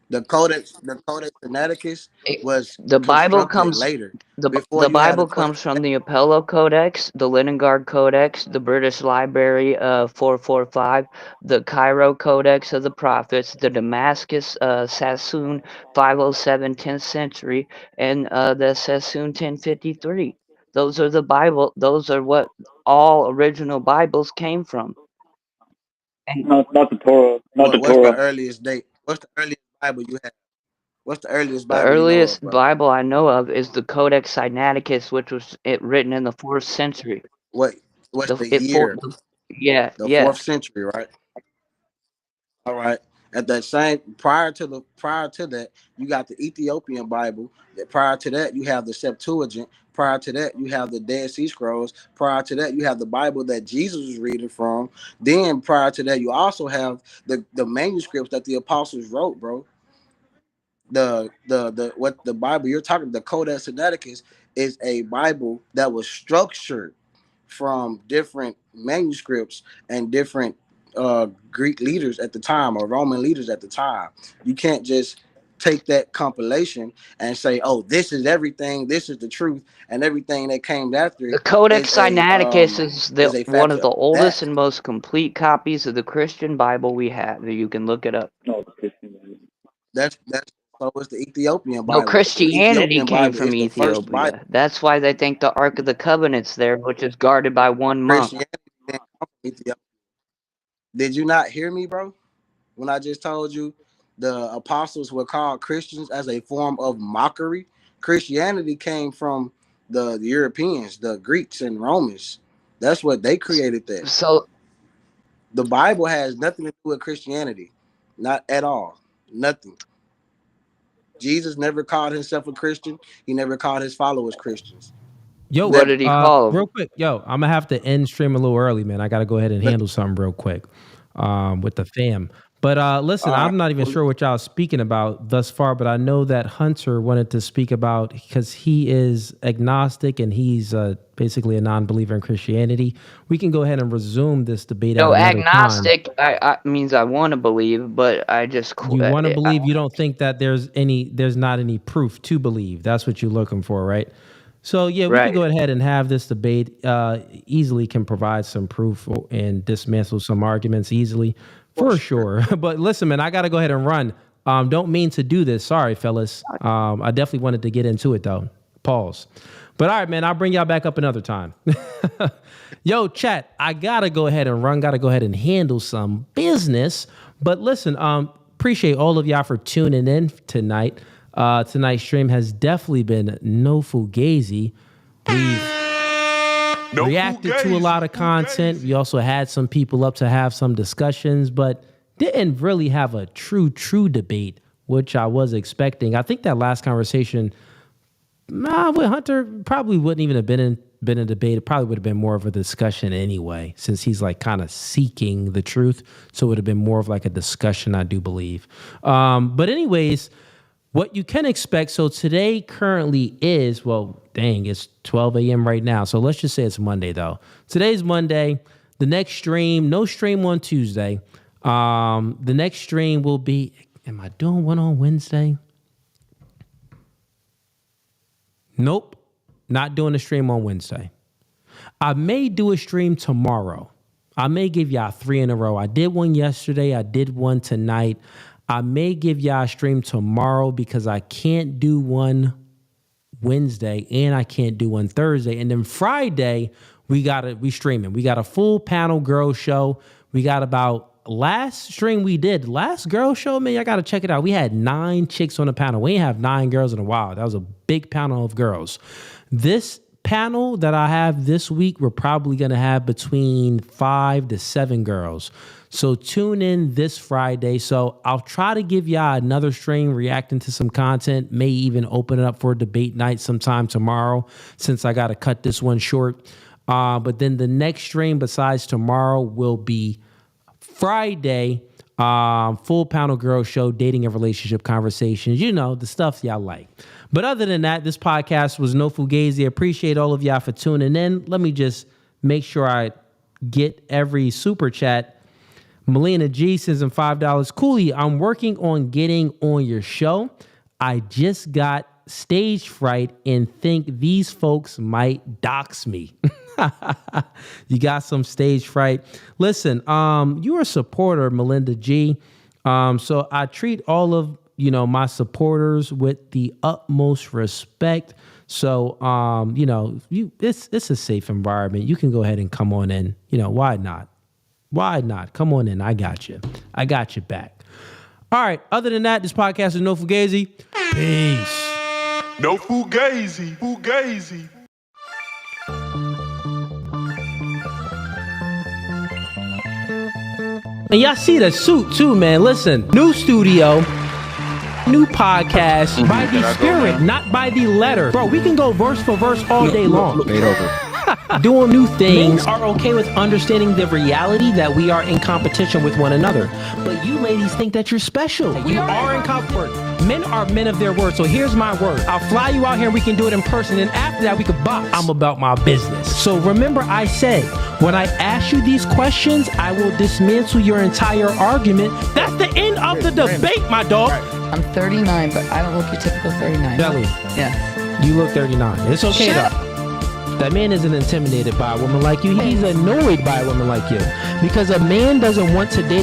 The Codex Sinaiticus It, was the Bible constructed comes later. the Before the you had the Bible Codex. comes from the Apollo Codex, the Leningrad Codex, the British Library 445, the Cairo Codex of the Prophets, the Damascus Sassoon 507 10th century, and the Sassoon 1053. Those are the Bible. Those are what all original Bibles came from. And Not the Torah. Not the What's the Torah. earliest date? What's the earliest Bible you have? What's the earliest the Bible you know earliest of, bro? Bible I know of is the Codex Sinaiticus, which was written in the 4th century. What What's The the it for year? yeah, The yeah. fourth century, right? All right. At that same prior to that, you got the Ethiopian Bible. Prior to that, you have the Septuagint. Prior to that, you have the Dead Sea Scrolls. Prior to that, you have the Bible that Jesus was reading from. Then prior to that, you also have the manuscripts that the apostles wrote, bro. The what the Bible you're talking, the Codex Sinaiticus, is a Bible that was structured from different manuscripts and different Greek leaders at the time or Roman leaders at the time. You can't just take that compilation and say, "Oh, this is everything. This is the truth," and everything that came after The it Codex Sinaiticus is is a one factor of of the oldest that. and most complete copies of the Christian Bible we have. You can look it up. No, the Christian Bible. That's so it's the Ethiopian No, Bible. The Christianity Ethiopian came Bible from is the first Bible. Ethiopia. That's why they think the Ark of the Covenant's there, which is guarded by one monk. Christianity didn't come from Ethiopia. Did you not hear me, bro? When I just told you the apostles were called Christians as a form of mockery. Christianity came from the Europeans, the Greeks and Romans. That's what they created that. So the Bible has nothing to do with Christianity. Not at all. Nothing. Jesus never called himself a Christian. He never called his followers Christians. Yo, what did he call him? Real quick, yo, I'm gonna have to end stream a little early, man. I gotta go ahead and handle something real quick with the fam. But listen, I'm not even sure what y'all speaking about thus far, but I know that Hunter wanted to speak about, because he is agnostic and he's basically a non-believer in Christianity. We can go ahead and resume this debate. No, at another agnostic I means I want to believe, but I just You want to believe. You don't think that there's not any proof to believe. That's what you're looking for, right? So yeah, we can go ahead and have this debate. Easily can provide some proof and dismantle some arguments easily. For sure. But listen, man, I got to go ahead and run. Don't mean to do this. Sorry, fellas. I definitely wanted to get into it, though. Pause. But all right, man, I'll bring y'all back up another time. Yo, chat, I got to go ahead and run. Got to go ahead and handle some business. But listen, appreciate all of y'all for tuning in tonight. Tonight's stream has definitely been no Fugazee. We've reacted to a lot of content. We also had some people up to have some discussions, but didn't really have a true debate, which I was expecting. I think that last conversation with Hunter probably wouldn't even have been a debate. It probably would have been more of a discussion anyway, since he's like kind of seeking the truth. So it would have been more of like a discussion, I do believe. But anyways, what you can expect. So today currently is, well, dang, it's 12 a.m. right now. So let's just say it's Monday, though. Today's Monday. The next stream, no stream on Tuesday. The next stream will be, am I doing one on Wednesday? Nope, not doing a stream on Wednesday. I may do a stream tomorrow. I may give y'all 3 in a row. I did one yesterday. I did one tonight. I may give y'all a stream tomorrow because I can't do one Wednesday and I can't do one Thursday. And then Friday, we streaming. We got a full panel girl show. We got about last girl show, man, I got to check it out. We had 9 chicks on the panel. We ain't have 9 girls in a while. That was a big panel of girls. This panel that I have this week, we're probably going to have between 5 to 7 girls. So tune in this Friday. So I'll try to give y'all another stream reacting to some content, may even open it up for a debate night sometime tomorrow, since I got to cut this one short. But then the next stream besides tomorrow will be Friday, full panel girl show, dating and relationship conversations, you know, the stuff y'all like. But other than that, this podcast was no Fugazee. Appreciate all of y'all for tuning in. Let me just make sure I get every super chat. Melina G sends him $5. Cooley, I'm working on getting on your show. I just got stage fright and think these folks might dox me. You got some stage fright. Listen, you're a supporter, Melinda G. So I treat all of, my supporters with the utmost respect. So, it's a safe environment. You can go ahead and come on in. Why not? Why not? Come on in. I got you. I got you back. All right. Other than that, this podcast is no Fugazee. Peace. No Fugazee. Fugazee. And y'all see the suit too, man. Listen, new studio, new podcast by the spirit, not by the letter. Bro, we can go verse for verse all day long. Doing new things. Men are okay with understanding the reality that we are in competition with one another. But you ladies think that you're special. We are in competition. Men are men of their word. So here's my word. I'll fly you out here. We can do it in person. And after that, we could box. I'm about my business. So remember, I said, when I ask you these questions, I will dismantle your entire argument. That's the end of the debate, my dog. I'm 39, but I don't look your typical 39. Belly. Yeah. You look 39. It's okay, though. That man isn't intimidated by a woman like you. He's annoyed by a woman like you. Because a man doesn't want to date